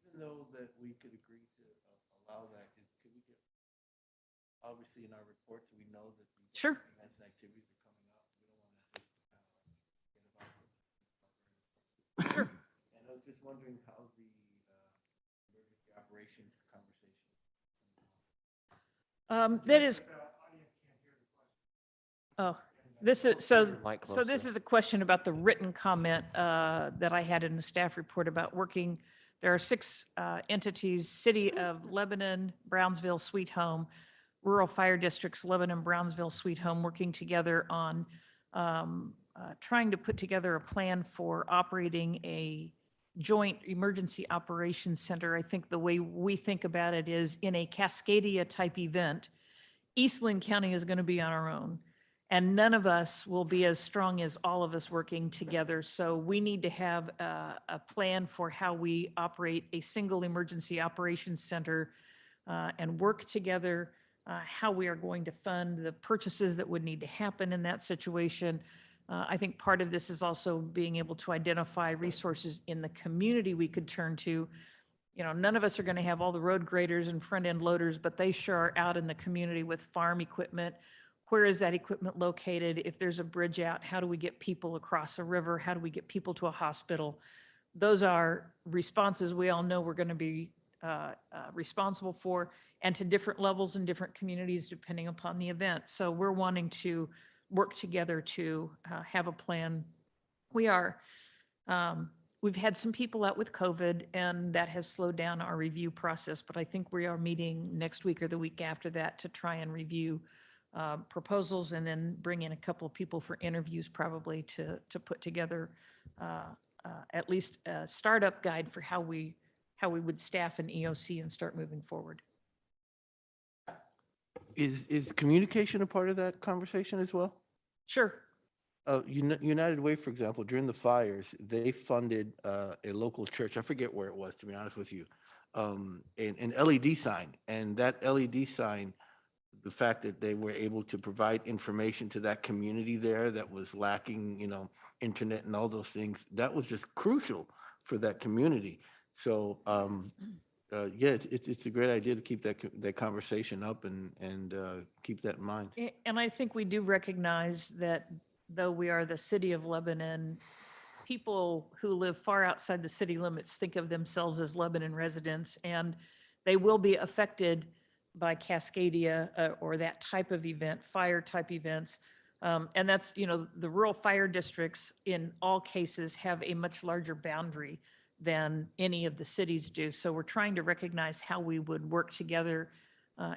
Even though that we could agree to allow that, could we get, obviously in our reports, we know that these Sure. events and activities are coming up. We don't want to just kind of like forget about them. Sure. And I was just wondering how the emergency operations conversation. That is. Oh, this is, so Mic this closer. is a question about the written comment that I had in the staff report about working. There are 6 entities: City of Lebanon, Brownsville, Sweet Home, Rural Fire Districts, Lebanon, Brownsville, Sweet Home, working together on trying to put together a plan for operating a joint emergency operations center. I think the way we think about it is in a Cascadia type event, East Lynn County is going to be on our own. And none of us will be as strong as all of us working together. So we need to have a plan for how we operate a single emergency operations center and work together, how we are going to fund the purchases that would need to happen in that situation. I think part of this is also being able to identify resources in the community we could turn to. You know, none of us are going to have all the road graders and front end loaders, but they sure are out in the community with farm equipment. Where is that equipment located? If there's a bridge out, how do we get people across a river? How do we get people to a hospital? Those are responses we all know we're going to be responsible for, and to different levels in different communities depending upon the event. So we're wanting to work together to have a plan. We are. We've had some people out with COVID, and that has slowed down our review process, but I think we are meeting next week or the week after that to try and review proposals and then bring in a couple of people for interviews probably to put together at least a startup guide for how we would staff an EOC and start moving forward. Is communication a part of that conversation as well? Sure. United Way, for example, during the fires, they funded a local church. I forget where it was, to be honest with you. An LED sign, and that LED sign, the fact that they were able to provide information to that community there that was lacking, internet and all those things, that was just crucial for that community. So, yeah, it's a great idea to keep that conversation up and keep that in mind. And I think we do recognize that though we are the city of Lebanon, people who live far outside the city limits think of themselves as Lebanon residents, and they will be affected by Cascadia or that type of event, fire type events. And that's, the rural fire districts in all cases have a much larger boundary than any of the cities do. So we're trying to recognize how we would work together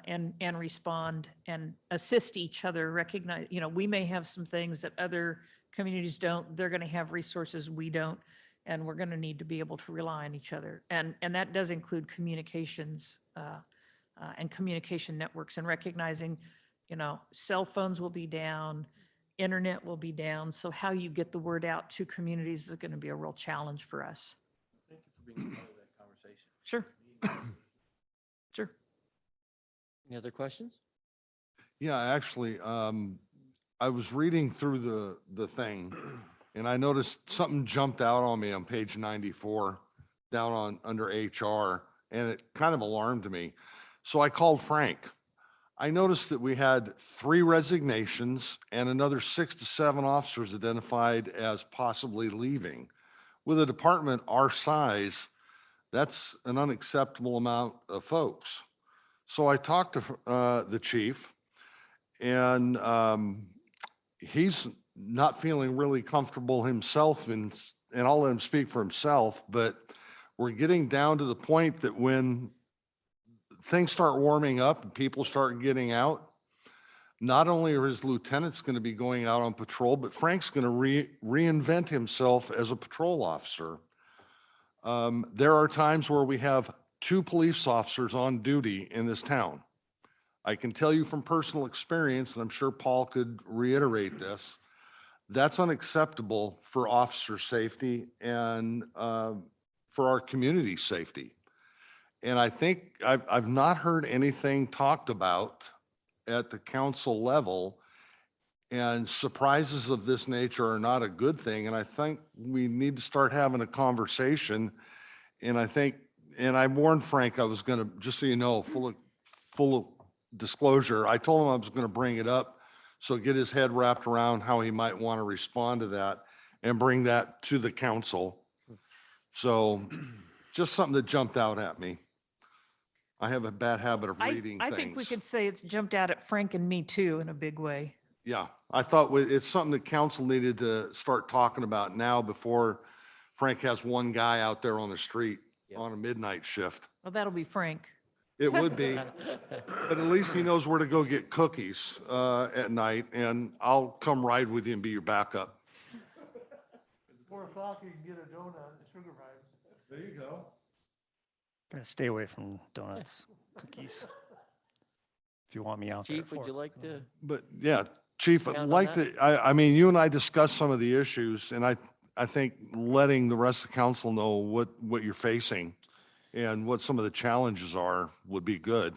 and respond and assist each other. Recognize, we may have some things that other communities don't. They're going to have resources we don't, and we're going to need to be able to rely on each other. And that does include communications and communication networks, and recognizing, cell phones will be down, internet will be down. So how you get the word out to communities is going to be a real challenge for us. Thank you for being part of that conversation. Sure. Sure. Any other questions? Yeah, actually, I was reading through the thing and I noticed something jumped out on me on page 94 down under HR, and it kind of alarmed me. So I called Frank. I noticed that we had 3 resignations and another 6 to 7 officers identified as possibly leaving. With a department our size, that's an unacceptable amount of folks. So I talked to the chief, and he's not feeling really comfortable himself, and I'll let him speak for himself, but we're getting down to the point that when things start warming up and people start getting out, not only are his lieutenants going to be going out on patrol, but Frank's going to reinvent himself as a patrol officer. There are times where we have 2 police officers on duty in this town. I can tell you from personal experience, and I'm sure Paul could reiterate this, that's unacceptable for officer safety and for our community safety. And I think I've not heard anything talked about at the council level, and surprises of this nature are not a good thing. And I think we need to start having a conversation. And I warned Frank I was going to, just so you know, full of disclosure, I told him I was going to bring it up, so get his head wrapped around how he might want to respond to that and bring that to the council. So just something that jumped out at me. I have a bad habit of reading I things. think we could say it's jumped out at Frank and me too in a big way. Yeah, I thought it's something that council needed to start talking about now before Frank has one guy out there on the street on a midnight shift. Well, that'll be Frank. It would be, but at least he knows where to go get cookies at night, and I'll come ride with you and be your backup. 4 o'clock, you can get a donut and sugar vibes. There you go. Gonna stay away from donuts, cookies. If you want me out there. Chief, would you like to? But yeah, Chief, I'd Count on like that? to, I mean, you and I discussed some of the issues, and I think letting the rest of the council know what you're facing and what some of the challenges are would be good.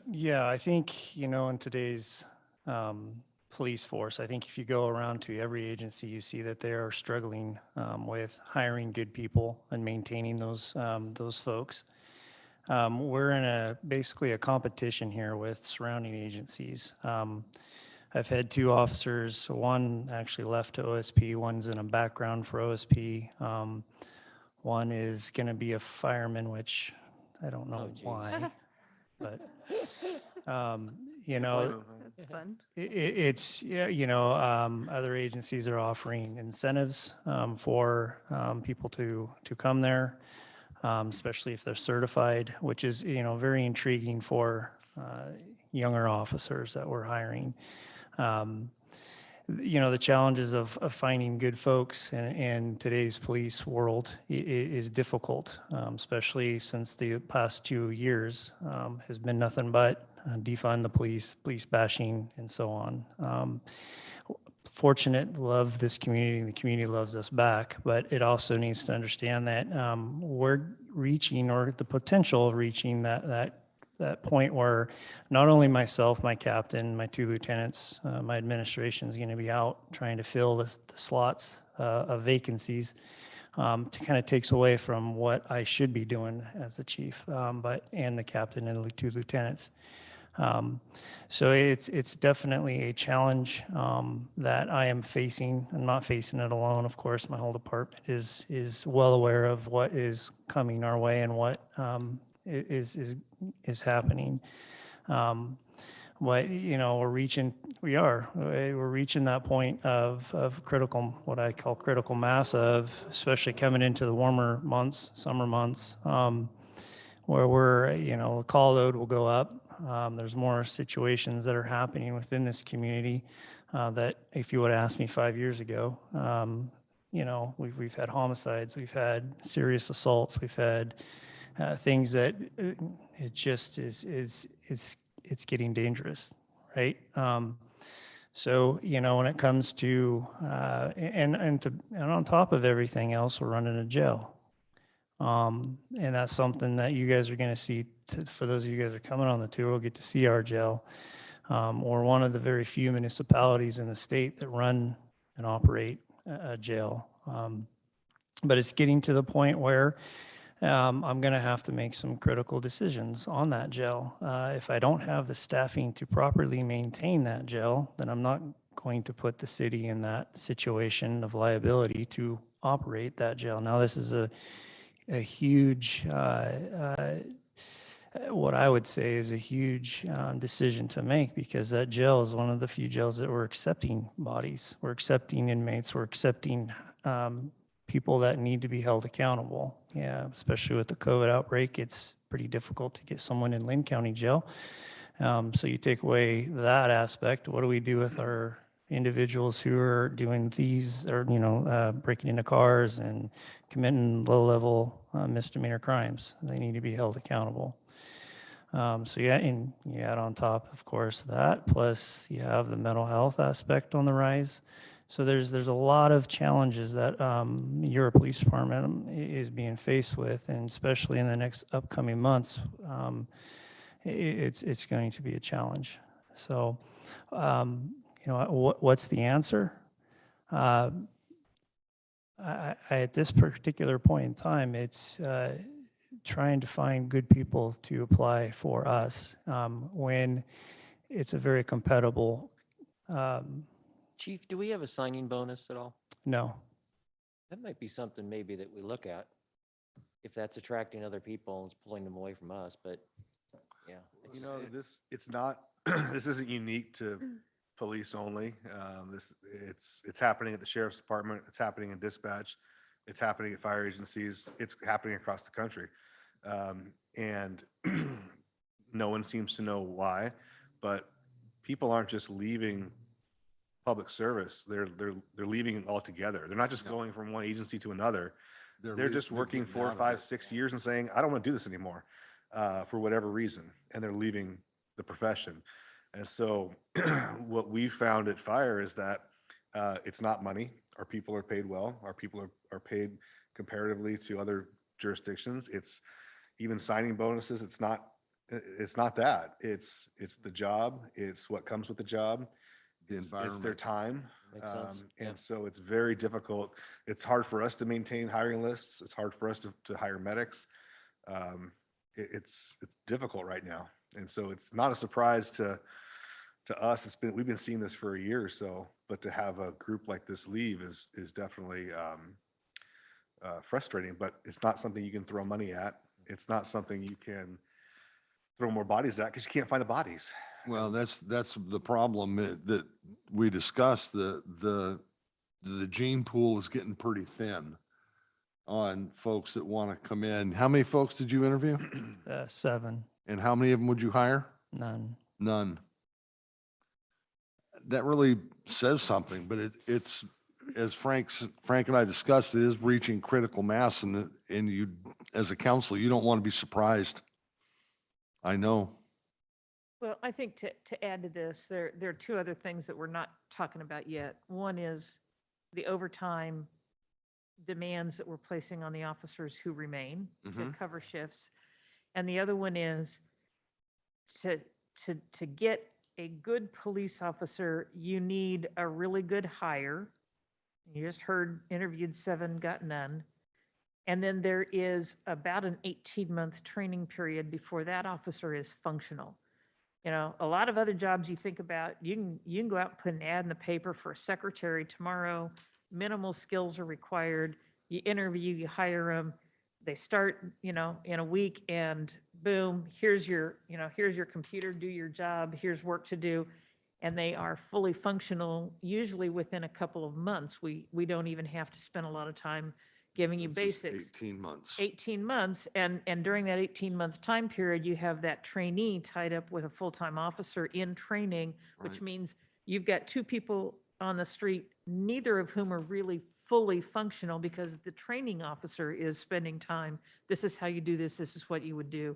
Yeah, I think, in today's police force, I think if you go around to every agency, you see that they are struggling with hiring good people and maintaining those folks. We're in basically a competition here with surrounding agencies. I've had 2 officers, one actually left to OSP, one's in a background for OSP. One is going to be a fireman, which I don't know geez. why, but, you Can't know, blame 'em, huh? It's fun. it's, yeah, other agencies are offering incentives for people to come there, especially if they're certified, which is, very intriguing for younger officers that we're hiring. The challenges of finding good folks in today's police world is difficult, especially since the past 2 years has been nothing but defund the police bashing, and so on. Fortunate, love this community, and the community loves us back, but it also needs to understand that we're reaching, or the potential of reaching, that point where not only myself, my captain, my 2 lieutenants, my administration is going to be out trying to fill the slots of vacancies, to kind of takes away from what I should be doing as the chief, and the captain and the 2 lieutenants. So it's definitely a challenge that I am facing. I'm not facing it alone, of course. My whole department is well aware of what is coming our way and what is happening. But we're reaching that point of critical, what I call critical mass, of especially coming into the warmer months, summer months, where the call load will go up. There's more situations that are happening within this community that if you would have asked me 5 years ago, we've had homicides, we've had serious assaults, we've had things that it just it's getting dangerous, right? So when it comes to and on top of everything else, we're running a jail. And that's something that you guys are going to see. For those of you guys that are coming on the tour, we'll get to see our jail. We're one of the very few municipalities in the state that run and operate a jail. But it's getting to the point where I'm going to have to make some critical decisions on that jail. If I don't have the staffing to properly maintain that jail, then I'm not going to put the city in that situation of liability to operate that jail. Now, this is a huge, what I would say is a huge decision to make, because that jail is one of the few jails that we're accepting bodies. We're accepting inmates. We're accepting people that need to be held accountable. Yeah, especially with the COVID outbreak, it's pretty difficult to get someone in Lynn County Jail. So you take away that aspect. What do we do with our individuals who are doing thieves, or breaking into cars and committing low-level misdemeanor crimes? They need to be held accountable. So yeah, and you add on top, of course, that, plus you have the mental health aspect on the rise. So there's a lot of challenges that your police department is being faced with, and especially in the next upcoming months, it's going to be a challenge. So, what's the answer? At this particular point in time, it's trying to find good people to apply for us when it's a very compatible. Chief, do we have a signing bonus at all? No. That might be something maybe that we look at, if that's attracting other people and it's pulling them away from us, but yeah. It's not, this isn't unique to police only. It's happening at the sheriff's department. It's happening in dispatch. It's happening at fire agencies. It's happening across the country. And no one seems to know why, but people aren't just leaving public service. They're leaving it altogether. They're not just going from one agency to another. They're just working 4, 5, 6 years and saying, I don't want to do this anymore, for whatever reason. And they're leaving the profession. And so what we found at Fire is that it's not money. Our people are paid well. Our people are paid comparatively to other jurisdictions. It's even signing bonuses. It's not that. It's the job. It's what comes with the job. It's their time. Makes sense. And so it's very difficult. It's hard for us to maintain hiring lists. It's hard for us to hire medics. It's difficult right now. And so it's not a surprise to us. We've been seeing this for a year or so, but to have a group like this leave is definitely frustrating, but it's not something you can throw money at. it's not something you can throw more bodies at because you can't find the bodies. Well, that's the problem that we discussed. The gene pool is getting pretty thin on folks that want to come in. How many folks did you interview? 7, And how many of them would you hire? none. None. That really says something, but it's, as Frank and I discussed, it is reaching critical mass, and you, as a council, you don't want to be surprised. I know. Well, I think to add to this, there are two other things that we're not talking about yet. One is the overtime demands that we're placing on the officers who remain to cover shifts. And the other one is to get a good police officer, you need a really good hire. You just heard interviewed 7, got none. And then there is about an 18-month training period before that officer is functional. You know, a lot of other jobs you think about, you can go out and put an ad in the paper for a secretary tomorrow. Minimal skills are required. You interview, you hire them. They start, you know, in a week, and boom, here's your computer, do your job, here's work to do. And they are fully functional, usually within a couple of months. We don't even have to spend a lot of time giving you This is basics. 18 months. 18 months, and during that 18-month time period, you have that trainee tied up with a full-time officer in training, which Right. means you've got 2 people on the street, neither of whom are really fully functional because the training officer is spending time. This is how you do this. This is what you would do.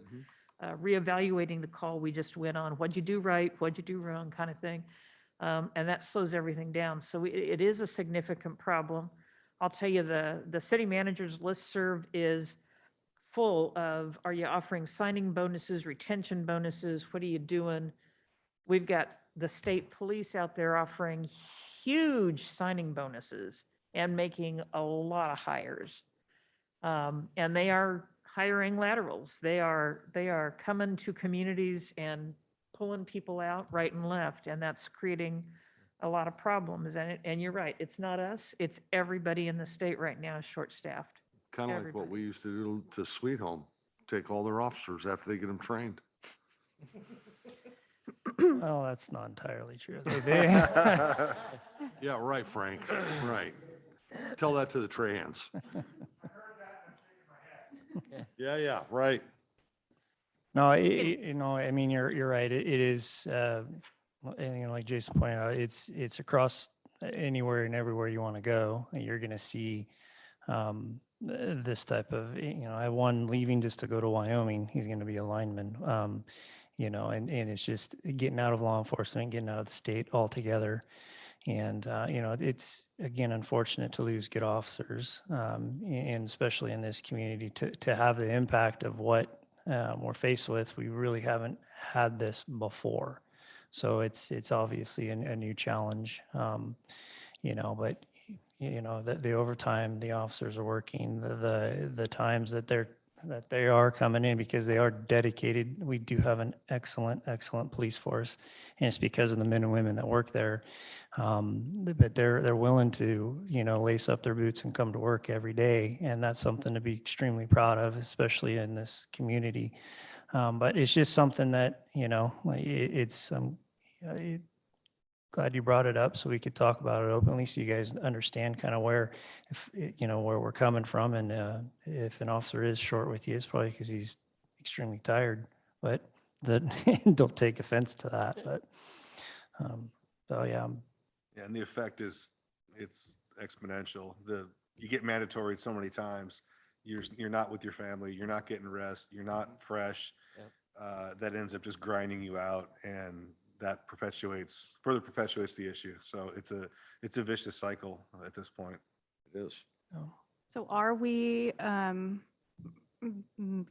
Reevaluating the call we just went on. What'd you do right? What'd you do wrong? Kind of thing. And that slows everything down. So it is a significant problem. I'll tell you, the city manager's listserv is full of, are you offering signing bonuses, retention bonuses? What are you doing? We've got the state police out there offering huge signing bonuses and making a lot of hires. And they are hiring laterals. They are coming to communities and pulling people out right and left, and that's creating a lot of problems. And you're right, it's not us, it's everybody in the state right now is short-staffed. Kind of like what Everybody. we used to do to Sweet Home, take all their officers after they get them trained. Well, that's not entirely true. Yeah, right, Frank, right. Tell that to the Trahans. Yeah, right. No, you know, I mean, you're right. It is, and, you know, like Jason pointed out, it's across anywhere and everywhere you want to go. And you're going to see this type of, you know, I have one leaving just to go to Wyoming. He's going to be a lineman. You know, and it's just getting out of law enforcement, getting out of the state altogether. And, you know, it's, again, unfortunate to lose good officers, and especially in this community to have the impact of what we're faced with. We really haven't had this before. So it's obviously a new challenge, you know, but, you know, the overtime the officers are working, the times that they are coming in, because they are dedicated. We do have an excellent police force, and it's because of the men and women that work there. But they're willing to, you know, lace up their boots and come to work every day. And that's something to be extremely proud of, especially in this community. But it's just something that, you know, glad you brought it up so we could talk about it openly, so you guys understand kind of where, you know, where we're coming from. And if an officer is short with you, it's probably because he's extremely tired. But don't take offense to that. But so yeah. Yeah, and the effect is, it's exponential. You get mandatory so many times. You're not with your family. You're not getting rest. You're not fresh. That ends up just grinding you out, and that further perpetuates the issue. So it's a vicious cycle at this point. It is. So are we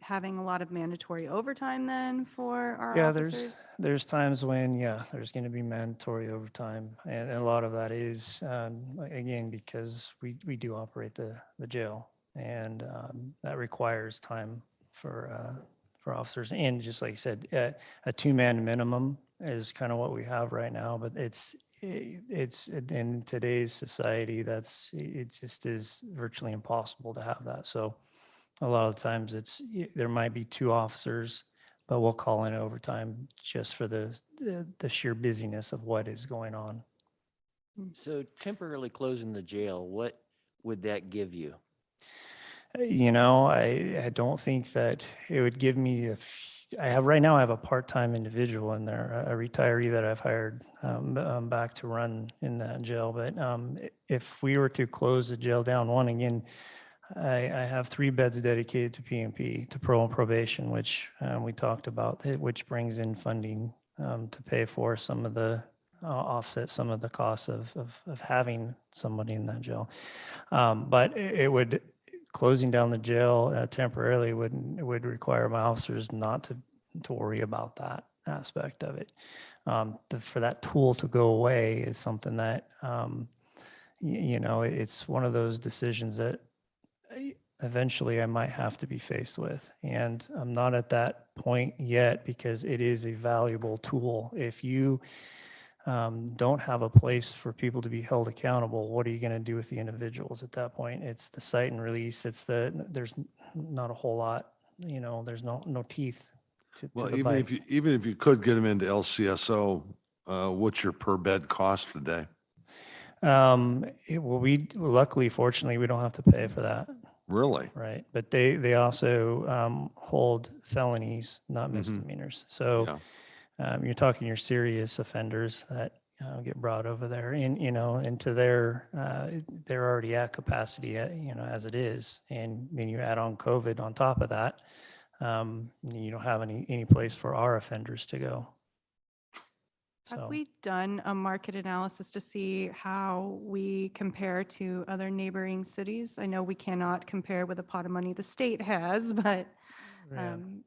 having a lot of mandatory overtime then for our Yeah, officers? there's times when, there's going to be mandatory overtime. And a lot of that is, again, because we do operate the jail, and that requires time for officers. And just like you said, a 2-man minimum is kind of what we have right now, but it's in today's society, it just is virtually impossible to have that. So a lot of times there might be 2 officers, but we'll call in overtime just for the sheer busyness of what is going on. So temporarily closing the jail, what would that give you? You know, I don't think that it would give me right now I have a part-time individual in there, a retiree that I've hired back to run in that jail. But if we were to close the jail down, one again, I have 3 beds dedicated to PMP, to parole and probation, which we talked about, which brings in funding to pay for some of the offset some of the costs of having somebody in that jail. But it would closing down the jail temporarily would require my officers not to worry about that aspect of it. For that tool to go away is something that you know, it's one of those decisions that eventually I might have to be faced with. And I'm not at that point yet because it is a valuable tool. If you don't have a place for people to be held accountable, what are you going to do with the individuals at that point? It's the cite and release. There's not a whole lot, you know, there's no teeth to Well, the even bite. if you could get them into LCSO, what's your per bed cost a day? Well, luckily, fortunately, we don't have to pay for that. Really? Right. But they also hold felonies, not misdemeanors. So you're talking your serious offenders that get brought over there and, you know, into they're already at capacity, you know, as it is. And then you add on COVID on top of that. You don't have any place for our offenders to go. Have we done a market analysis to see how we compare to other neighboring cities? I know we cannot compare with the pot of money the state has, but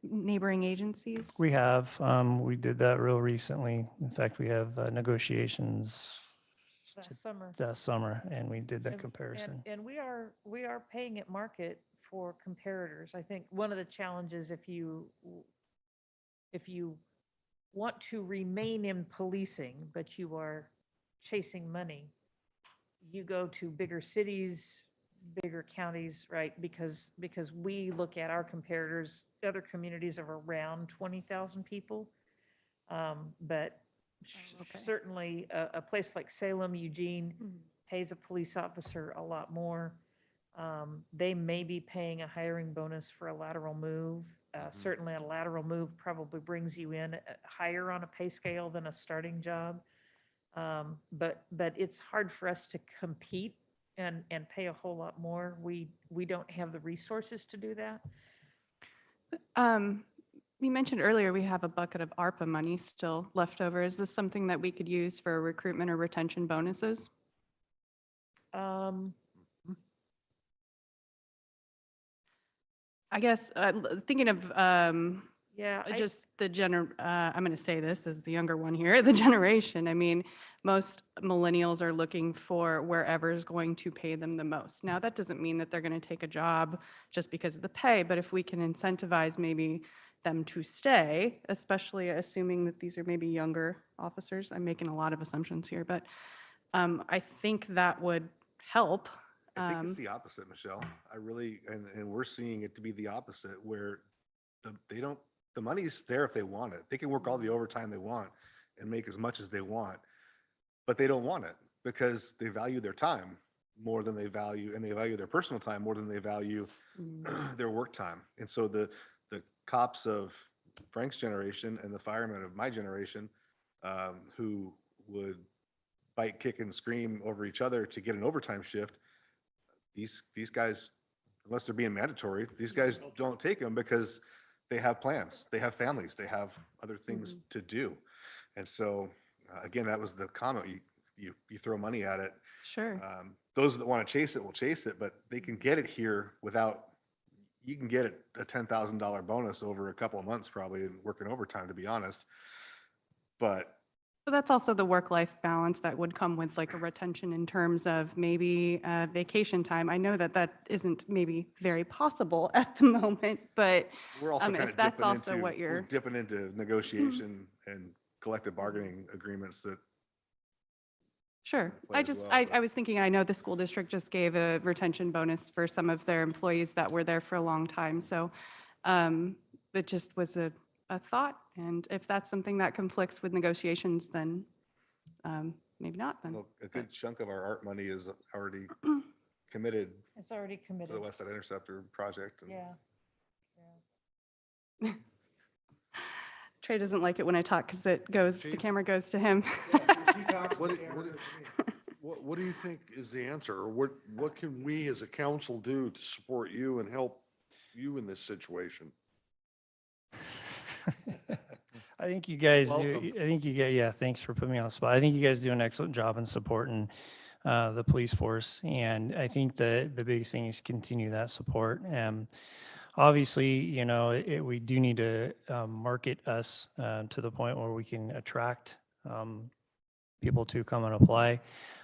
neighboring agencies? We have. We did that real recently. In fact, we have negotiations last summer, and we did that comparison. And we are paying at market for comparators. I think one of the challenges if you want to remain in policing, but you are chasing money, you go to bigger cities, bigger counties, right? Because we look at our comparators, other communities of around 20,000 people. But certainly a place like Salem, Eugene pays a police officer a lot more. They may be paying a hiring bonus for a lateral move. Certainly a lateral move probably brings you in higher on a pay scale than a starting job. But it's hard for us to compete and pay a whole lot more. We don't have the resources to do that. You mentioned earlier we have a bucket of ARPA money still left over. Is this something that we could use for recruitment or retention bonuses? I guess thinking of just I'm going to say this as the younger one here, the generation. I mean, most millennials are looking for wherever is going to pay them the most. Now, that doesn't mean that they're going to take a job just because of the pay, but if we can incentivize maybe them to stay, especially assuming that these are maybe younger officers. I'm making a lot of assumptions here, but I think that would help. I think it's the opposite, Michelle. I really, and we're seeing it to be the opposite, where the money's there if they want it. They can work all the overtime they want and make as much as they want, but they don't want it because they value their time more than they value their personal time more than they value their work time. And so the cops of Frank's generation and the firemen of my generation, who would bite, kick, and scream over each other to get an overtime shift, these guys, unless they're being mandatory, these guys don't take them because they have plans, they have families, they have other things to do. And so, again, that was the comment. You throw money at it. Sure. Those that want to chase it will chase it, but they can get it here without. You can get a $10,000 bonus over a couple of months, probably, and working overtime, to be honest. But that's also the work-life balance that would come with like a retention in terms of maybe vacation time. I know that isn't maybe very possible at the moment, but we're also if that's also what you're dipping into negotiation and collective bargaining agreements that Sure. play I as just, well, I but- was thinking, I know the school district just gave a retention bonus for some of their employees that were there for a long time. So it just was a thought. And if that's something that conflicts with negotiations, then maybe not then. Well, a good chunk of our art money is already committed It's already to committed. the West Side Interceptor project. And Yeah. Trey doesn't like it when I talk because the Chief? camera goes to him. What do you think is the answer? Or what can we as a council do to support you and help you in this situation? I think you guys do, Welcome. I think you get, yeah, thanks for putting me on the spot. I think you guys do an excellent job in supporting the police force. And I think the biggest thing is continue that support. Obviously, you know, we do need to market us to the point where we can attract people to come and apply.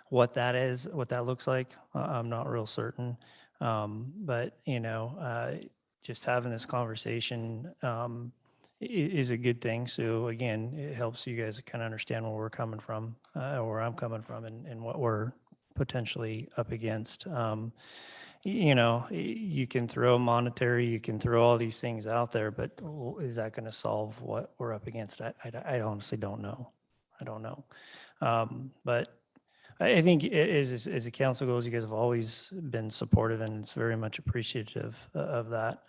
What that is, what that looks like, I'm not real certain. But, you know, just having this conversation is a good thing. So again, it helps you guys kind of understand where we're coming from, where I'm coming from, and what we're potentially up against. You know, you can throw monetary, you can throw all these things out there, but is that going to solve what we're up against? I honestly don't know. I don't know. But I think as a council goes, you guys have always been supportive, and it's very much appreciative of that.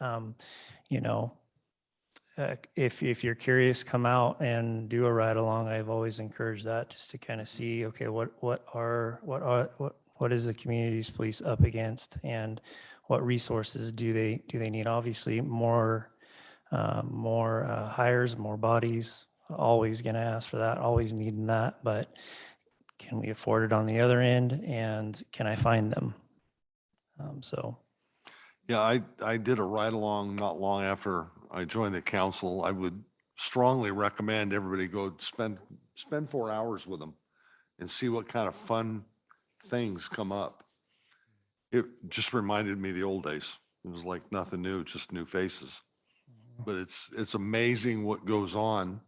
You know, if you're curious, come out and do a ride along. I've always encouraged that, just to kind of see, okay, what is the community's police up against, and what resources do they need? Obviously, more hires, more bodies. Always going to ask for that. Always needing that, but can we afford it on the other end, and can I find them? So. Yeah, I did a ride along not long after I joined the council. I would strongly recommend everybody go spend 4 hours with them and see what kind of fun things come up. It just reminded me of the old days. It was like nothing new, just new faces. But it's amazing what goes on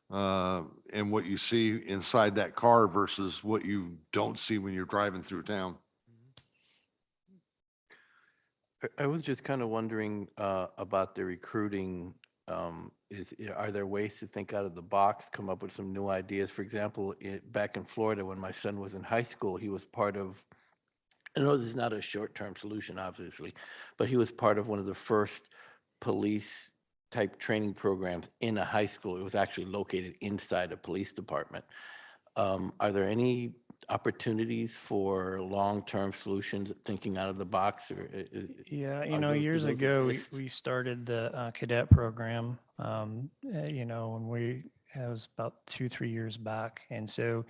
and what you see inside that car versus what you don't see when you're driving through town. I was just kind of wondering about the recruiting. Are there ways to think out of the box, come up with some new ideas? For example, back in Florida, when my son was in high school, he was part of, I know this is not a short-term solution, obviously, but he was part of one of the first police type training programs in a high school. It was actually located inside a police department. Are there any opportunities for long-term solutions, thinking out of the box? Or Yeah, you are know, those- do years those ago, exist? we started the cadet program, you know, it was about 2-3 years back. And so,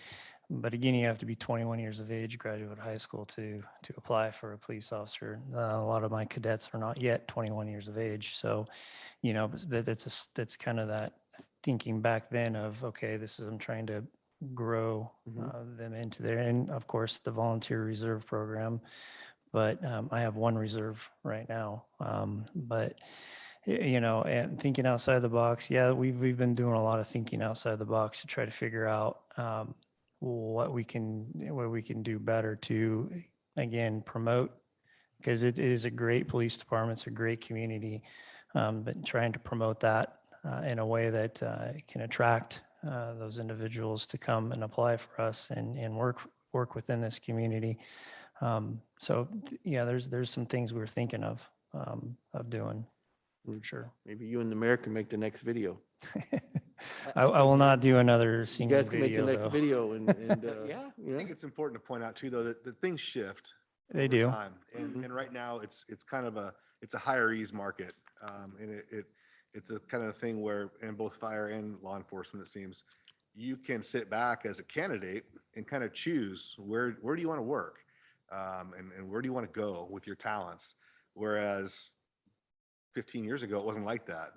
but again, you have to be 21 years of age, graduate high school to apply for a police officer. A lot of my cadets are not yet 21 years of age. So, you know, but that's kind of that thinking back then of, okay, I'm trying to grow them into there. And of course, the volunteer reserve program. But I have one reserve right now. But you know, and thinking outside the box, yeah, we've been doing a lot of thinking outside the box to try to figure out what we can do better to, again, promote, because it is a great police department, it's a great community, but trying to promote that in a way that can attract those individuals to come and apply for us and work within this community. So yeah, there's some things we were thinking of doing, for sure. Maybe you and the mayor can make the next video. I will not do another You single guys can make the video next though. video and Yeah. I think it's important to point out too, though, that things shift. They over do. time. And right now it's kind of it's a higher ease market. And it's a kind of thing where in both fire and law enforcement, it seems, you can sit back as a candidate and kind of choose where do you want to work, and where do you want to go with your talents. Whereas 15 years ago, it wasn't like that.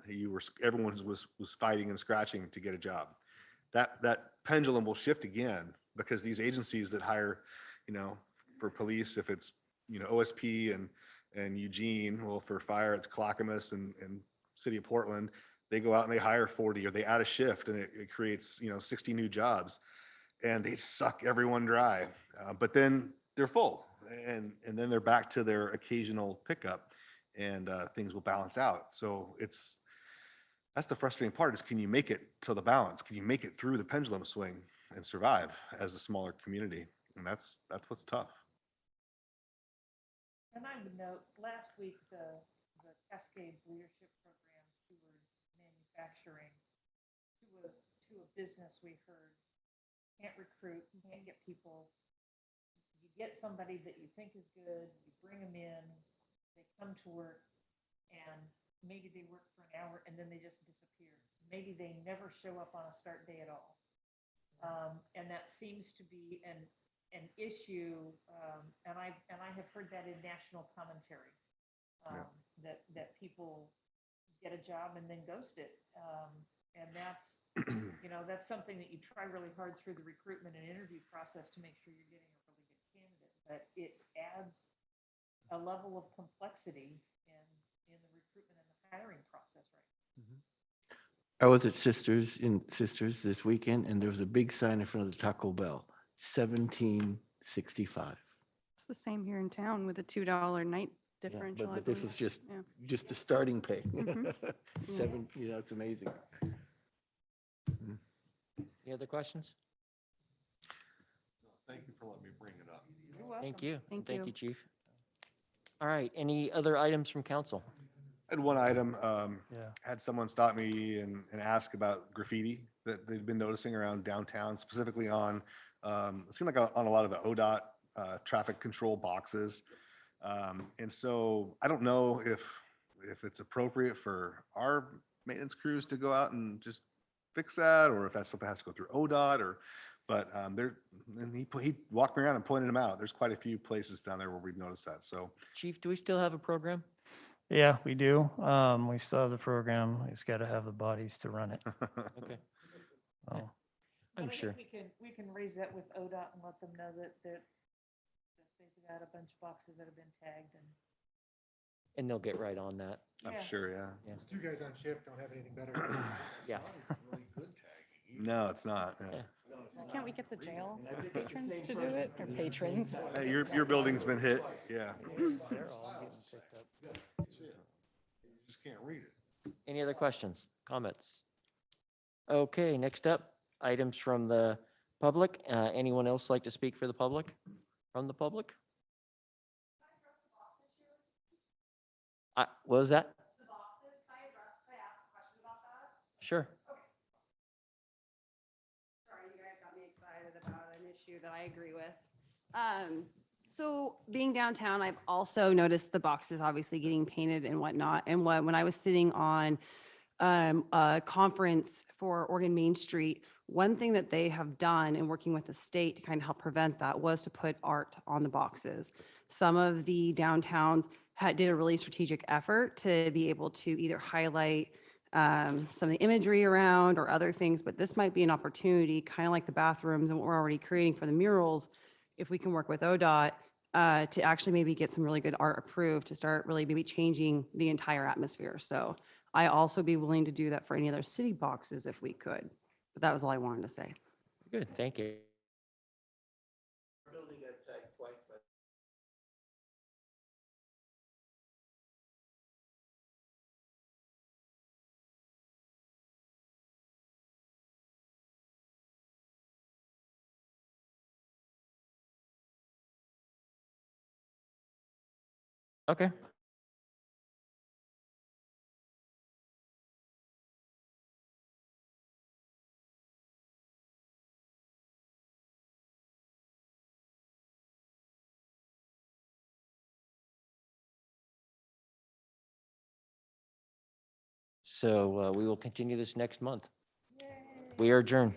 Everyone was fighting and scratching to get a job. That pendulum will shift again, because these agencies that hire, you know, for police, if it's, you know, OSP and Eugene, well, for fire, it's Clackamas and City of Portland, they go out and they hire 40, or they add a shift, and it creates, you know, 60 new jobs. and they suck everyone dry. But then they're full, and then they're back to their occasional pickup, and things will balance out. So that's the frustrating part, is can you make it to the balance? Can you make it through the pendulum swing and survive as a smaller community? And that's what's tough. And I would note, last week, the Cascades Leadership Program toured manufacturing to a business we heard, can't recruit, can't get people. You get somebody that you think is good, you bring them in, they come to work, and maybe they work for an hour and then they just disappear. Maybe they never show up on a start day at all. And that seems to be an issue, and I have heard that in national commentary, that people get a job and then ghost it. And that's, that's something that you try really hard through the recruitment and interview process to make sure you're getting a really good candidate. But it adds a level of complexity in the recruitment and the hiring process, right? I was at Sisters this weekend, and there was a big sign in front of the Taco Bell, 1765. It's the same here in town with a $2 night Yeah, differential. I but this believe. was Yeah. just the starting pay. Mhm. Seven, it's amazing. Any other questions? Thank you for letting me bring it up. You're welcome. Thank you. Thank Thank you. you, Chief. All right, any other items from council? I had one item, Yeah. had someone stop me and ask about graffiti that they've been noticing around downtown, specifically on, it seemed like on a lot of the ODOT traffic control boxes. And so I don't know if it's appropriate for our maintenance crews to go out and just fix that, or if that's something that has to go through ODOT, but and he walked me around and pointed them out. There's quite a few places down there where we've noticed that. So Chief, do we still have a program? Yeah, we do. We still have the program. We just got to have the bodies to run it. Okay, So, I'm But I think sure. we can raise that with ODOT and let them know that they've got a bunch of boxes that have been tagged And they'll get right on that. I'm Yeah. sure, yeah. Yeah. Those 2 guys on shift don't have anything better. Yeah. No, it's not. Yeah. Yeah. Can't we get the jail patrons to do it, or patrons? Hey, your building's been hit. Yeah. they're all getting picked up. You just can't read it. Any other questions, comments? Okay, next up, items from the public. Anyone else like to speak for the public? From the public? What was that? The boxes, can I ask a question about that? Sure. Sorry, you guys got me excited about an issue that I agree with. So being downtown, I've also noticed the boxes obviously getting painted and whatnot. And when I was sitting on a conference for Oregon Main Street, one thing that they have done in working with the state to kind of help prevent that was to put art on the boxes. Some of the downtowns did a really strategic effort to be able to either highlight some of the imagery around or other things, but this might be an opportunity, kind of like the bathrooms and what we're already creating for the murals, if we can work with ODOT to actually maybe get some really good art approved to start really maybe changing the entire atmosphere. So I also be willing to do that for any other city boxes if we could. But that was all I wanted to say. Good, thank you. Okay. So we will continue this next month. We are adjourned.